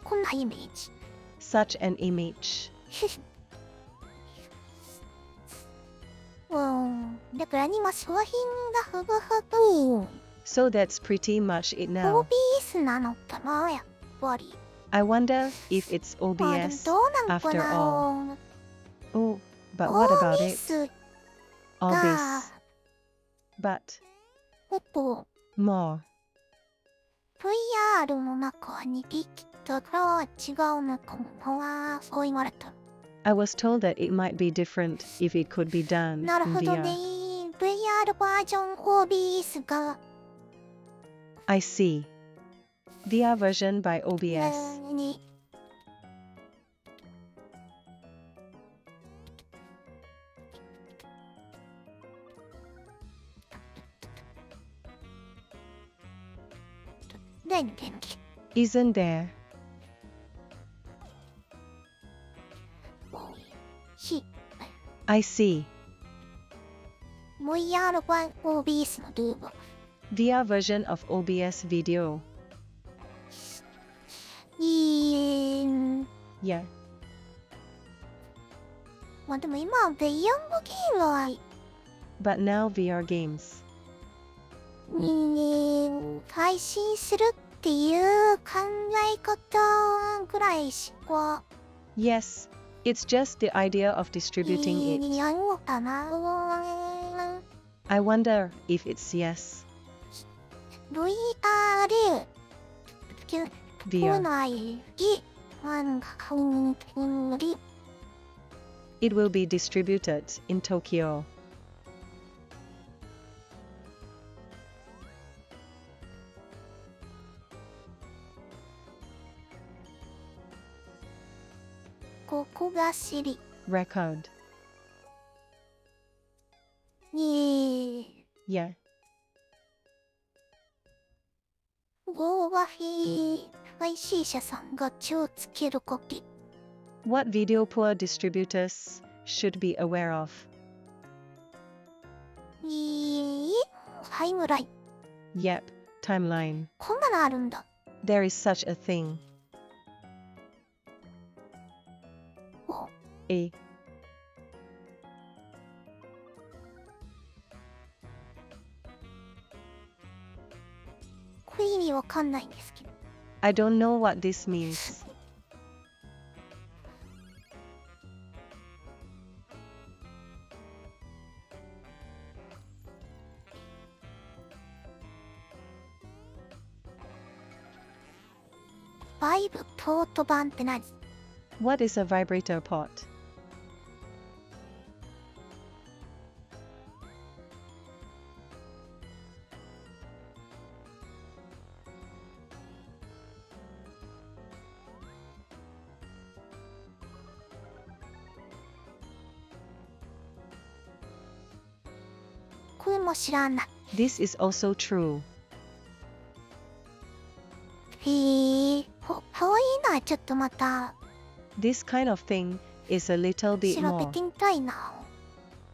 こんなイメージ Such an image. だから今商品がふぐふぐ So that's pretty much it now. OBS なのかなやっぱり I wonder if it's まあでも OBS どうなんか after な all. Oh, but what about it? OBS All が this. But もっと more. VR の中にできたら違うのかもなそう言われた I was told that it might be different if it could be done なる in ほど VR. ね VR バージョン OBS が I see. VR version by OBS. に電気 Isn't there? し I see. VR 版 OBS のルーム VR version of OBS video. Yeah. まあでも今はベイヤングゲームは But now VR games. 配信するっていう考え方ぐらいしか Yes. It's just the idea of distributing it. やろうかな I wonder if it's yes. VR VR. 内で It will be distributed in Tokyo. ここが知り Record. Yeah. ゴーガフィ配信者さんが気をつけること What video poor distributors should be aware of. タイムライン Yep. Timeline. こんなのあるんだ There is such a thing. お A. これ意味わかんないんですけど I don't know what this means. バイブポート版って何 What is a vibrator pot? これも知らない This is also true. かわいいなちょっとまた This kind of thing is a little bit 調べ more. てみたいな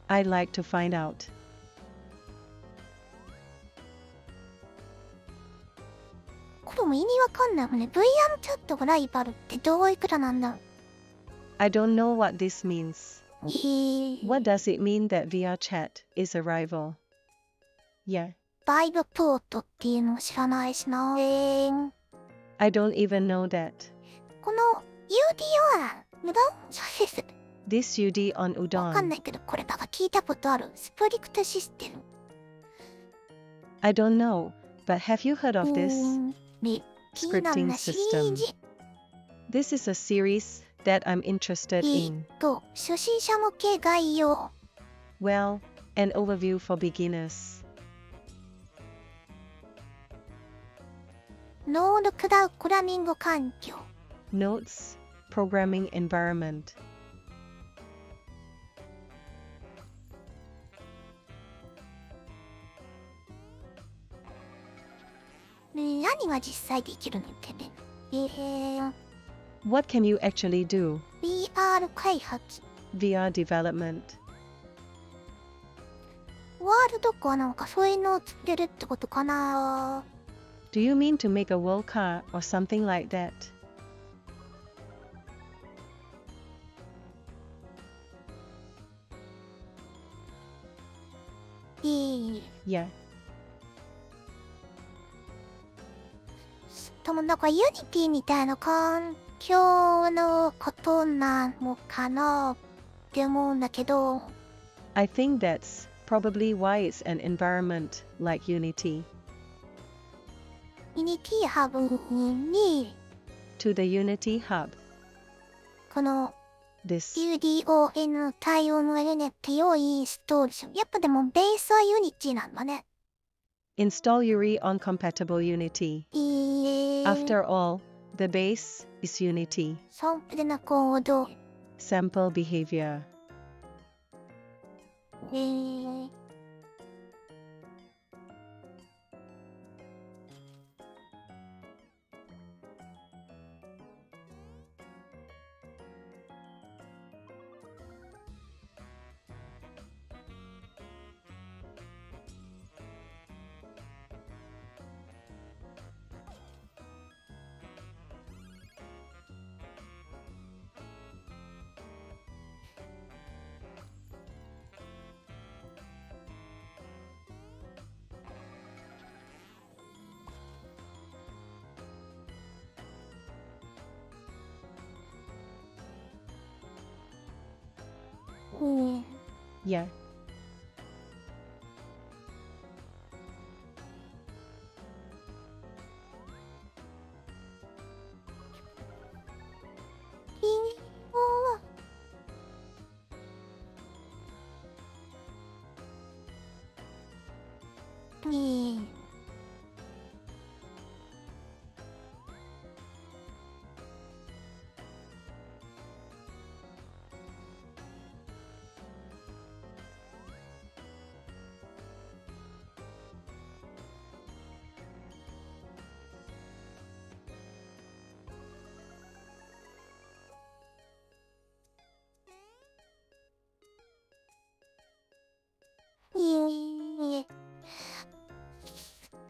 I'd like to find out. これも意味わかんないもんね VR チャットがライバルってどういくらなんだろう I don't know what this means. ー What does it mean that VR chat is a rival? Yeah, バイブポートっていうの知らないしな。I don't even know that. この UD は無駄そうです。 This UD on わかん udon. ないけどこれなんか聞いたことある。スプリクトシステム。I don't know, but have you heard of this? めっきりなんなシリーズ。 This is a series that I'm interested in. 初心者向け概要。 Well, an overview for beginners. ノードクラウプラミング環境。 Notes, programming environment. 何が実際できるのってね。What can you actually do? VR 開発。 VR development. ワールドかなんかそういうのを作れるってことかな。 Do you mean to make a world car or something like that? Yeah, でもなんかユニティみたいな環境のことなのかなって思うんだけど。 I think that's probably why it's an environment like Unity. ユニティハブに To the Unity Hub. この This UDON 対応の NT をインストールしよう。やっぱでもベースはユニティなんだね。 install Yuri on compatible Unity. After all, the base is Unity. サンプルなコード。 Sample behavior. Yeah.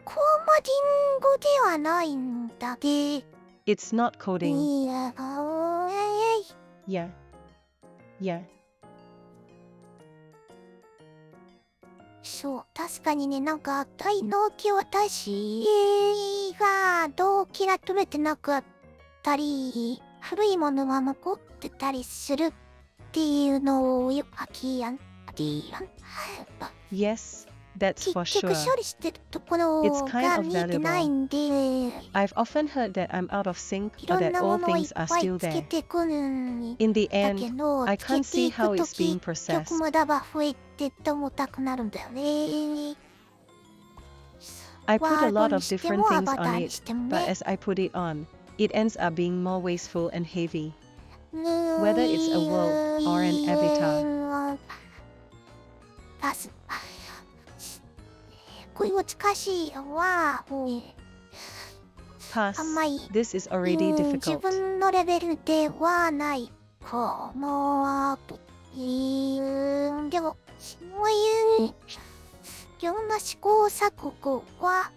コマディングではないんだで。 It's not coding. いや、Yeah. Yeah. そう、確かにね、なんか、大納期私が動機が取れてなかったり、古いものが残ってたりするっていうのをよく聞やん。Yes, that's for 結局 sure. 処理してるところ It's kind が of 見えてないんで、 I've often heard that I'm out of sync い or ろん that なも all のをいっ things are ぱい still つけ there. てくるん In the だけ end, ど、 I つ can't けて see い how く it's と being き、 processed. 結局無駄が増えてって重たくなるんだよね。 I put a ワード lot に of しても different ア things バタ on ーに it, しても but ね。 as I put it on, it ends up being more wasteful and heavy. Whether it's a world or an avatar. パス。これ難しいわ。 Pass. あんまり This is already 自 difficult. 分のレベルではないかなと。でも、そういういろんな試行錯誤は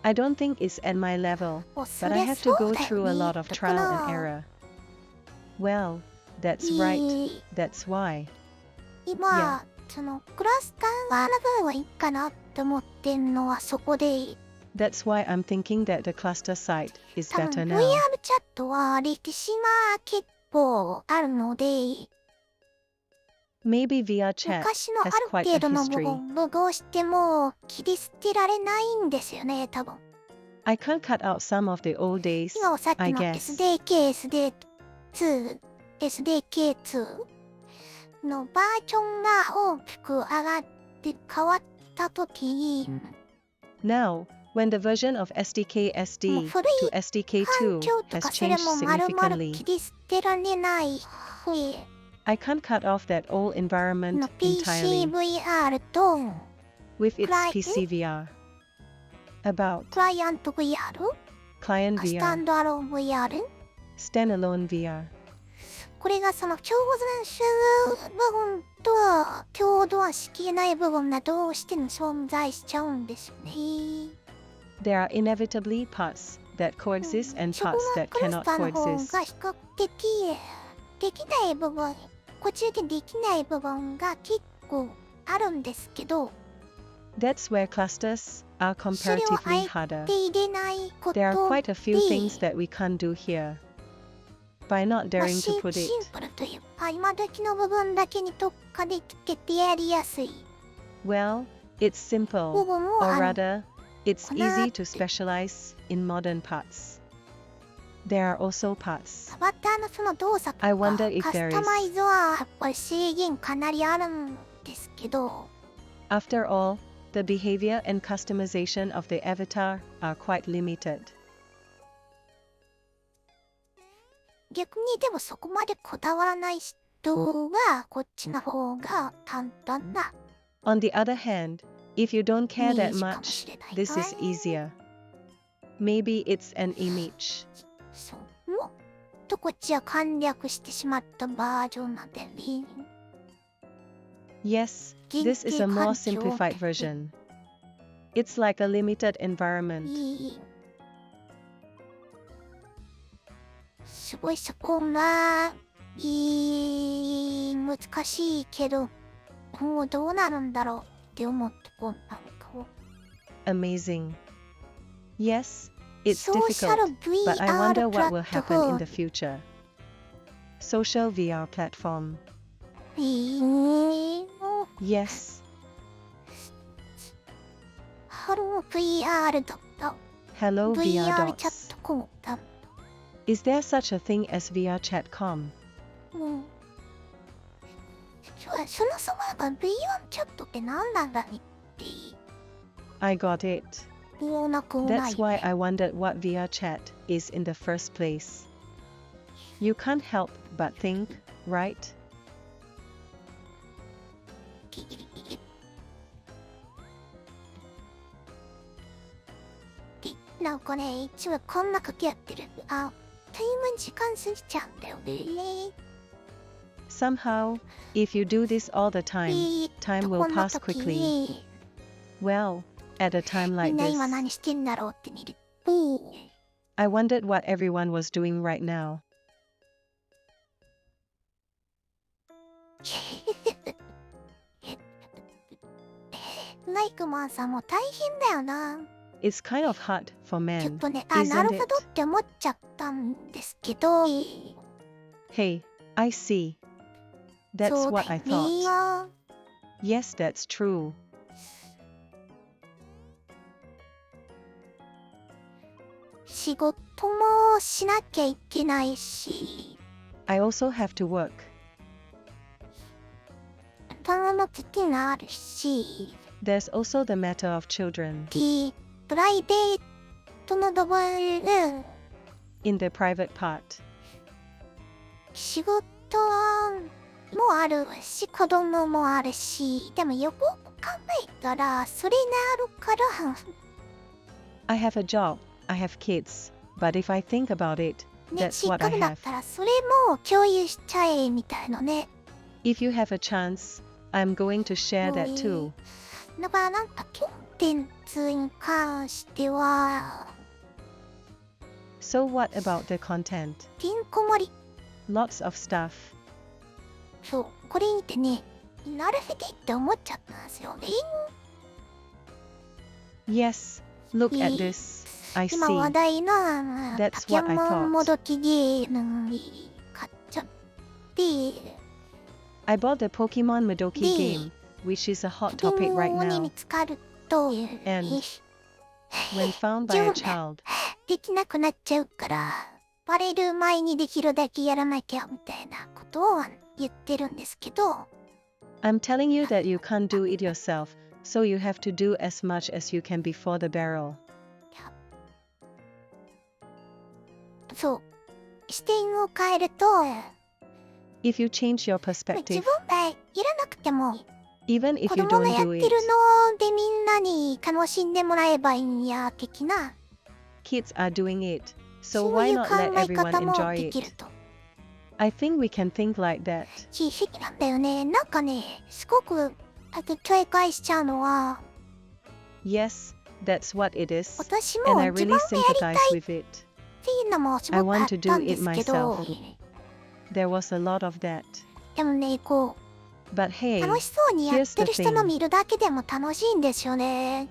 I don't think it's at my level, もうそ but I れ have そ to う go だ through よ a ね。 lot of だか trial ら and error. Well, that's right. That's why. 今、そのクラスターがある分はいいかなって思ってんのはそこで、That's why I'm thinking that the cluster site is 多分 better VR now. チャットは歴史が結構あるので、 Maybe VR chat 昔のあ has る quite 程 a 度の history. 部分をどうしても切り捨てられないんですよね、多分。 I can't cut out some of the old days, 今はさっ I きの guess. SDK、SD2、SDK2 のバージョンが大きく上がって変わった時に、 Now, when the version of SDK もう SD 古 to い環 SDK2 境と has かそれ changed も丸々 significantly, 切り捨てられない。 I can't cut off that old の environment entirely PCVR と with its Client? PCVR. About クライアント VR、 client スタ VR, ンドアローン VR、 standalone VR. これがその共存する部分と共同しきれない部分がどうしても存在しちゃうんですよね。 There are inevitably parts that coexist and そこ parts が that クラス cannot ターの方 coexist. が比較的できない部分、こちらでできない部分が結構あるんですけど、 That's where clusters are それを comparatively あ harder. えて入れないこと There are で、 quite a few things that we can't do here. By not まあ daring シ to ン put シ it, ンプルというか、今時の部分だけに特化でつけてやりやすい well, it's 部 simple, 分も or ある。 rather, it's かなー easy って to specialize in modern parts. There are also parts. アバターのその動作と I か wonder if カ there ス is. タマイズはやっぱり制限かなりあるんですけど、 After all, the behavior and customization of the avatar are quite limited. 逆にでもそこまでこだわらない人がこっちの方が簡単な On the other hand, if you don't イ care メー that ジかも much, しれない this な。 is easier. Maybe it's an image. そうもっとこっちは簡略してしまったバージョンなんでね。 Yes, 限 this is 定 a more 環境 simplified version. It's like a limited environment. いい。すごいそこが難しいけど、もうどうなるんだろうって思ってこうなんかを Amazing. Yes, it's ソーシャル difficult, but I wonder VR プ what ラ will ット happen フォ in ー the future. Social VR platform. ム。Yes. ハロー VR だった。 Hello VR VR チャ dots. ットコムだ。 Is there such a thing as VR chatcom? うん。そもそもが VR チャットって何なんだいって I got it. 言わなくもない That's why I wondered what VR chat is in the first place. You can't help but think, right? なんかね、一応こんな書きやってる。あ、タイム時間過ぎちゃうんだよね。 Somehow, if you do this all the time, time こ will んな pass 時 quickly. に Well, at a time み like んな this, 今何してんだろうって見る。I wondered what everyone was doing right now. ライクマンさんも大変だよな。 It's kind of hard for ちょっ men, とね、な isn't るほど it? って思っちゃったんですけど、 Hey, I see. That's そうだ what よ I ね thought. Yes, that's true. 仕事もしなきゃいけないし、 I also have to work. 頭のつきがあるし、 There's also the matter of children. で、プライベートの部分、 In the private part. 仕事もあるし、子供もあるし、でもよく考えたら、それがあるから、 I have a job, I have kids, but if I think about it, ね、 that's せっ what か I くだ have. ったらそれも共有しちゃえみたいなね。 If you have a chance, I'm going to share that too. だからなんかコンテンツに関しては、 So what about the content? てんこ盛り。lots of stuff. そう、これ見てね、なるほどって思っちゃったんですよね。Yes, look at this. I 今話 see. 題の That's ポケ what I モ thought. ンもどきゲーム買っちゃって、 I bought the Pokemon Madoki Yeah. game, which is a hot ポケ topic right モンに now, 見つかると、 And when found by a child. できなくなっちゃうから、バレる前にできるだけやらなきゃみたいなことを言ってるんですけど、 I'm telling you that you can't do it yourself, so you have to do as much as you can before the barrel. そう、視点を変えると、 If you change your 自 perspective, 分がやらなくても、 even if 子 you 供が don't やっ do てる it, のでみんなに楽しんでもらえばいいんや的な、 kids are doing it, so そう why いう not 考 let え everyone 方も enjoy できる it? と。 I think we can think like that. 知識なんだよね。なんかね、すごく警戒しちゃうのは、 Yes, that's what it is, 私 and も I 自 really 分がやりた sympathize いっ with it. ていうのもす I ごくあ want っ to た do んで it すけど、 myself. There was a lot of that. でもね、こ But う、 hey, 楽しそうにやっ here's て the る人の thing. 見るだけでも楽しいんですよね。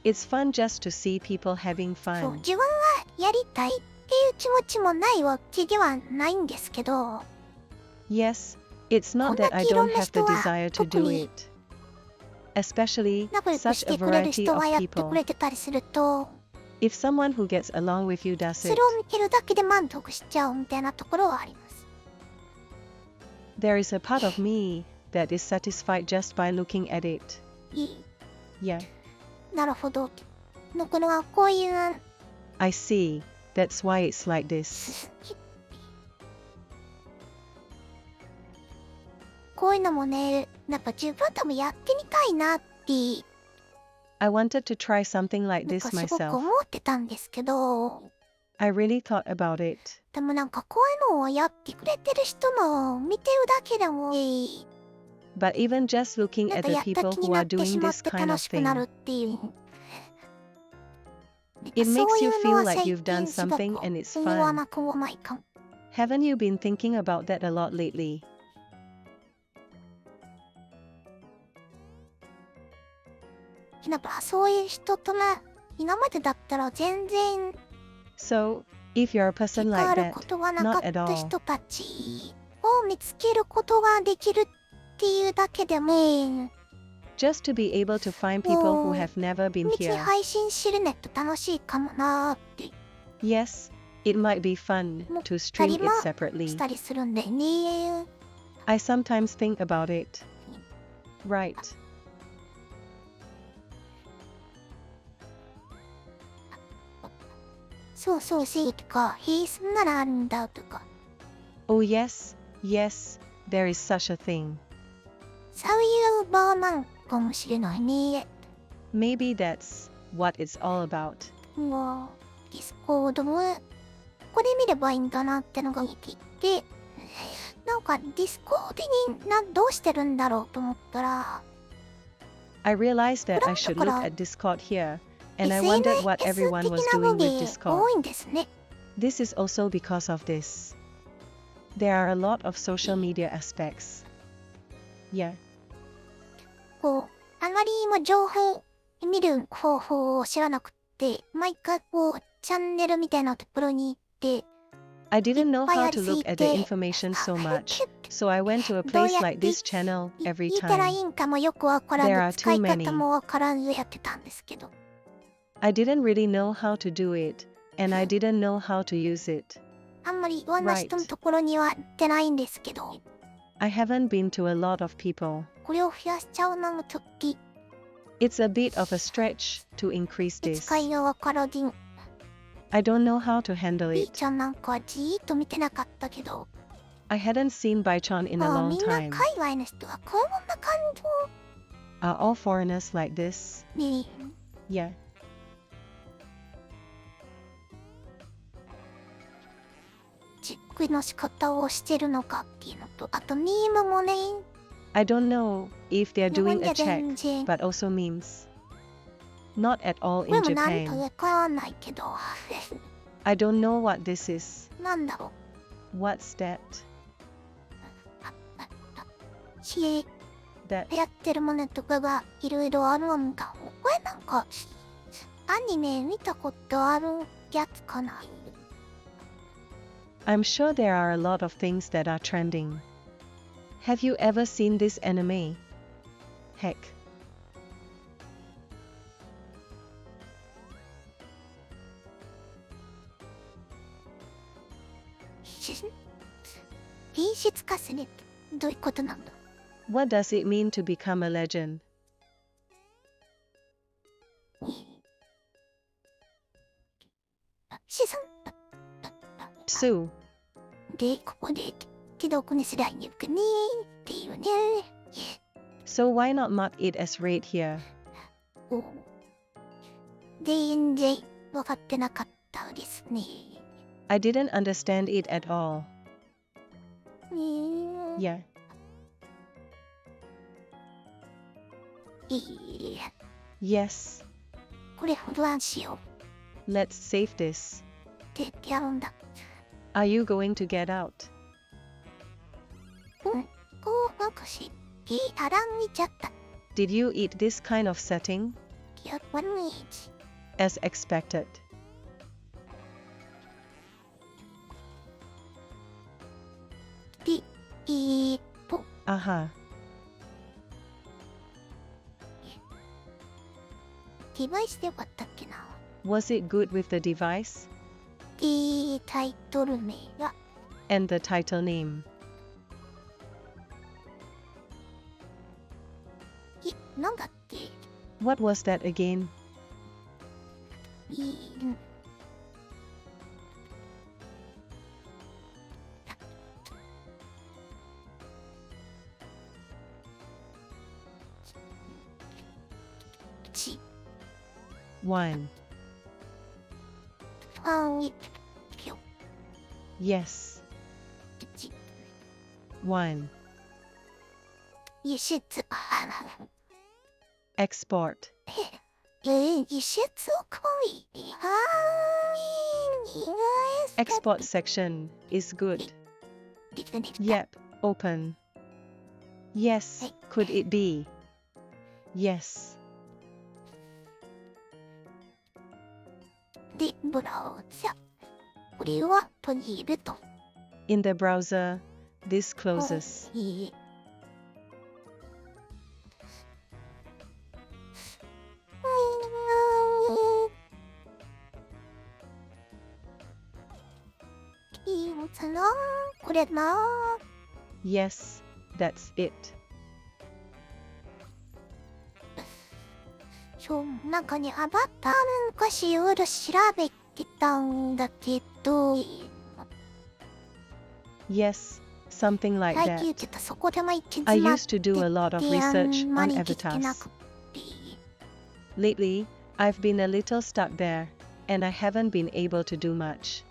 It's fun just to see people having そう、 fun. 自分がやりたいっていう気持ちもないわけではないんですけど、 Yes, it's not that I don't have the desire to do it. Especially 仲良く such し a てくれる variety 人 of がやって people. くれてたりすると、 If someone who gets along with you does そ it, れを見てるだけで満足しちゃうみたいなところはあります。 there is a part of me that is satisfied just by looking at it. いい。 Yeah, なるほど。これはこういう、 I see. That's why it's like this. こういうのもね、やっぱ自分でもやってみたいなって、 I wanted to try something like なん this かすごく myself. 思ってたんですけど、 I really thought about it. でもなんかこういうのをやってくれてる人の見てるだけでもいい。 But even just looking なん at か the やった people 気に who な are ってし doing まっ this て kind 楽 of しくな thing, るっていう。 it そう makes い you うの feel は like 最 you've done 近すご something く and it's 思わ fun. なくもないかも。 Haven't you been thinking about that a lot lately? やっぱそういう人とな、今までだったら全然 So, if you're a 関 person わ like るこ that, とがなか not っ at た all. 人たちを見つけることができるっていうだけでも、 just to be able to find people who Oh, have never been 道 here. 配信知るネット楽しいかもなーって Yes, it might be fun 思っ to た stream り it も separately. したりするんでね。 I sometimes think about it. Right. そうそうせいとか、へえ、そんなのあるんだとか、 Oh yes, yes, there is such a thing. そういう場なんかもしれないね。 Maybe that's what it's all about. もう、ディスコードも、これ見ればいいんだなってのが見ていて、なんかディスコードにどうしてるんだろうと思ったら、 I realized that I should look at Discord here, and I wondered what everyone was doing with 多 Discord. いんですね。 This is also because of this. There are a lot of social media aspects. Yeah, こう、あまりにも情報見る方法を知らなくって、毎回こう、チャンネルみたいなところに行って、 I didn't know how to look at the いっぱいあり information すぎて、 so much, so I went to a place like this channel 言 every ったらい time. いんかもよくわからん There are ず、使い too 方 many. もわからんずやってたんですけど。 I didn't really know how to do it, and I didn't know how to use it. あんまりいろんな人のところには行ってないんですけど、 I haven't been to a lot of people. これを増やしちゃうのもちょっと It's a bit of a stretch to increase 使 this. いがわからずん。 I don't know how to handle B it. ちゃんなんかはじーっと見てなかったけど、 I hadn't seen Baichan in a ああ long みんな time. 海外の人はこんな感 Are all foreigners like this? じに Yeah. チェックの仕方をしてるのかっていうのと、あとミームもね、 I don't know if they're 日本 doing じゃ a 全 check, 然、 but also memes. Not at all これ in もなんと Japan. わからないけど、 I don't know what this is. なんだろ What's that? し、 that やってるものとかがいろいろあるんだ。これなんか、アニメ見たことあるやつかな。 I'm sure there are a lot of things that are trending. Have you ever seen this anime? Heck.「品質化する」ってどういうことなんだ。 What does it mean to become a legend? 資産 Sue, でここで既読にすりゃいいのかねっていうね。 so why not mark it as read here? お全然分かってなかったですね。 I didn't understand it at all. ね Yeah. いい Yes. これ不安しよ Let's save this. うってやるんだ。 Are you going to get out? こうなんかしあらん見ちゃった。 Did you eat this kind of setting? やっぱり As expected. でと Aha. デバイスでよかったっけな。 Was it good with the device? タイトル名が And the title name. なんだっけ。 What was that again? ち 1. ファンぴょ Yes. ち 1. 輸出Export. 輸出を行為Export section is good. Yep. Open. Yes. Could it be? Yes. でブラウザこれは閉じると。 In the browser, this closes. いいのかなこれな。 Yes, that's it. そうなんかねアバターなんかしいろいろ調べてたんだけど Yes, something like 最近 that. ちょっとそこでも行き I 詰まっ used to do a lot of てあ research んま on りできてな avatars. くて Lately, I've been a little stuck there, and I haven't been able to do much.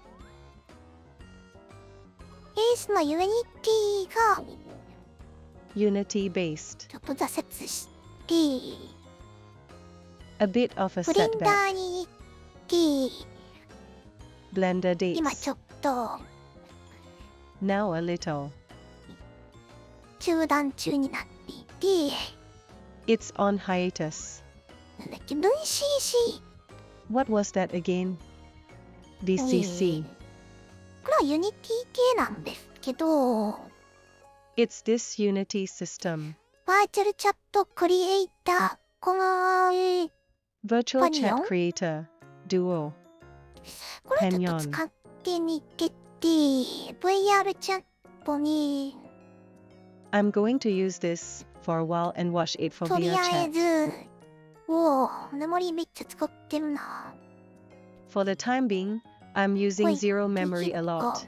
エースのユニティが Unity based. ちょっと挫折して A bit of a プリンタ setback. ーに行って Blender 今 dates. ちょっと Now a little. 中断中になっていて It's on hiatus. なんだっけ VCC What was that again? VCC. これはユニティ系なんですけど It's this Unity system. バーチャルチャットクリエイターこの Virtual Panyon? chat creator. Duo. これちょっと使ってみてて VR チャットに I'm going to use this for a while and watch it for とり VR あえ chat. ずおおメモリめっちゃ使ってるな For the time being, I'm using Wait, zero memory 閉 a じ lot.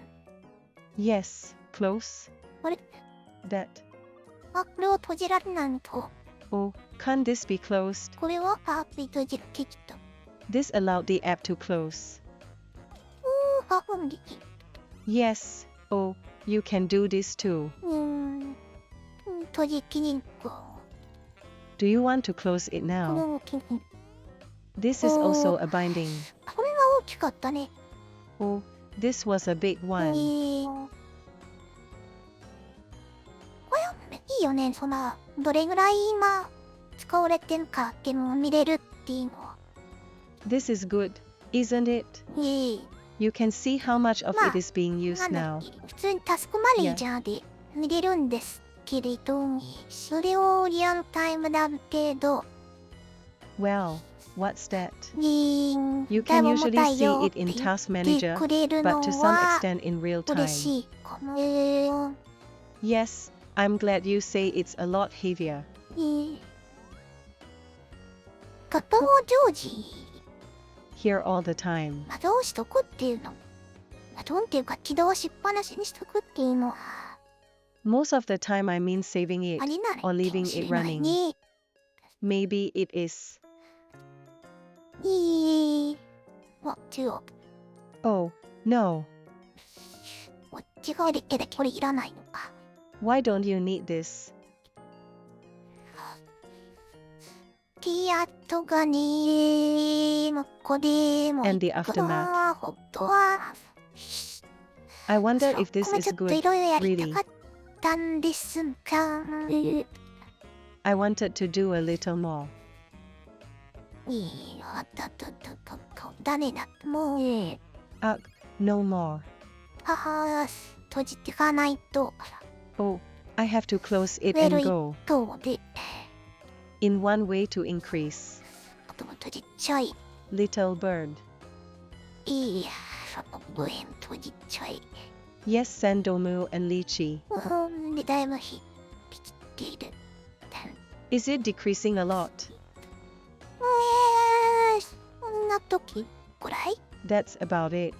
Yes, close. あれ That. あこれを閉じられないのと Oh, can't this be closed? これはアプリ閉じるできた This allowed the app to close. おおあでき Yes. Oh, you can do this too. 閉じきりんこ Do you want to close it こ now? のきに This is also a binding. これが大きかったね Oh, this was a big one. これいよね、どれぐらい今使われてんかっていうのを見れるっていうのは。This is good, isn't it? いい。You can see how much of まあ it is being な used んだ now. っけ、普通にタスクマネージャーで見れるんですけれど、それをリアルタイムである程度、Well, what's that? だ You い can ぶ重 usually たいよ see っ it て in 言 Task って Manager, くれる but の to some は extent in real 嬉 time. しいかも。Yes, I'm glad you say it's a lot heavier. カッパを常時、Here all the time. どうしとくっていうの。どんっていうか起動しっぱなしにしとくっていうのは、Most of the time I mean saving it ありなら or いか leaving もし it れない running. ね。Maybe it is. Oh, no. こっちがでけでこれいらないのか。Why don't you need this? ティアットがねもこでも And the aftermath. ほんとは I wonder そう if this ごめん is ちょっと good, いろいろやりた really. かったんですが、 I wanted to do a little more. ダメだもう No more. 母閉じてかないと Oh, I have to close it ウェ and ルイ go. トで In one way to increase. とも閉じちゃい Little bird. いやブエン閉じちゃい Yes, Sandomu and Lychee. でだいぶ引きっている Is it decreasing a lot? そんな時くらい That's about it.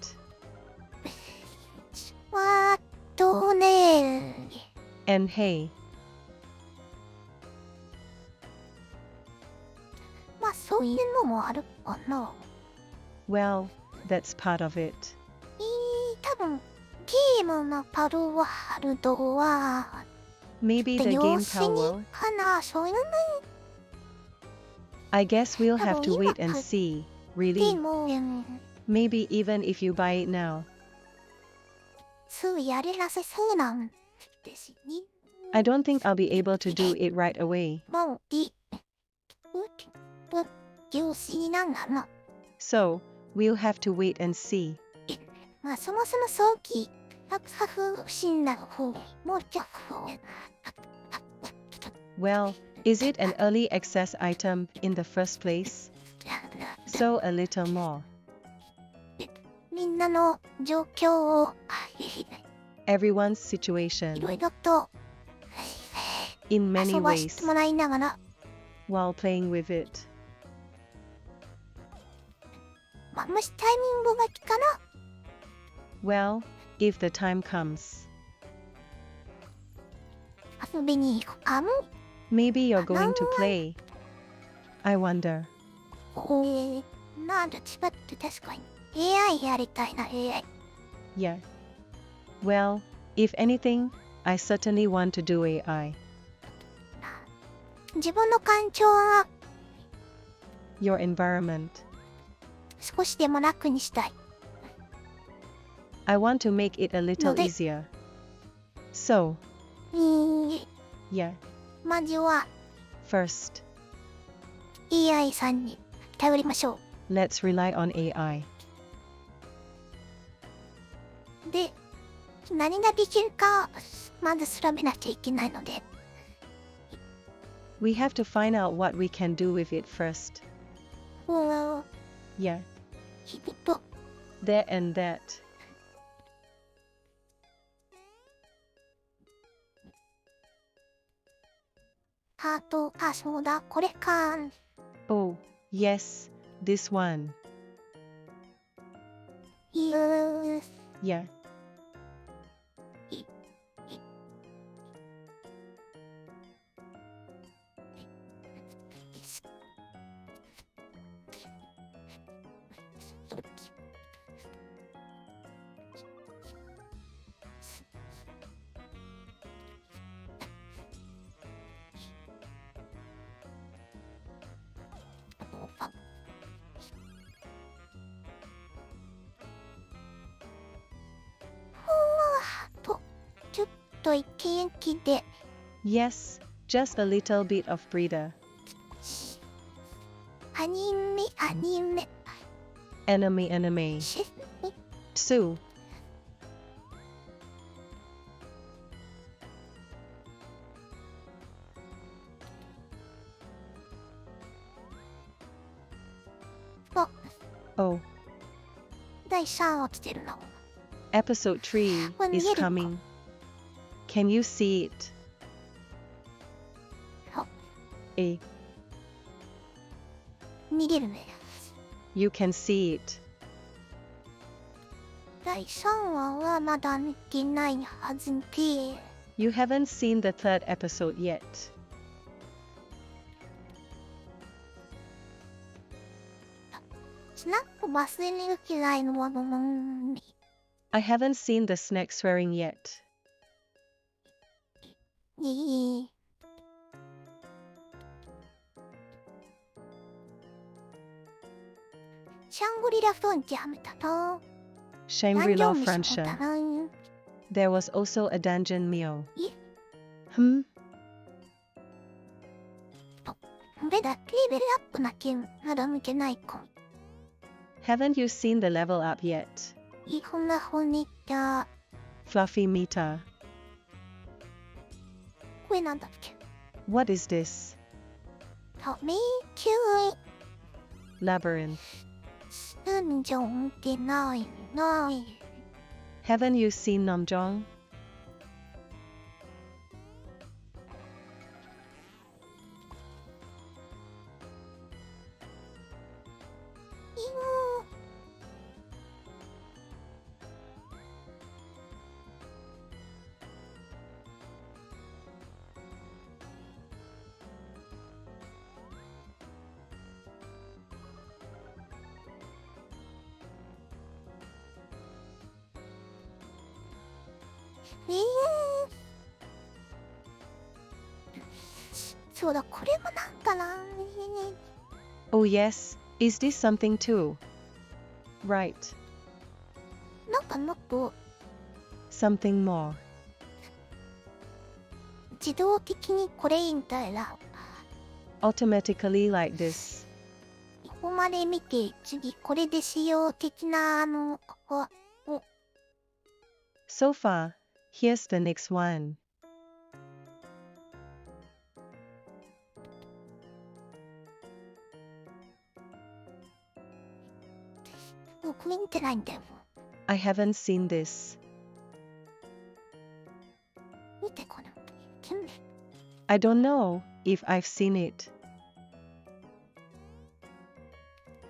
ね And hey, まあそういうのもあるかな。 well, that's part of it. 多分ゲームのパルワールドは Maybe the 要 game する pal に will? かな、そういうの I guess we'll have to Pero wait iba and pa- see. で Really? も、Maybe even if you buy it now. すぐやれらせそうなんですね。 I don't think I'll be able to do it right away. もう業師なんだな。 So, we'll have to wait and see. まあそもそも早期作不審な方もうちょっと Well, is it an early access item in the first place? So a little more. みんなの状況を Everyone's い situation. ろいろと In many 遊ばせ ways. てもらいながら、 While playing with it. まあ、もしタイミングが来たら Well, if the time comes. 遊びに行くかも。 Maybe you're going to play. I wonder. なんだちばって確かに AI やりたいな AI。 Yeah. Well, if anything, I certainly want to do AI. 自分の環境は Your environment. 少しでも楽にしたい。 I want to make it a little ので easier. So, yeah. まずは First, AI さんに頼りましょ let's rely on AI. う。で、何ができるかまず調べなきゃいけないので、 We have to find out what we can do with it first. Yeah, 日々と that and that. ハート、そうだ、これか。 Oh, yes, this one. Yeah. Yes, just a little bit of breather. アニメ、Enemy. し、 Sue. あ、 Oh, 第3落ちてるの。 episode 3 When is you- coming. Can you see it? Oh. A. 見れるね。 You can see it. 第3話はまだ見てないはずで、 You haven't seen the third episode yet. スナック忘れる嫌いのものも、 I haven't seen the snack swearing yet. シャングリラフォンティアムだと、 Shangri-La もだ Francia. な。 There was also a dungeon meal. え、 Hmm? これだけレベルアップなけん、まだ見てない子。 Haven't you seen the level up yet? いほなほねだ。 Fluffy meter. これなんだっけ。 What is this? とめきゅう Labyrinth. すんじょんでないない。 Haven't you seen Namjong? いも そうだ、これもなんかな。 Oh yes, is this something too? Right. なんかもっと Something more. 自動的にこれみたいな。 Automatically like this. ここまで見て、次これでしよう的なSo far, here's the next one. 僕見てないんだよ。 I haven't seen this. 見てこの。I don't know if I've seen it.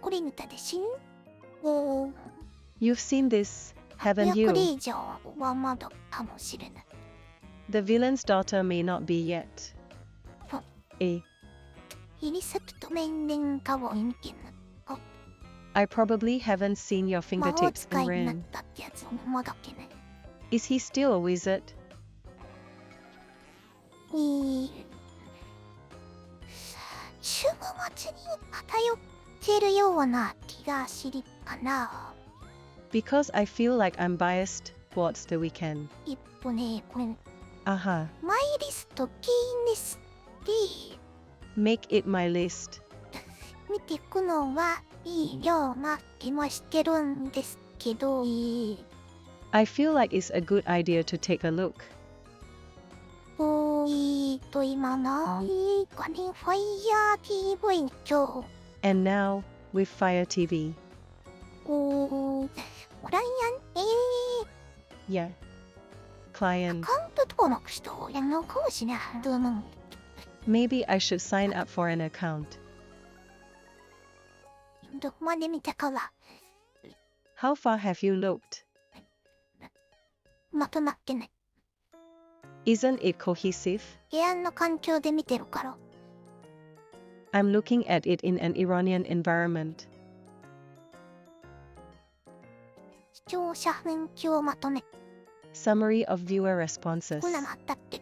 これ見たでしんおー。 You've seen this, いや haven't これ you? 以上はまだかもしれない。 The villain's daughter may not be yet. Huh. A. イリセプト面々かを見てな。 I probably haven't seen your 魔法 fingertips 使い in になっ Ren. たってやつをまだっけね。 Is he still a wizard? 週末に偏ってるような気が知りかな。 Because I feel like I'm biased towards the weekend. 一歩ね、これ、 Aha. マイリストキーネスで Make it my list. 見ていくのはいいような気もしてるんですけど、 I feel like it's a good idea to take a look. 今ないかね、ファイヤー TV 今日。 And now, with Fire TV. クライアン、Yeah. ア Client. カウント登録した方がのかもしれない。どうも。 Maybe I should sign up for an account. どこまで見たかは How far have you looked? まとまってない。 Isn't it cohesive? 部屋の環境で見てるから。 I'm looking at it in an Iranian environment. 視聴者分享まとめ。 Summary of viewer responses. こんなのあったって。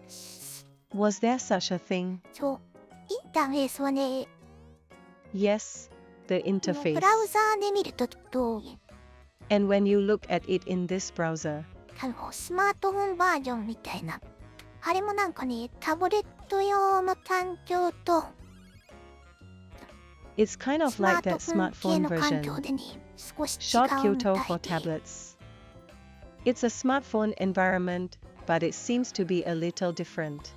Was there such a thing? そう。インターフェースはね、 Yes, the ブ interface. ラウザーで見るとと、 And when you look at it in this browser, スマートフォンバージョンみたいなあれもなんかね、タブレット用の環境と It's kind of スマ like ート that フォン系 smartphone の環 version. 境でね、少し違 Short うんだ Kyoto for いで。 tablets. It's a smartphone environment, but it seems to be a little different.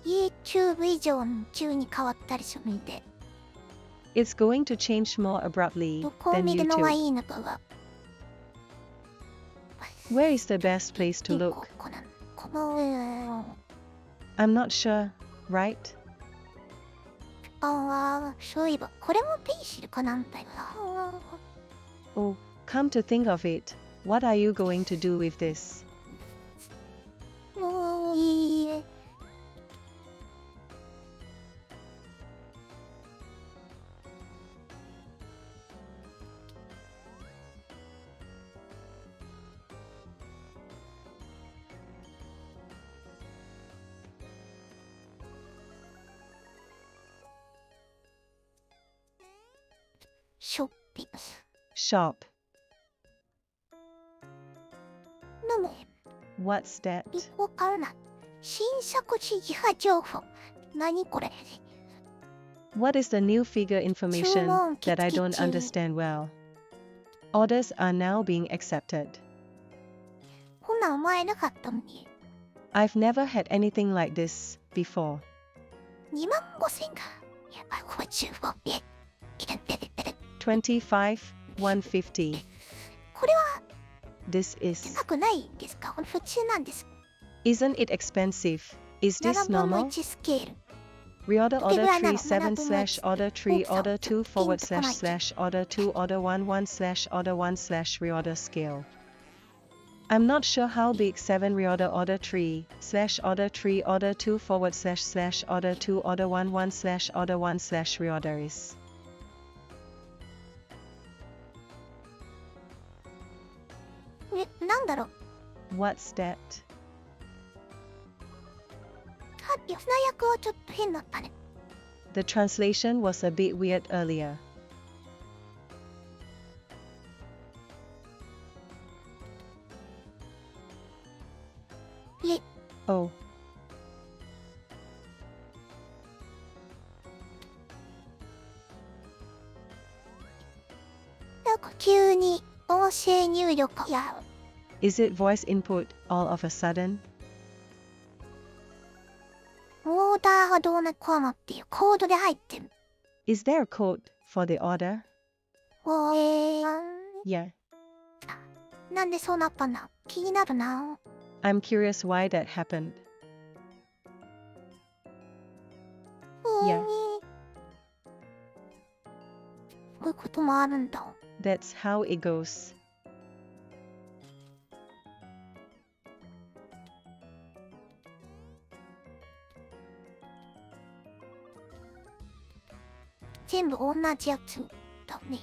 YouTube 以上に急に変わったりするんで、 It's going to change more abruptly どこを than 見るのがい YouTube. いのかが Where is the best place to 結構 look? この I'm not sure, right? そういえばこれもペンシルかなんだよな。 Oh, come to think of it, what are you going to do with this? いいえ。ショッピング Shop. のも What's that? わからない。新作指示派情報。何これ。 What is the new figure information 注文 that I 受付 don't 中。 understand well? Orders are now being accepted. こんなん前なかったのに。 I've never had anything like this before. 2万5千が。やばい、55円。 25,150. これは This is. 高くないんですか？これ普通なんです。 Isn't it expensive? Is this 7分の normal? 1スケール。 Reorder order Figure 37 7 slash order 3 Oops, order 2 forward pink slash slash order 2 order 1 1 slash order 1 slash reorder scale. I'm not sure how big 7 reorder order 3 slash order 3 order 2 forward slash slash order 2 order 1 1 slash order 1 slash reorder is. なんだろう。 What's that? 吉野役はちょっと変だったね。 The translation was a bit weird earlier. え、 Oh, なんか急に音声入力や is it voice input all of a sudden? オーダーがどうなこうのっていうコードで入ってる。 Is there a code for the order? Yeah. なんでそうなったんだ？気になるな。 I'm curious why that happened. Yeah. こういうこともあるんだ。 That's how it goes. 全部同じやつだね。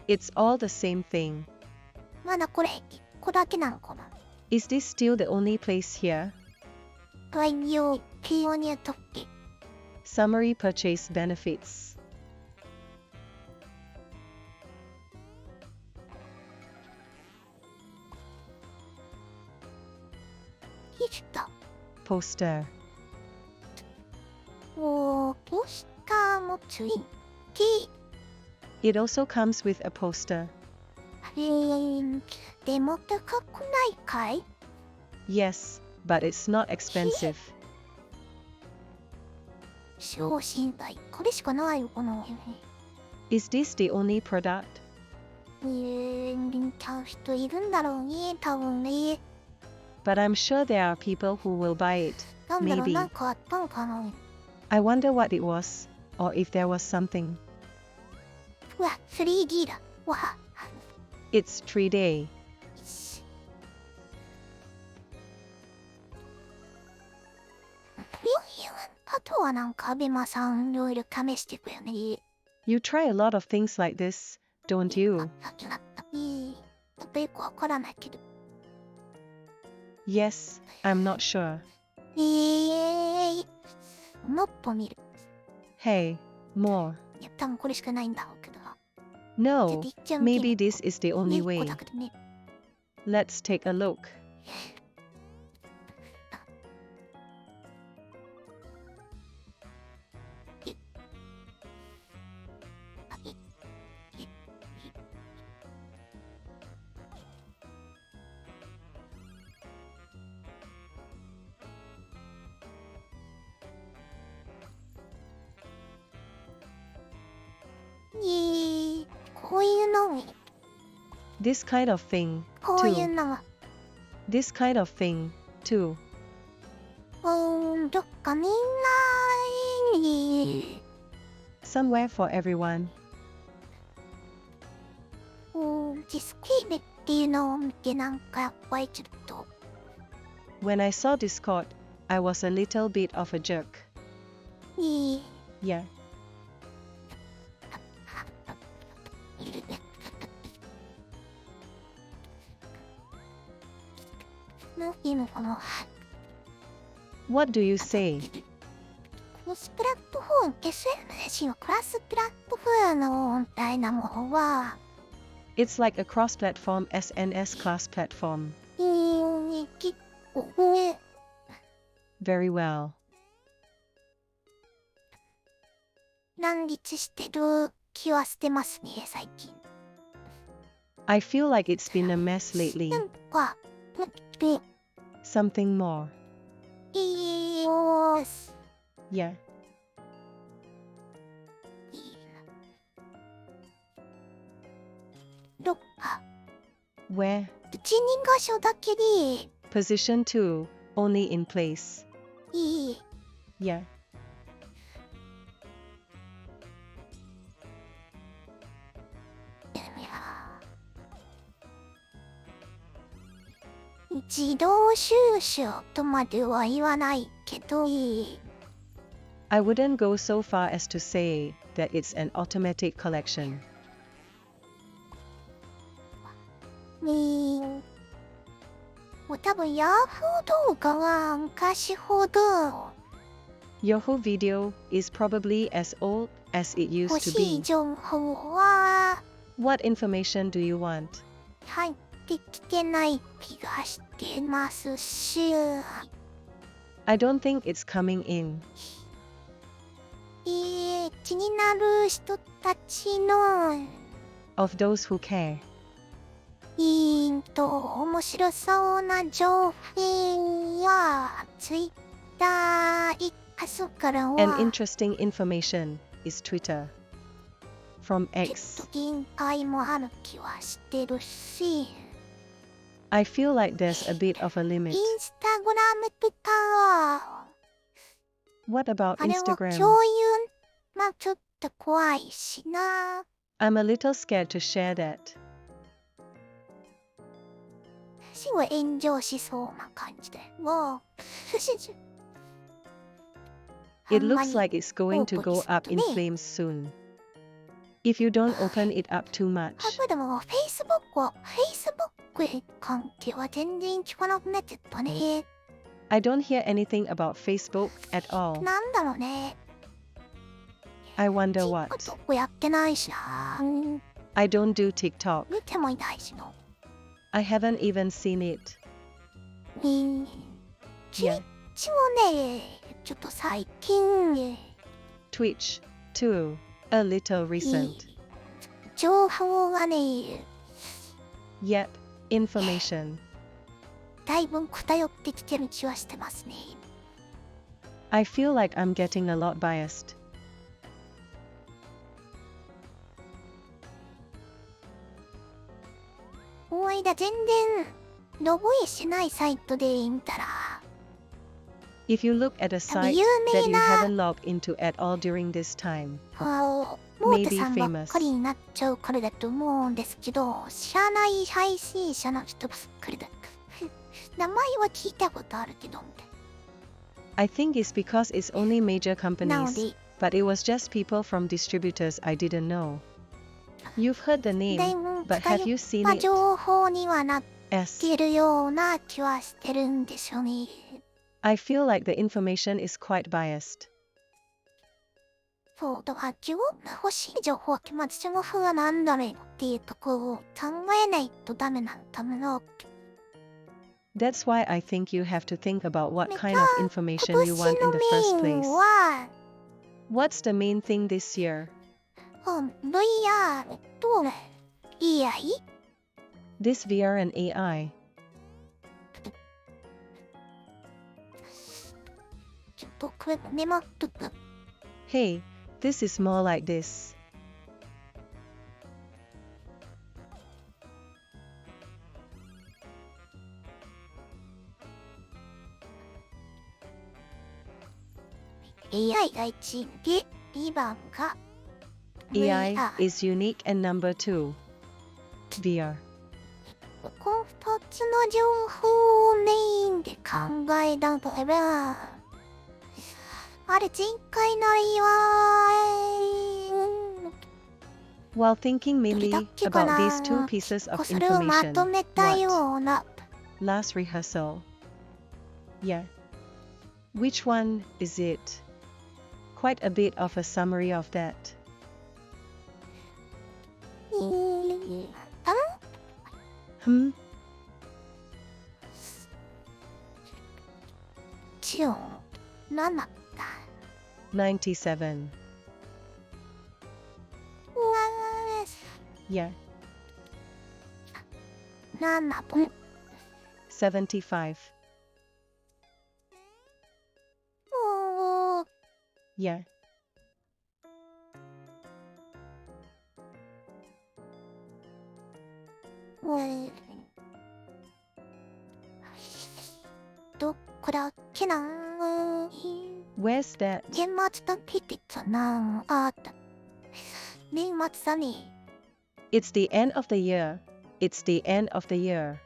It's all the same thing. まだこれ1個だけなのかな。 Is this still the only place here? 概要、ピオニア特記。 Summary purchase benefits. ヒット。 Poster. ポスターもついて、 It also comes with a poster. でも高くないかい？ Yes, but it's not expensive. 超心配。これしかないよ、この。 Is this the only product? 買う人いるんだろうね、多分ね。 But I'm sure there are people who will buy it. なんだろう、 Maybe. なんかあったのかな。 I wonder what it was, or if there was something. うわ、3D だ。わは。 It's 3D. あとはなんかアベマさんいろいろ試していくよね。 You try a lot of things like this, don't you? さっきなった。ちょっとよくわからないけど。 Yes, I'm not sure. もっと見る。 Hey, more. いや、多分これしかないんだろうけど。 No, 一丁見て maybe this is the only ね、一個 way. だけどね。 Let's take a look. こういうの、 This kind of thing, こういう too. の、 This kind of thing, too. どっかみんな、 Somewhere for everyone. ディスキールっていうのを見てなんかやっぱりちょっと、 When I saw Discord, I was a little bit of a jerk. Yeah. なんていうのかな、 What do you say? クロスプラットフォーム、SNS のクラスプラットフォームみたいなものは、 It's like a cross-platform SNS class platform. 結構、 Very well. 乱立してる気はしてますね、最近。 I feel like it's been a mess lately. なんか、で、 Something more. Yeah. どっか、 Where? 一人箇所だけで、 Position 2, only in place. いい。 Yeah. 自動収集とまでは言わないけど、 I wouldn't go so far as to say that it's an automatic collection. もう多分ヤフー動画は昔ほど Yahoo Video is probably as old as it 欲 used to しい be. 情報は What information do you want? 入ってきてない気がしてますし、 I don't think it's coming in. 気になる人たちの Of those who care. 面白そうな情報はツイッター一箇から And は interesting information is Twitter. From ちょっ X. と限界もある気はしてるし、 I feel like there's a bit of a イ limit. ンスタグラムとかは What about あれを共 Instagram? 有、まあちょっと怖いしな。 I'm a little scared to share that. 私は炎上しそうな感じで。もう、It looks like it's going to go up in flames soon. If you don't open it up too あ much. でも、Facebook 関係は全然聞かなくなっちゃったね。 I don't hear anything about Facebook at all. なんだろうね。 I wonder what. TikTok やってないしな。 I don't do TikTok. 見てもいないしの。 I haven't even seen it. Twitch もね、ちょっと最近、 Twitch, too. A little recent. 情報がね、 Yet, information. だいぶ偏ってきてる気はしてますね。 I feel like I'm getting a lot biased. おいだ、全然ログインしないサイトで見たら、 If you look at a site 有 that 名 you な haven't logged into at all during this time, モーテさんばっ famous. かりになっちゃうからだと思うんですけど、社内配信者の人ばっかりだ。名前は聞いたことあるけど、 I think it's because it's only major なの companies, で、 but it was just people from distributors I didn't know. You've heard the だい name, ぶ but have you seen 偏った it 情報にはなっ as? てるような気はしてるんでしょうね。 I feel like the information is quite biased. そうだから自分が欲しい情報ってまずその風はなんだろうっていうところを考えないとダメなんだな。 That's why I think you have to think about what kind of 今 information you 年 want in の the メ first イン place. は、 What's the main thing this year? VR と AI? This VR and AI. ちょっとこれメモっとく。 Hey, this is more like this. AI が1で、2番が AI VR。 is unique and number 2. VR. この2つの情報をメインで考えた場合は、あれ前回ないわー。 While thinking どれだっ mainly けか about な these two pieces of それをま information, とめた what? ような。 Last rehearsal. Yeah. Which one is it? Quite a bit of a summary of that. ん Hmm? 7だ。 97. うわー Yeah. 7分。 75. おー Yeah. どこだっけな。 Where's that? 年末だって言ってたな。あった。年末だね。 It's the end of the year. It's the end of the year.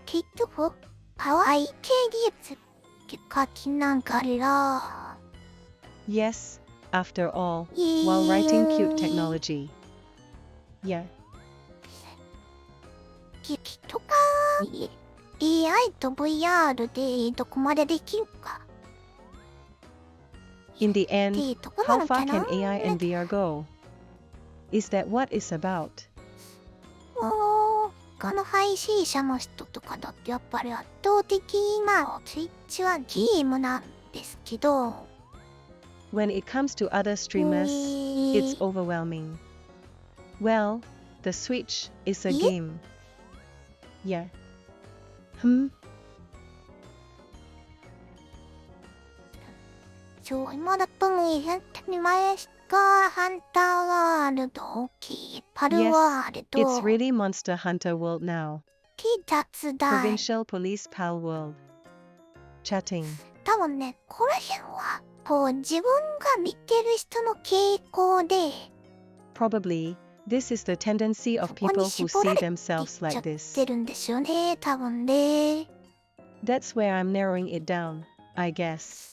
結局、ハワイ系技術って書きながら、 Yes, after all, while writing cute technology. Yeah. 機器とか、AI と VR でどこまでできるか。 In the って end, いうとこな how の far かな。 can AI and VR go? Is that what it's about? 他の配信者の人とかだってやっぱり圧倒的にTwitch はゲームなんですけど、 When it comes to other streamers, it's overwhelming. Well, the Switch is a Yeah. game. Yeah. Hmm? 今だとね、本当に前しかハンターワールド、パル Yes, ワールド、 it's really Monster Hunter World now. 雑談。 Provincial Police Pal World. Chatting. 多分ね、この辺は、自分が見てる人の傾向で、 Probably, this is the tendency of そこ people に who 絞ら see れていっ themselves ちゃ like って this. るんですよね、多分ね。 That's where I'm narrowing it down, I guess.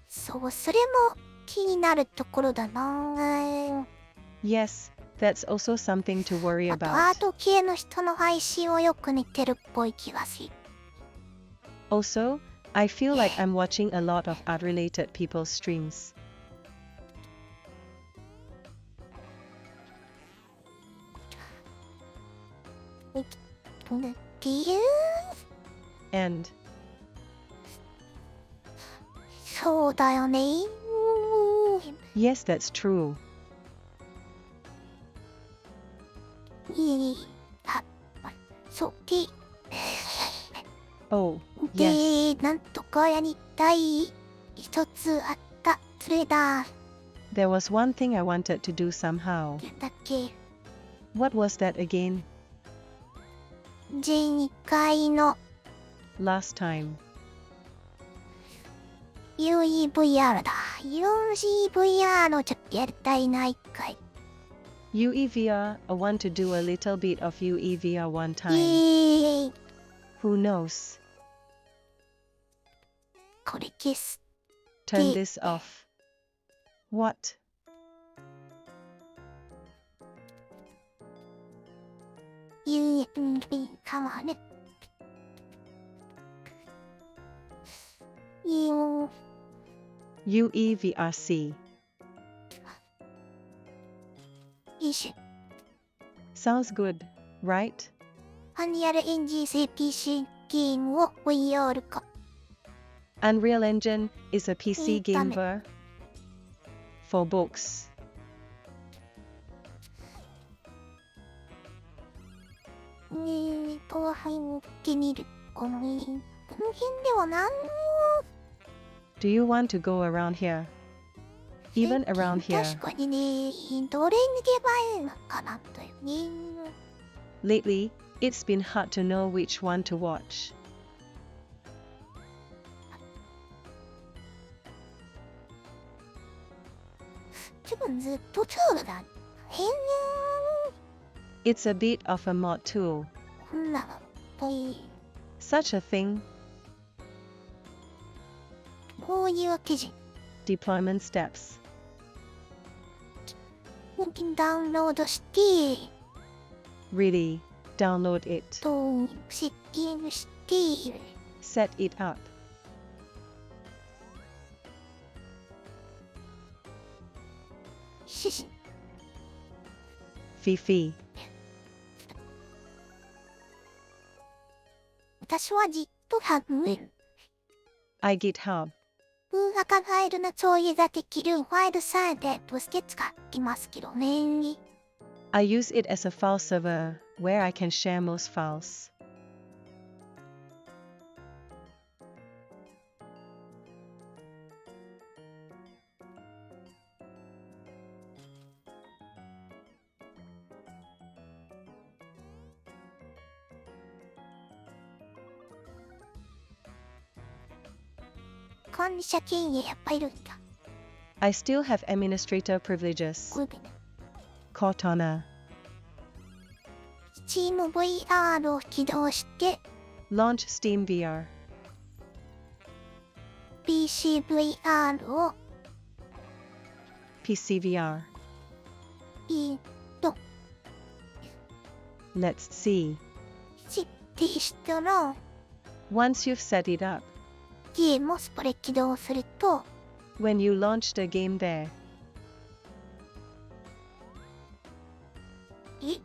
そう、それも気になるところだな。 Yes, that's also something to worry あとア about. ート系の人の配信をよく似てるっぽい気がする。 Also, I feel like I'm watching a lot of art-related people's streams. っていう、 And そうだよね。 yes, that's true. そうで、 Oh, yes. で、なんとかやりたい一つあった。それだ。 There was one thing I wanted to do somehow. なんだっけ。 What was that again? 前回の Last time. UEVR だ。UEVR のちょっとやりたいな、一回。 UEVR, I want to do a little bit of UEVR one time. イエーイ。 Who knows? これ消す。 Turn this off. What? かわね。UEVRC. いいし。 Sounds good, right? アニアルエンジン製 PC ゲームを VR 化。 Unreal Engine is a PC game Damn it. for books. はい、気に入る。この辺では何も。Do you want to go around here? Even around here. 確かにね、どれに行けばいいのかなというね。Lately, it's been hard to know which one to watch. 自分ずっとツールだ。変 It's a bit of a mod tool. こんなの。Such a thing. こういう記事。Deployment steps. ダウンロードして、Really, download it. セッティングして、Set it up. シシ Fifi. 私はじっとハブる。I GitHub. アカファイルの調理ができるファイルサーバーとして使ってますけどね。I use it as a file server where I can share most files. 管理者権限やっぱいるんだ。I still have administrator privileges. グビね。 Cortana. チーム VR を起動して、Launch Steam VR. PCVR を PC VR. いと Let's see. 設定したら、 Once you've set it up, ゲームをスプレ起動すると、 when you launch the game there, え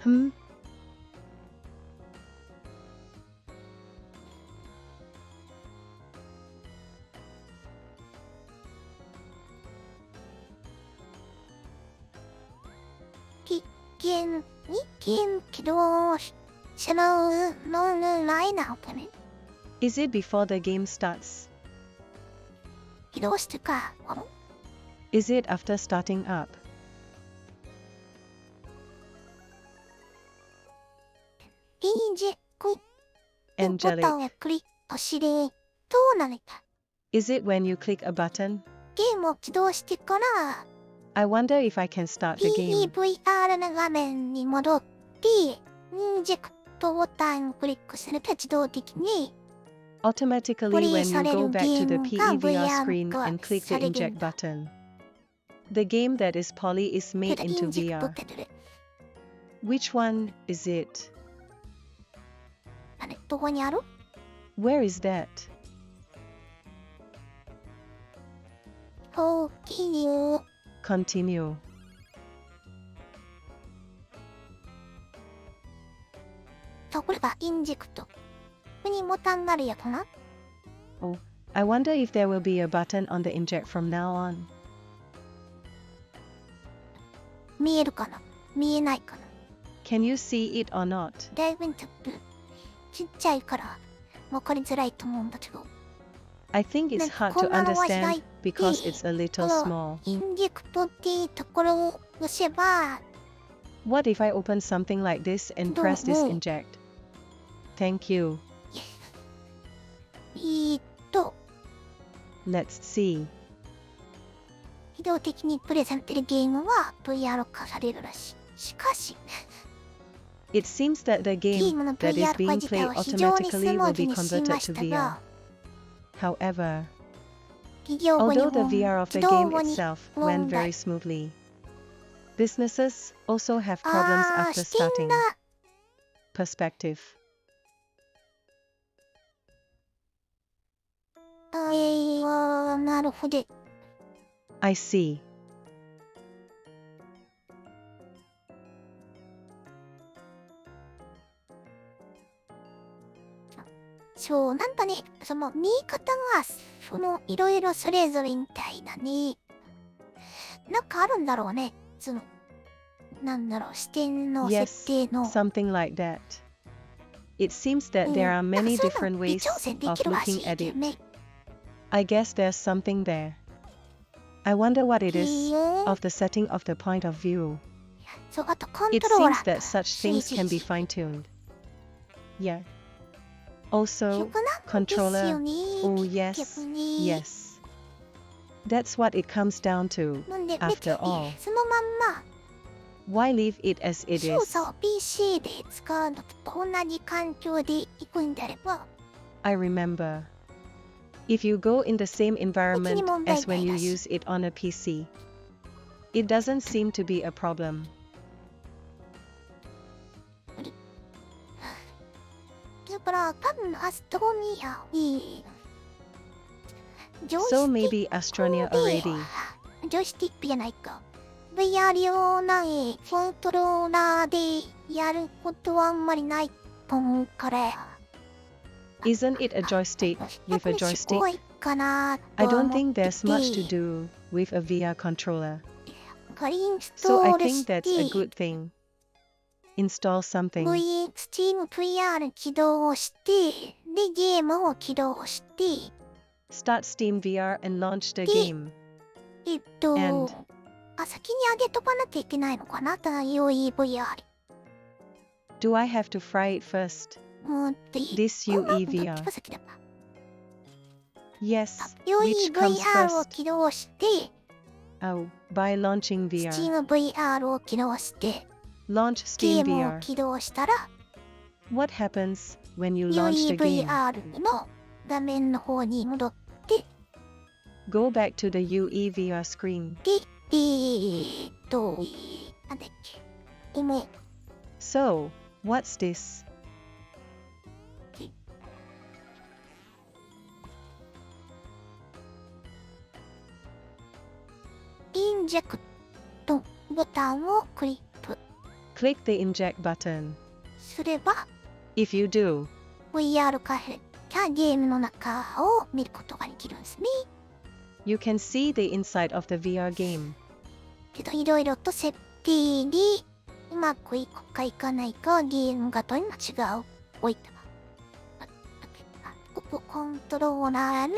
hmm? ゲーム起動しろのないなおね。Is it before the game starts? 起動してか、Is it after starting up? インジェクボタ Angelic. ンをクリックしれとなれた。 Is it when you click a button? ゲームを起動してから、I wonder if I can start the game. PVR の画面に戻って、インジェクトボタンをクリックすると自動的に、 Automatically when you go back to the Playされる PEVR ゲームが screen and click the されるんだ。 inject button. The game that is Polly is た made だイ into ンジェクト VR. ってどれ Which one is it? あれどこにある Where is that? ほうきにゅう Continue. とこれがインジェクト。ここにボタンがあるやつな。 Oh, I wonder if there will be a button on the inject from now on. 見えるかな見えないかな Can you see it or not? だいぶんちょっとちっちゃいから分かりづらいと思うんだけど。 I think it's hard to こんなのは開 understand いて because it's a little こ small. のインジェクトっていうところを押せば、 What if I open something like this and press this inject? Thank you. と Let's see. 自動的にプレゼントるゲームは VR 化されるらしい。しかし、 It seems that the ゲー game ムの that is VR 化 being 自体 played は非常にス automatically ムー will ズ be に進 converted みま to した VR. が、 However, 企業後に although the も VR of 起 the 動 game 後に itself 問 went 題 very smoothly, businesses also have problems あ after ー、視点 starting. だ。 Perspective. なるほど。 I see. そうなんだね。その見え方がそのいろいろそれぞれみたいだね。なんかあるんだろうね。そのなんだろう、視点の Yes, 設定の。something like that. It seems that there are なんか many そういうの different 微 ways 調整で of きるらし looking い at よ it. ね。I guess there's something there. I wonder what it is へえ。 of the setting of the point of view. そう、あとコン It トローラ seems ー that such things can be fine-tuned. Yeah. Also, よくなんですよ controller. ね。 Oh 逆 yes, に。 yes. That's what it comes down to, なんで別 after に all. そのまんま Why leave it as it 操 is? 作を PC で使うのと同じ環境で行くんであれば、 I remember. If you go in the same environment 別に問題 as な when い you らしい。 use it on a PC, it doesn't seem to be a problem. だから多分アストロニアにジョイステ So ィッ maybe ク Astronia で already. ジョイスティックじゃないか VR 用ないコントローラーでやることはあんまりないと思うから Isn't it a joystick with a すご joystick? いかなと I は don't 思 think って there's much to て do with a VR controller. インス So ト I ール think し that's て a good thing. Install something. Steam VR 起動してでゲームを起動して Start Steam VR and launch the で game. And 先に上げとかなきゃいけないのかな対応 EVR do I have to fry it first? っていい This どっ UEVR. ちが先だか Yes. 良 Which い comes VR を first? 起動して Oh, by launching VR. Steam VR を起動して Launch ゲ Steam ームを VR. 起動したら What happens when you 良 launch い the game? VR の画面の方に戻って Go back to the UEVR screen. なんだっけ今 So, what's this? インジェクトボタンをクリップ Click the inject button. すれば If you do, VR カフェやゲームの中を見ることができるんですね。 you can see the inside of the VR game. けどいろいろと設定にうまくいくかいかないかはゲームごとにも違う。おいた。ここコントローラーね。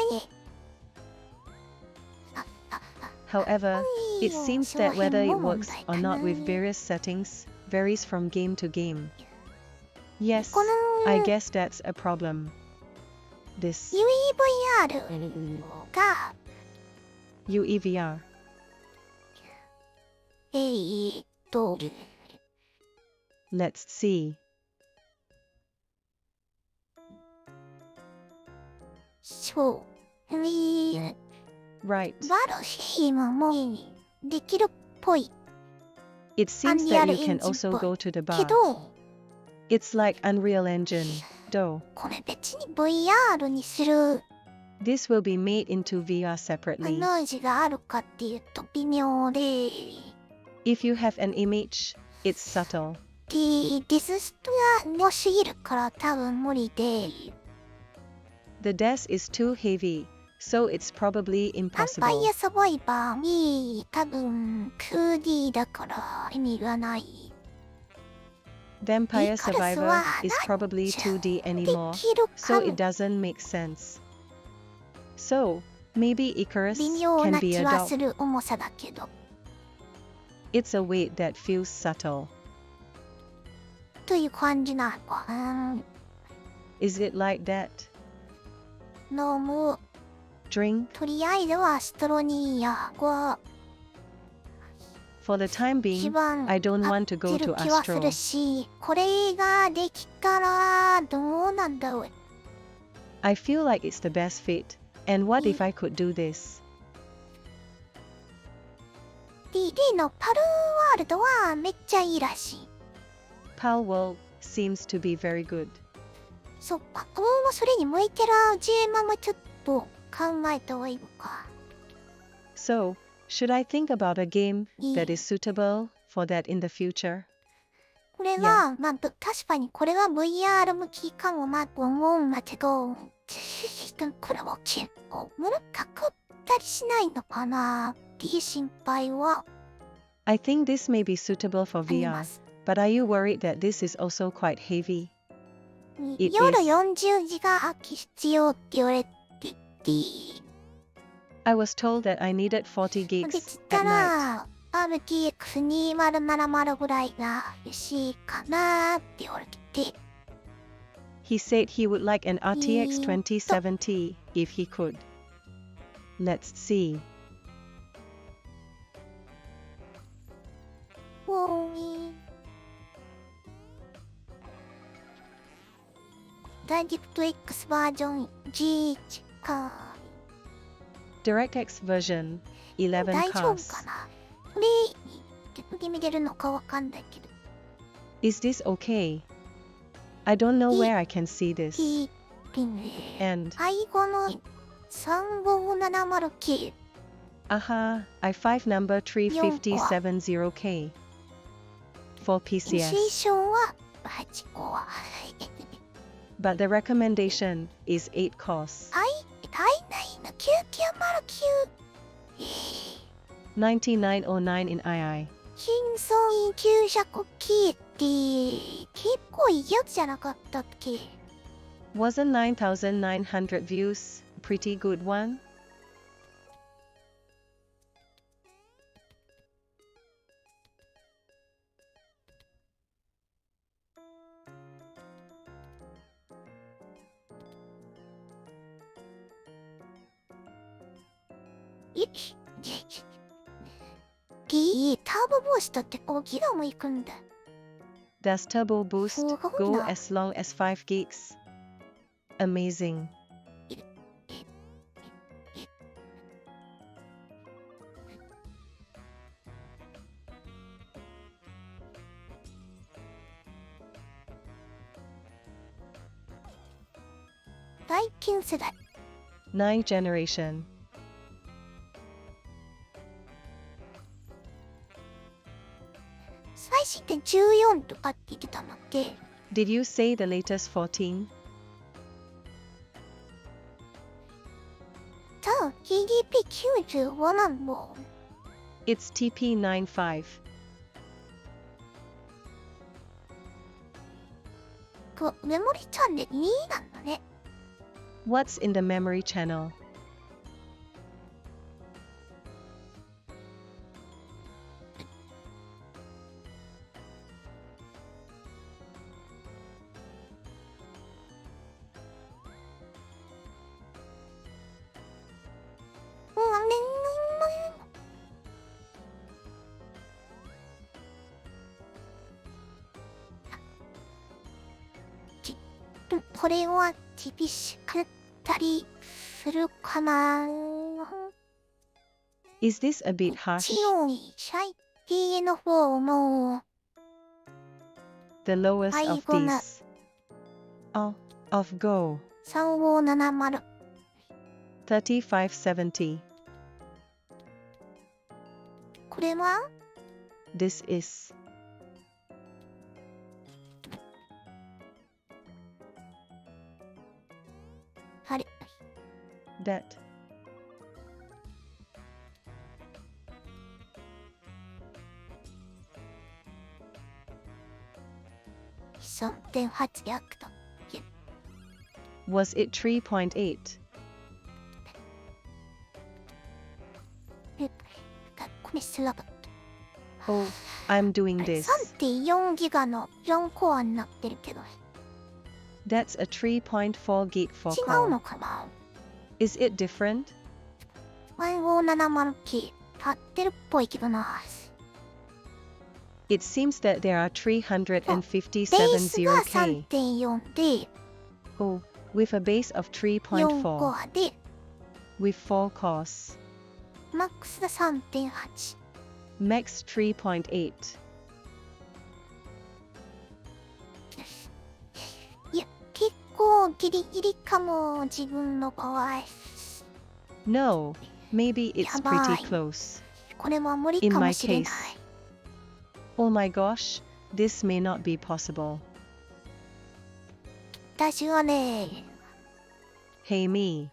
However, it seems that whether it works or not with various settings varies from game to game. Yes, この I guess that's a problem. This UEVR が UEVR. と Let's see. そう。Right. バルシームもできるっぽい It seems that you can Unreal also Engine go to the け bar. ど、 It's like Unreal Engine, though. これ別に VR にする This will be made into VR separately. ノイズがあるかっていうと微妙で、 If you have an image, it's subtle. ディスストが良すぎるから多分無理で、 The desk is too heavy, so it's probably ヴァンパ impossible. イアサバイバーに多分 2D だから意味がない。 Vampire イカルスは Survivor is probably 2D で anymore, きる so か it も。 doesn't make sense. So, maybe Icarus 微妙 can な be 気 a はす dog. る重さだけど。 It's a weight that feels subtle. という感じなのかな。 Is it like that? のも Drink? とりあえずはアストロニアが For the time 一 being, 番 I don't 合 want っ to go て to る気はす Astro. るし、これができたらどうなんだろう。 I feel like it's the best fit. And what if I could do this? DD のパルワールドはめっちゃいいらしい。 Pal World seems to be very good. そっか、もうそれに向いてるジェーマもちょっと考えた方がいいのか。 So, should I think about a game Yeah. that is suitable for that in the future? これは、まあ、確かにこれは VR 向きかもなと思うんだけど、これも結構難かったりしないのかなっていう心配は。I think this may be suitable for あり VR, ます。 but are you worried that this is also quite heavy? It 夜 is. 40時間空き必要って言われてて、 I was told that I needed 40で gigs つっ at た night. ら RTX2070 ぐらいが欲しいかなーって言われてて、 He said he would like an RTX 2070 if he could. Let's see. おーい。ダイレクト X バージョン G1 か。 DirectX version 11大丈夫 cars. かな。これで見れるのかわかんないけど。 Is this okay? I don't know where I can see this. いいね。 And 背後の3570K。 aha, i5 number 3570K. For 推 PCS. 奨は8個は。 But the recommendation is 8 cores. はい、体内の9909。 9909 in II. 金損900キーって結構いいやつじゃなかったっけ。 Wasn't 9900 views pretty good one? ターボボーストって5ギガもいくんだ。 Does turbo boost すごい go な。 as long as 5 gigs? Amazing. 最近世代。 9th generation. 最新で14とかって言ってたので、 Did you say the latest 14? 多分 TDP95 なんも。 It's TP95. メモリチャンネル2なんだね。 What's in the memory channel? これは厳しかったりするかな。 Is this a bit harsh? 強いシャイ TN4 の The lowest of 最後な these. Oh, of Go. 3570。 3570. これは This is. あれ That. 3.8 と。 Was it 3.8? これスラブ。 Oh, I'm doing this. 3.4 ギガの4コアになってるけど、 That's a 3.4 gig for 違う core. のかな。 Is it different? 3570K 立ってるっぽいけどな。 It seems that there are ベースが 357K. 3.4 で Oh, with a base of 4コ 3.4. アで With 4 cores. マックスが 3.8。 Max 3.8. いや、結構ギリギリかも、自分の場合。 No, maybe it's やばい。 pretty close. これは無理 In か my もしれない。 case. Oh my gosh, this may not be possible. 私はね、 Hey me.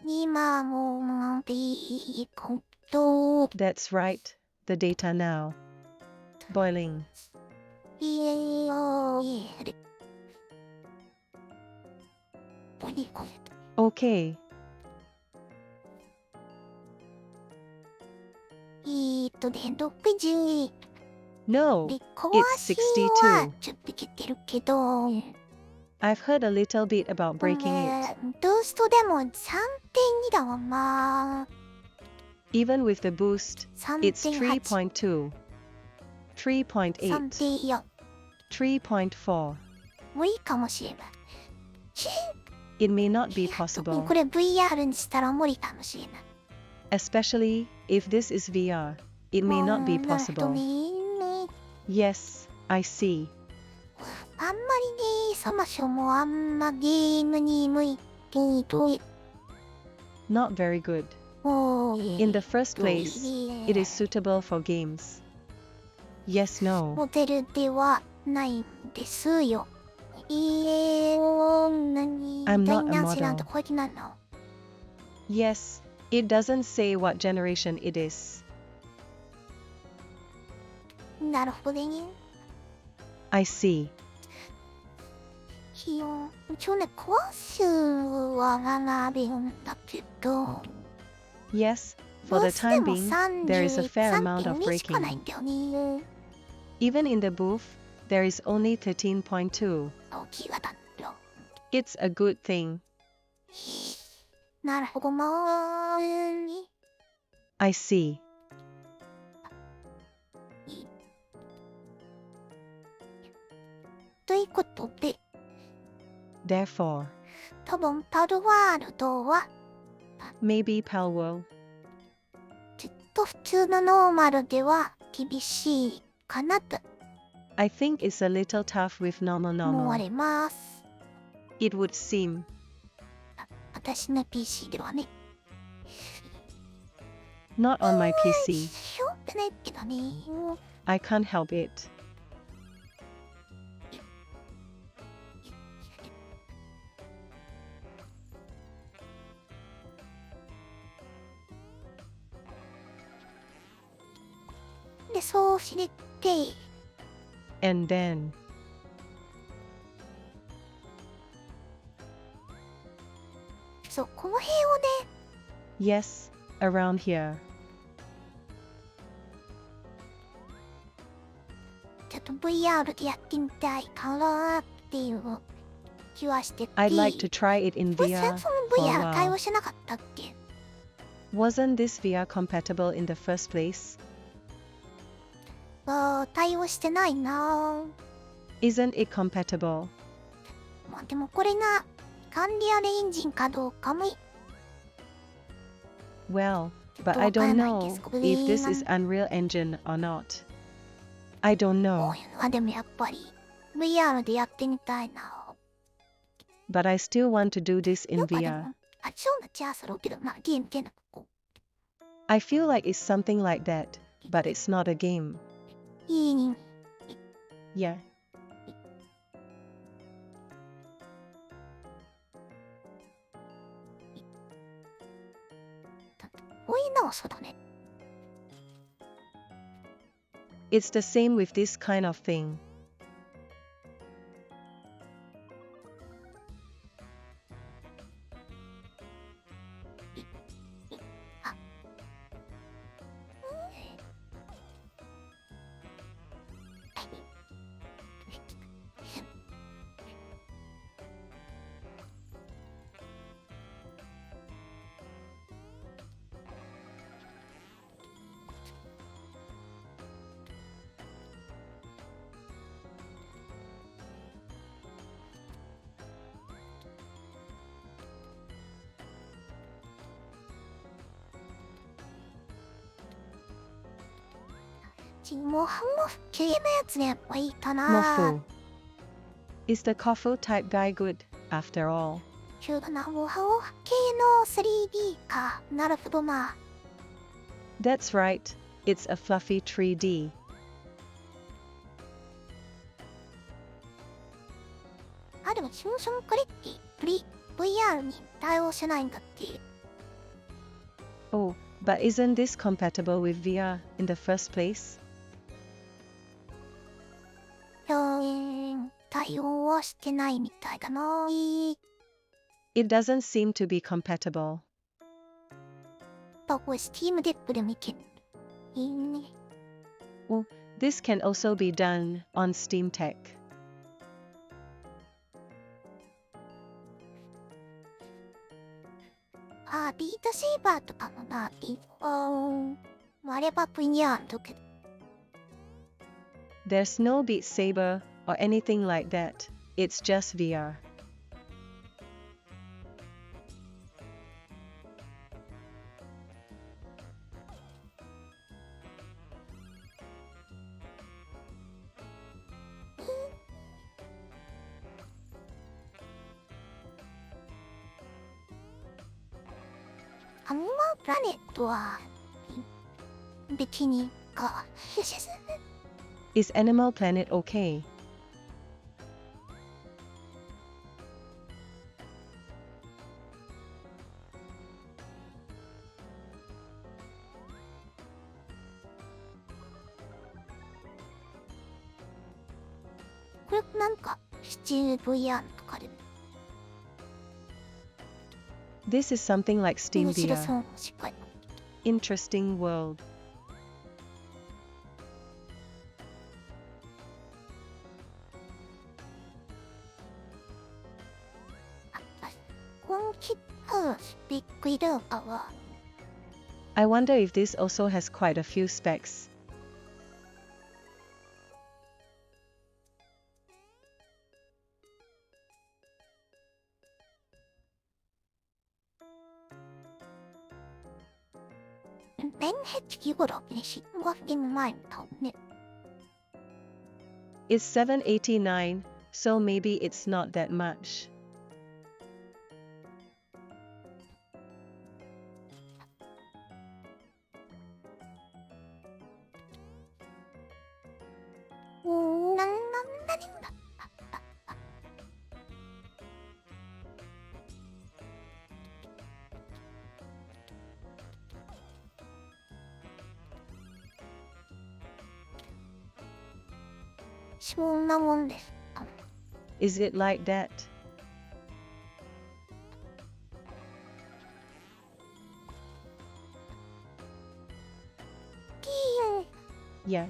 今もっていいこと。 That's right. The data now. Boiling. いえよえる。何これ。 Okay. で、60。 No, で、壊 it's しは62. ちょっと来てるけど、 I've heard a little bit about breaking it. どうすとでも 3.2 だわまあ。 Even with the boost, it's 3.8。 3.2, 3.8, 3.4。 3.4. 無理かもしれない。 It may not be 特に possible, これ VR にしたら無理かもしれない。 especially if this is VR. It may not be なるほど possible. ね。 Yes, I see. あんまりね、そもそもあんまゲームに向いている。 Not very good. もう In the first place, it is suitable for games. Yes, no. モデルではないんですよ。何 I'm not a ダイナンシーなんて model. こいつなの。 Yes, it doesn't say what generation it is. なるほどね。 I see. 一応ね、コア数は並べるんだけど、 Yes, ど for う the して time も being, there is a fair amount of 3.2 しかない breaking. んだよね。 Even in the booth, there is only 13.2. 大きいわだよ。 It's a good thing. なるほどまー。 I see. ということで、 Therefore, 多分パルワールドは maybe Palworld. ちょっと普通のノーマルでは厳しいかなと I think it's a little tough with normal 思わ normal. れます。 It would seem. 私の PC ではね。 Not on my PC. しょうがないけどね。 I can't help it. で、そうしてて、 And then, そう、この辺をね、 yes, around here. ちょっと VR でやってみたいかなっていう気はしてて。 I'd like to try it in これ VR そも for a VR 対 while. 応してなかったっけ？ Wasn't this VR compatible in the first place? 対応してないな。 Isn't it compatible? まあでもこれが管理アレエンジンかどうかも Well, but I don't know if this is Unreal Engine or not. I don't こ know, ういうのはでもやっぱり VR でやってみたいな。 but I still want to do this な in んかで VR. も、あ、そうなっちゃうけど、まあゲームってのこ I feel like it's something like that, but it's not a game. ういいに Yeah. こういうのはそうだね。 It's the same with this kind of thing.もうハンモフ系のやつでやっぱいいかな。 Mofu. Is the Kofu type guy good, after all? そうだな、もうハンモフ系の 3D か。なるほどな。 That's right, it's a fluffy 3D. あ、でもそもそもこれってVR に対応しないんだって。Oh, but isn't this compatible with VR in the first place? 対応はしてないみたいだな。It doesn't seem to be compatible. これ Steam でプレミケ。いいね。This can also be done on Steam Tech. ビートセーバーとかもな、あれば VR だけど。There's no Beat Saber or anything like that. It's just VR. Animal Planet は別にか。Is Animal Planet okay? これなんかシチュー VR とかで This is something like Steam 面白 VR. そうしっかり。Interesting world. 本気びっくりだわ。I wonder if this also has quite a few specs. 年ヘチキ頃にしわけもないんだね。It's 789, so maybe it's not that much. 何だ。そんなもんです。Is it like that? Yeah.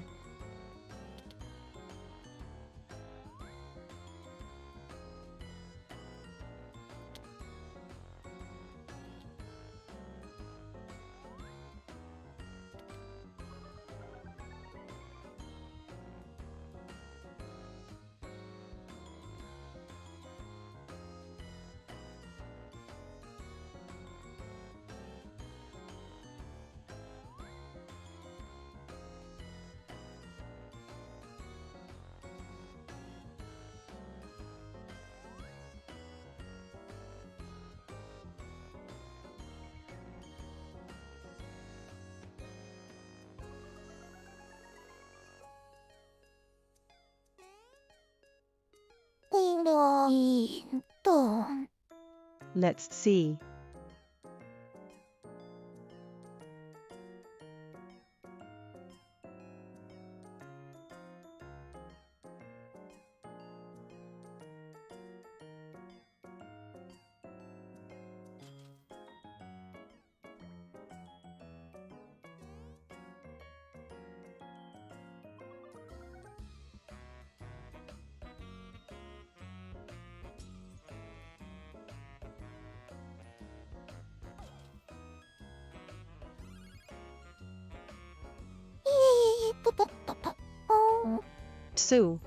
Let's see. Sue.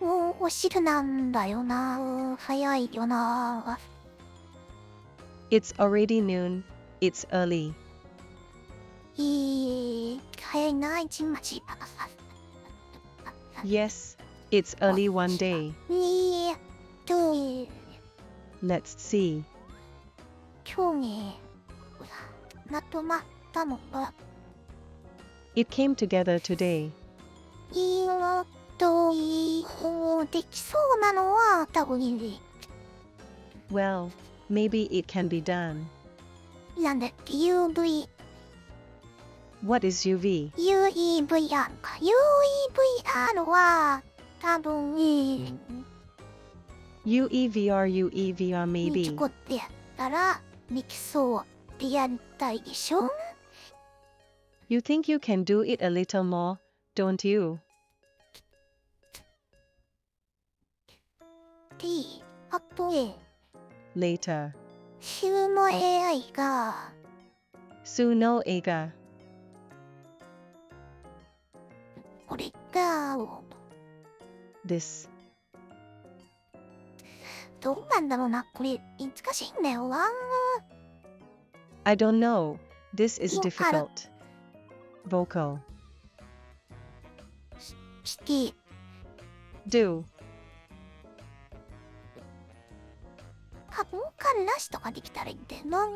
お昼なんだよな。早いよな。 It's already noon. It's early. 早いな、一日。 Yes, it's early one day. Let's see. 今日ね、まとまったのが、 It came together today. できそうなのは多分いい。Well, maybe it can be done. なんだっけ UV What is UV? UEVR か UEVR は多分UEVR にちょ maybe. こってやったらできそうってやりたいでしょ You think you can do it a little more, don't you? T あとLater. 週の AI が Suno ega. これがThis. どうなんだろうなこれ難しいんだよな I don't know. This is よ difficult. Vocal. して Do. 多分感なしとかできたらいいんだよな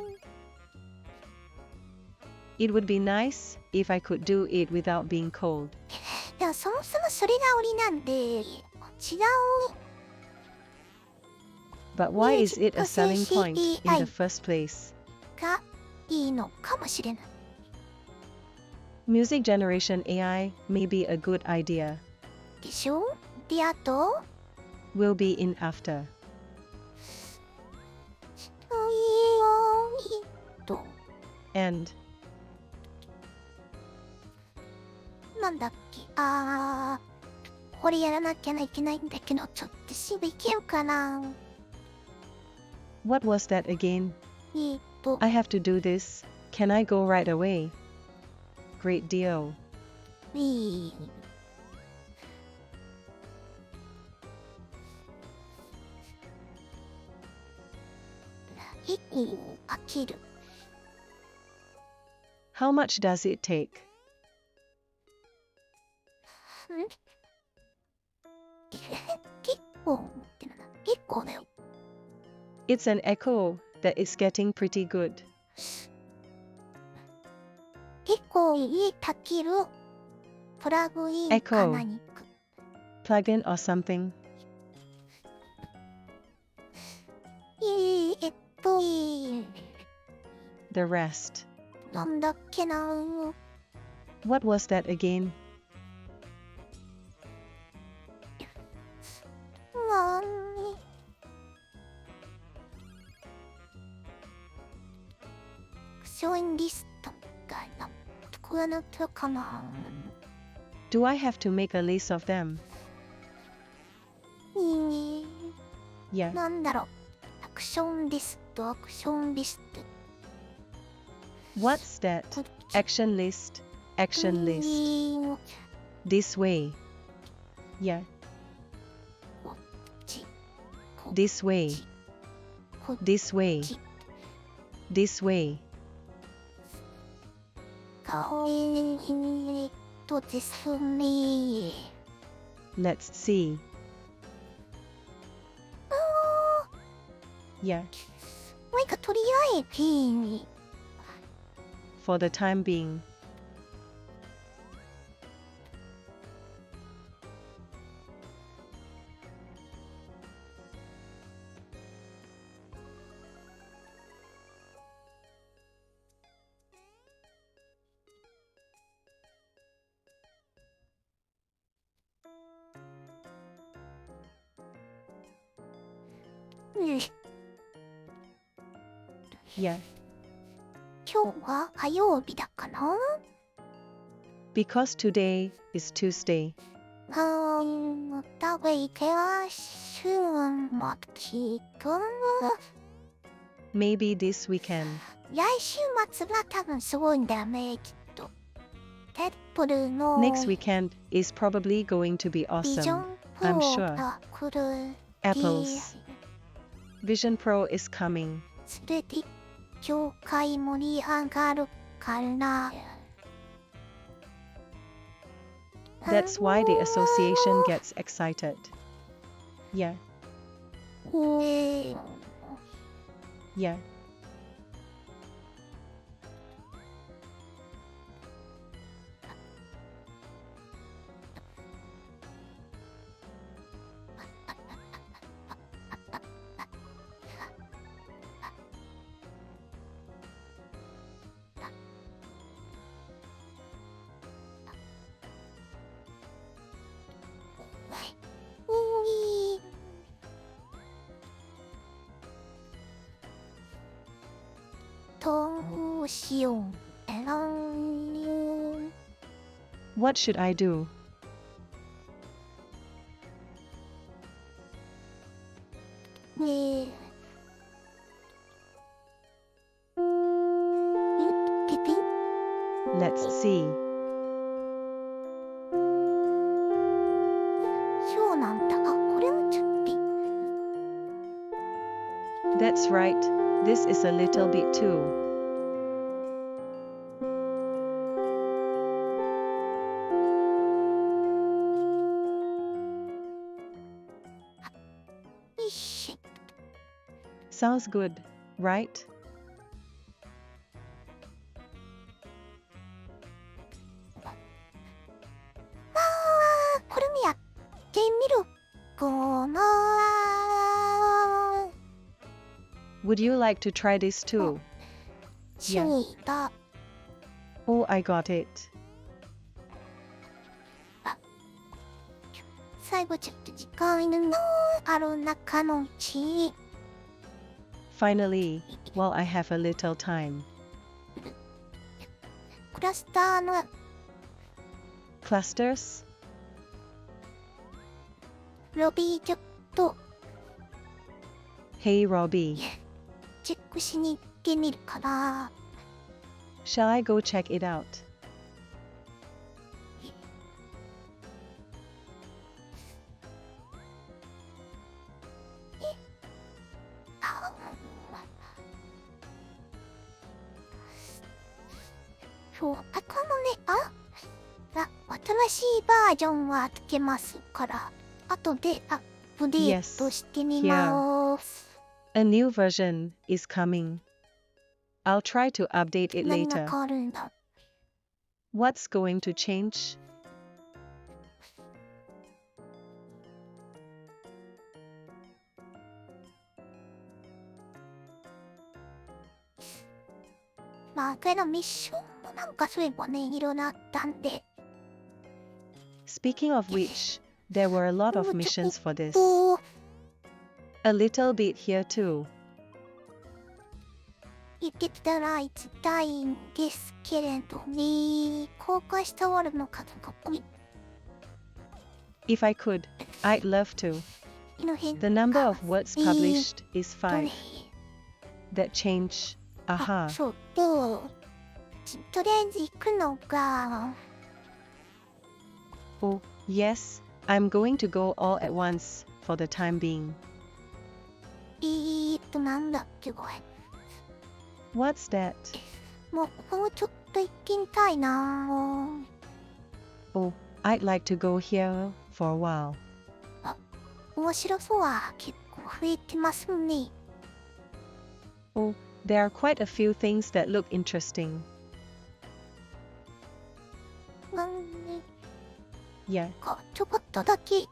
It would be nice if I could do it without being cold. でもそもそもそれが売りなんで違う But why is it a selling point in AI. the first place? がいいのかもしれない Music generation AI may be a good idea. でしょであと Will be in after. と And. なんだっけこれやらなきゃいけないんだけどちょっとすぐいけるかな What was that again? I have to do this. Can I go right away? Great deal. いい飽きる How much does it take? ん結構ってなんだ結構だよ It's an echo that is getting pretty good. 結構いいたけるプラグインか Echo 何か Plug in or something. The rest. なんだっけな What was that again? クションリストみたいなこれのとかな Do I have to make a list of them? な Yeah. んだろうアクションリスト What's that? Action list. Action list. This way. Yeah. This way. This way. This way. ですね Let's see. Yeah. なんかとりあえず For the time being. Yeah. 今日は火曜日だかな Because today is Tuesday. だがいけは週末か Maybe this weekend. 来週末は多分すごいんだよねきっとテップルの Next weekend is probably going to be ビジョ awesome. ン I'm 4 sure. が来る Apple's Vision Pro is coming. 連れて業界盛り上がるから。 That's why the association gets excited. Yeah. Yeah. どうしよう。What should I do? ねえ。ピピン。 Let's see. そうなんだ。あ、これもちょっと。 That's right. This is a little bit too. よし。 Sounds good, right? これもやってみるかな。 Would you like to try this too? 注意だ。 Oh, I got it. 最後ちょっと時間のある中のうち。 Finally, while I have a little time. クラスターの Clusters? ロビーちょっと Hey Robbie, チェックしに行ってみるかな。 shall I go check it out? そう、あ、このね、新しいバージョンはつけますから、後でアップデートしてみます。 A new version is coming. I'll try to update it 何が later. 変わるんだ。 What's going to change? まあ、けどミッションもなんかそういえばね、いろいろあったんで。 Speaking of which, there were a lot of missions for this. と A little bit here too. 言ってたら行きたいんですけれどね。公開して終わるのかとか、If I could, I'd love to. の辺 The number of words published is とね 5. That change. あ、 Aha. そうと、とりあえず行くのが、 Oh, yes, I'm going to go all at once, for the time being. なんだっけこれ。 What's that? もうちょっと行ってみたいな。 Oh, I'd like to go here for a while. 面白そうは結構増えてますね。 Oh, there are quite a few things that look interesting. Yeah. ちょこっとだけ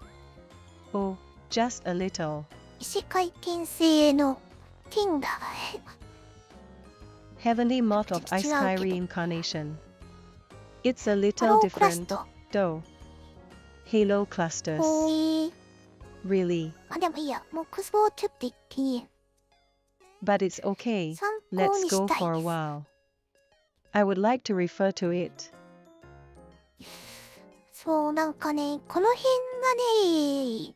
Oh, just a little. 異世界転生のティンダー Heavenly Moth of Ice Sky Reincarnation. It's a ハ little ロークラス different, ト。 though. Halo clusters. ほ Really. あ、でもいいや、もうクスボーちょっと行っていい。 But it's okay. 参考 Let's に go したい for a です。 while. I would like to refer to it. そう、なんかね、この辺がね、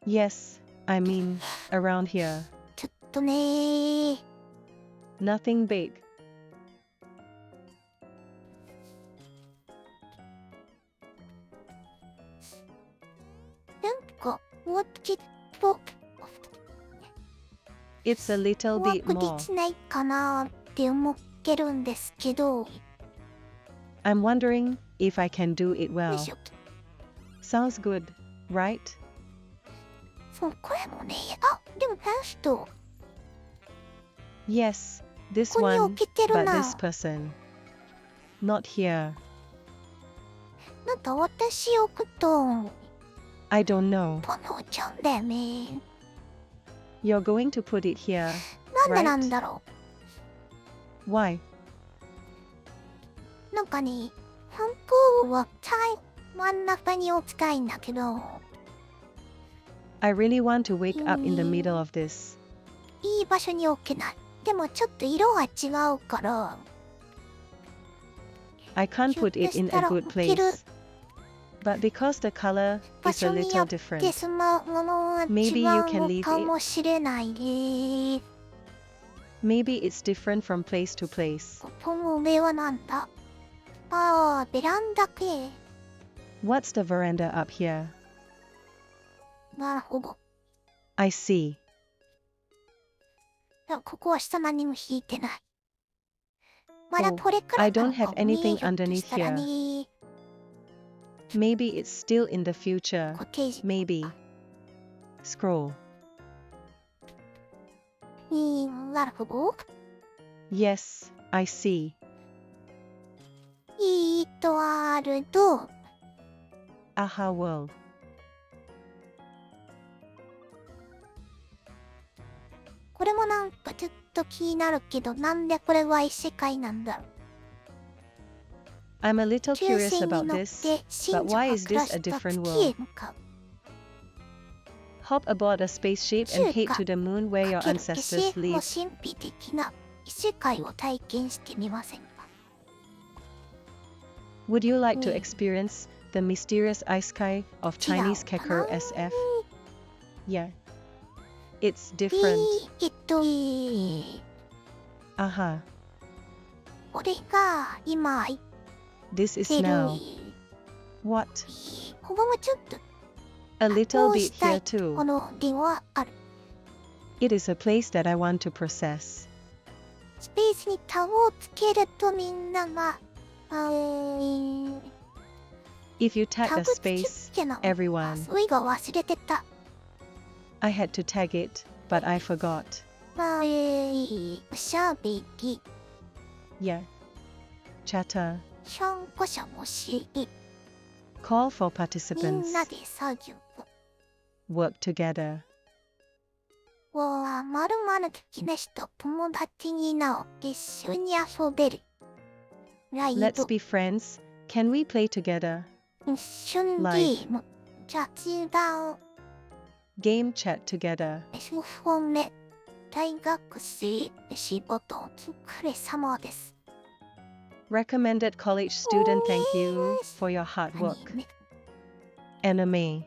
Yes, I mean, around here. ちょっとね、 Nothing big. なんか、what did for It's a little ワ bit ークで more. きないかなって思ってるんですけど、よ I'm wondering if I can do it い well. しょ。 Sounds good, right? そう、これもね、あ、でもラスト、 Yes, this ここに one, 置けてる but な。 this person. Not here. なんか私置くと、 I don't know. ポノちゃんだよね。 You're going to put it here, なんでなん right? だろ Why? う。なんかね、本当は真ん中に置きたいんだけど、 I really want to wake up in the middle of this. いい場所に置けない。でもちょっと色は違うから。I can't put it in a good place. But because the color 場 is a 所によ little って different, そのものは違 Maybe you can う leave かもしれないです。 maybe it's different from place to place. この上はなんだ。ああ、ベランダ系。 What's the veranda up here? なるほど。 I see. ここは下何も引いてない。まだ Oh, これから I な don't のか have もね。 anything ひょっと underneath したらね。 Maybe it's still in the future. 固定時 Maybe. Scroll. なるほど。 Yes, I see. ワールド。 Aha world. これもなんかちょっと気になるけど、なんでこれは異世界なんだろう。 I'm a little 中 curious 世に about 乗っ this, て信 but 者 why が is 暮ら this a した different 月 world? へ向かう。 Hop aboard a spaceship and head 中華 to the moon where your かける ancestors 消しの lived. 神秘的な異世界を体験してみませんか。 Would you like to Hmm. experience the mysterious ice sky of 違う Chinese か Keker な。 SF? Yeah. It's different. こ Aha. れが今言っ This is てる。 now. What? ここもちょっと A こ little う bit したい here こ too. のではある。 It is a place that I want to process. スペースにタグをつけるとみんなが、If you tag タ a グつけ space, っけな。 everyone. そいが忘れてた。 I had to tag it, but I forgot. しゃべり、 Yeah. Chatter. しゃんこしゃもしり、 Call for み participants. んなで作業。 Work together. わあ、まるまる的な人、友達になお、一緒に遊べる。ライ Let's ド、 be friends. Can we play together? 一瞬ゲ Live ーム、雑談、 Game chat together. F 本目、大学生、仕事お疲れ様です。 Recommended college student, thank you for your hard ア work. ニメ Anime.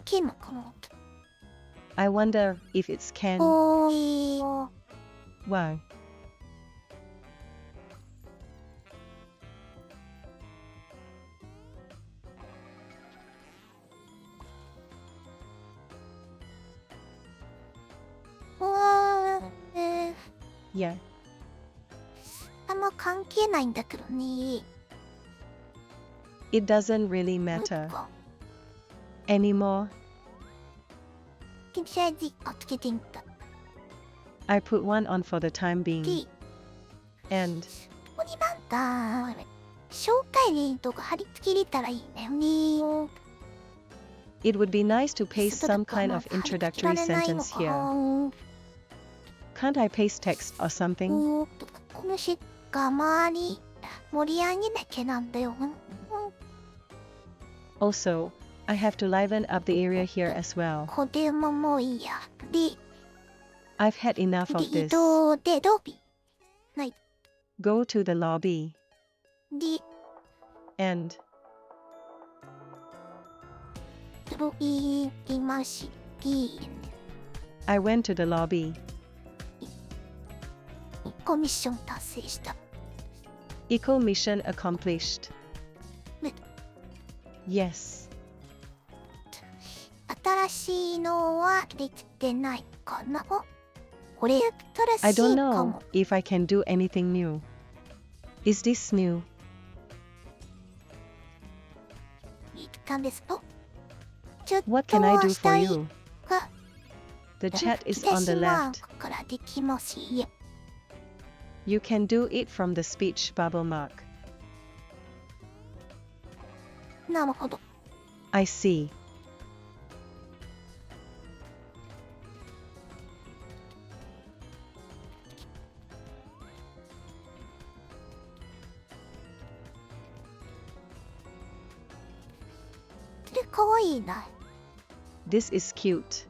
ゲームかな。 I wonder if it's can. おーいー Why? ー Yeah. あんま関係ないんだけどね。 It doesn't really なん matter か anymore. とりあえずつけてみた。 I put one on for the time で、 being. And ここになんだ、紹介リンクとか貼り付けれたらいいんだよね。 it would be nice to paste 外 some だと kind ま of あ貼り付けら introductory れないの sentence か here. Can't I paste text or something? このしが周り盛り上げなきゃなんだよ。Also, I have to liven up the area here as well. これももういいや。で、 I've had enough of 移 this. 動でロビー。ない。 Go to the lobby. で、 And ロビー行きまし。I went to the lobby. コミッション達成した。 Eco mission accomplished. Wait. Yes. 新しいのはできてないかな。これ I 新し don't いか know も。 if I can do anything new. Is this new? 言ったんですと。ちょっ What と can I は do し for たい you? が、 The chat is 吹き on 出 the しマー left. クからできますよ。 You can do it from the speech bubble mark. なるほど。 I see. かわいいな。This is cute.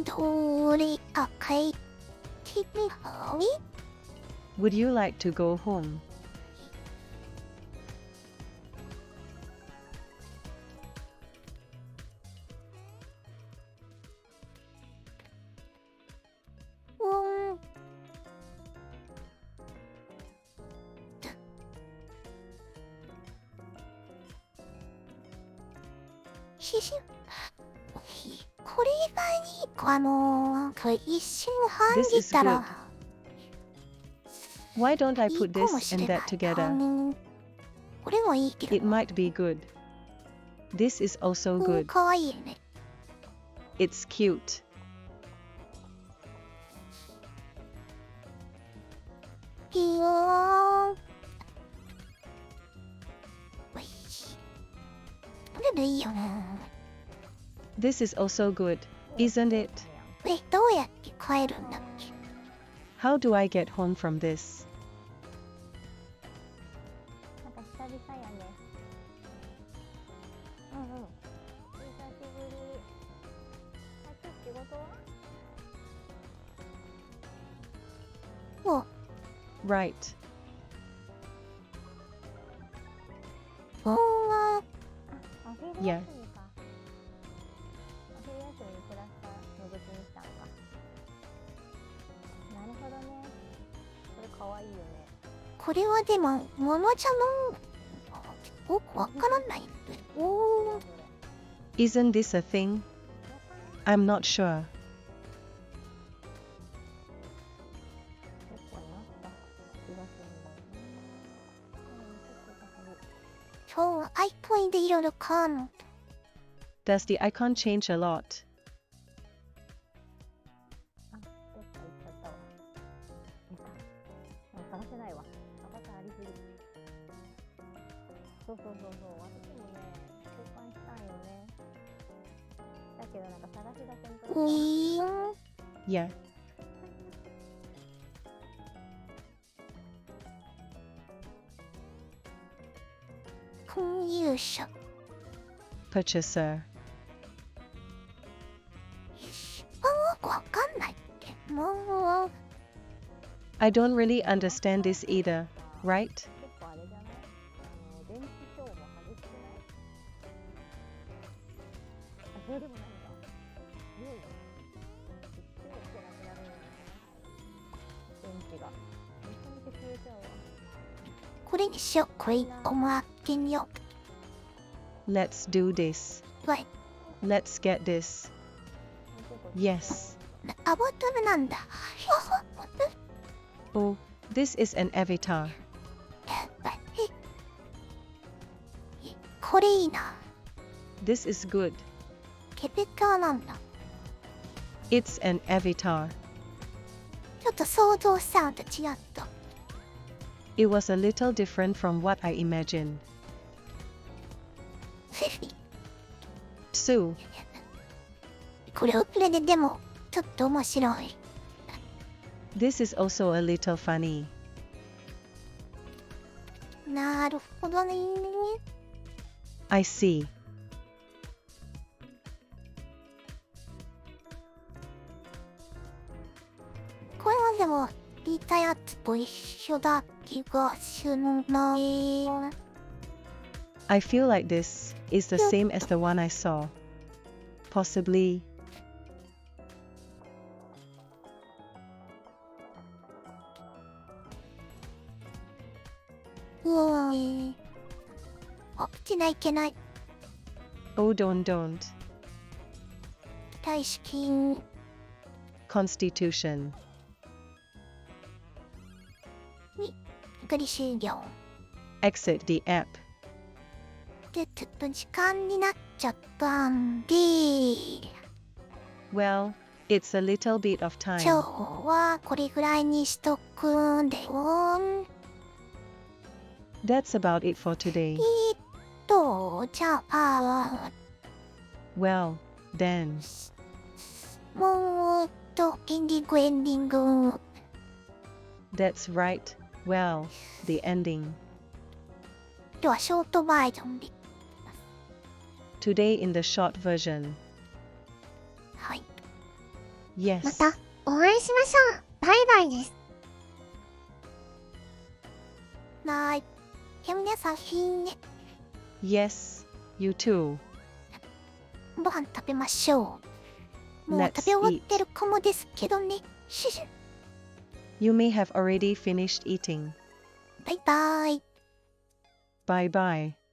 どれ赤い君はみ Would you like to go home? これ以外に一瞬半 This じ is たら Why don't I いい put かも this し and れない that together? これもいいけど It might be good. This is also good. かわいいね。 It's cute. ピヨーン。おいしい。これでいいよね。 This is also good, isn't it? どうやって帰るんだっけ？ How do I get home from this? なんか久々やね。久しぶり。さっき仕事は？お、Right. おー。お昼 Yeah. 休みか。お昼休みプラスのぶつにしたんか。なるほどね。これかわいいよね。これはでも、ものじゃよくわからない。おー。 Isn't this a thing? I'm not sure. 結構なった気がするね。ちょっと久しぶり。そう、アイコンでいろいろ変わる。 Does the icon change a lot? あ、どっか行っちゃったわ。探せないわ。アバターありすぎ。そう。私もね、交換したんよね。だけどなんか探し出せんから。ウィーン。 Yeah. 金融者。 Purchaser. よくわかんないって。もう。 I don't really understand this either, right? 結構あれじゃない？電気ショーも激しくない？あ、そうでもないか。いよいよ。すっげえしてなくなるんよね。電気が。めちゃめちゃ消えちゃうわ。これにしよう。これ思ってみよ Let's do this. う。わい。 Let's get this. Yes. アバターなんだ。Oh, this is an avatar. これいいな。 This is good. ケペカーなんだ。 It's an avatar. ちょっと想像したのと違った。 It was a little different from what I imagined. そう。 Sue, これをプレででもちょっと面白い。 this is also a little funny. なるほどね。 I see. これはでも聞いたやつと一緒だ気がするな。 I feel like this is the same as the one I saw. Possibly. うわー。あ、落ちないけない。 Oh, don't. 大式 Constitution. グリ終了。 Exit the app. で、ちょっと時間になっちゃったんで、 Well, it's a little bit of 今日 time. はこれぐらいにしとくんで、That's about it for today. じゃあ、Well, then. もうエンディング。That's right. Well, the ending. では、ショートバージョンで。Today in the short version. はい。Yes. またお会いしましょう。バイバイです。はい。皆さん、Yes, you too. ご飯食べましょう。もう Let's 食べ終わってるかもですけどね。You may have already finished eating. バイバイ。Bye bye.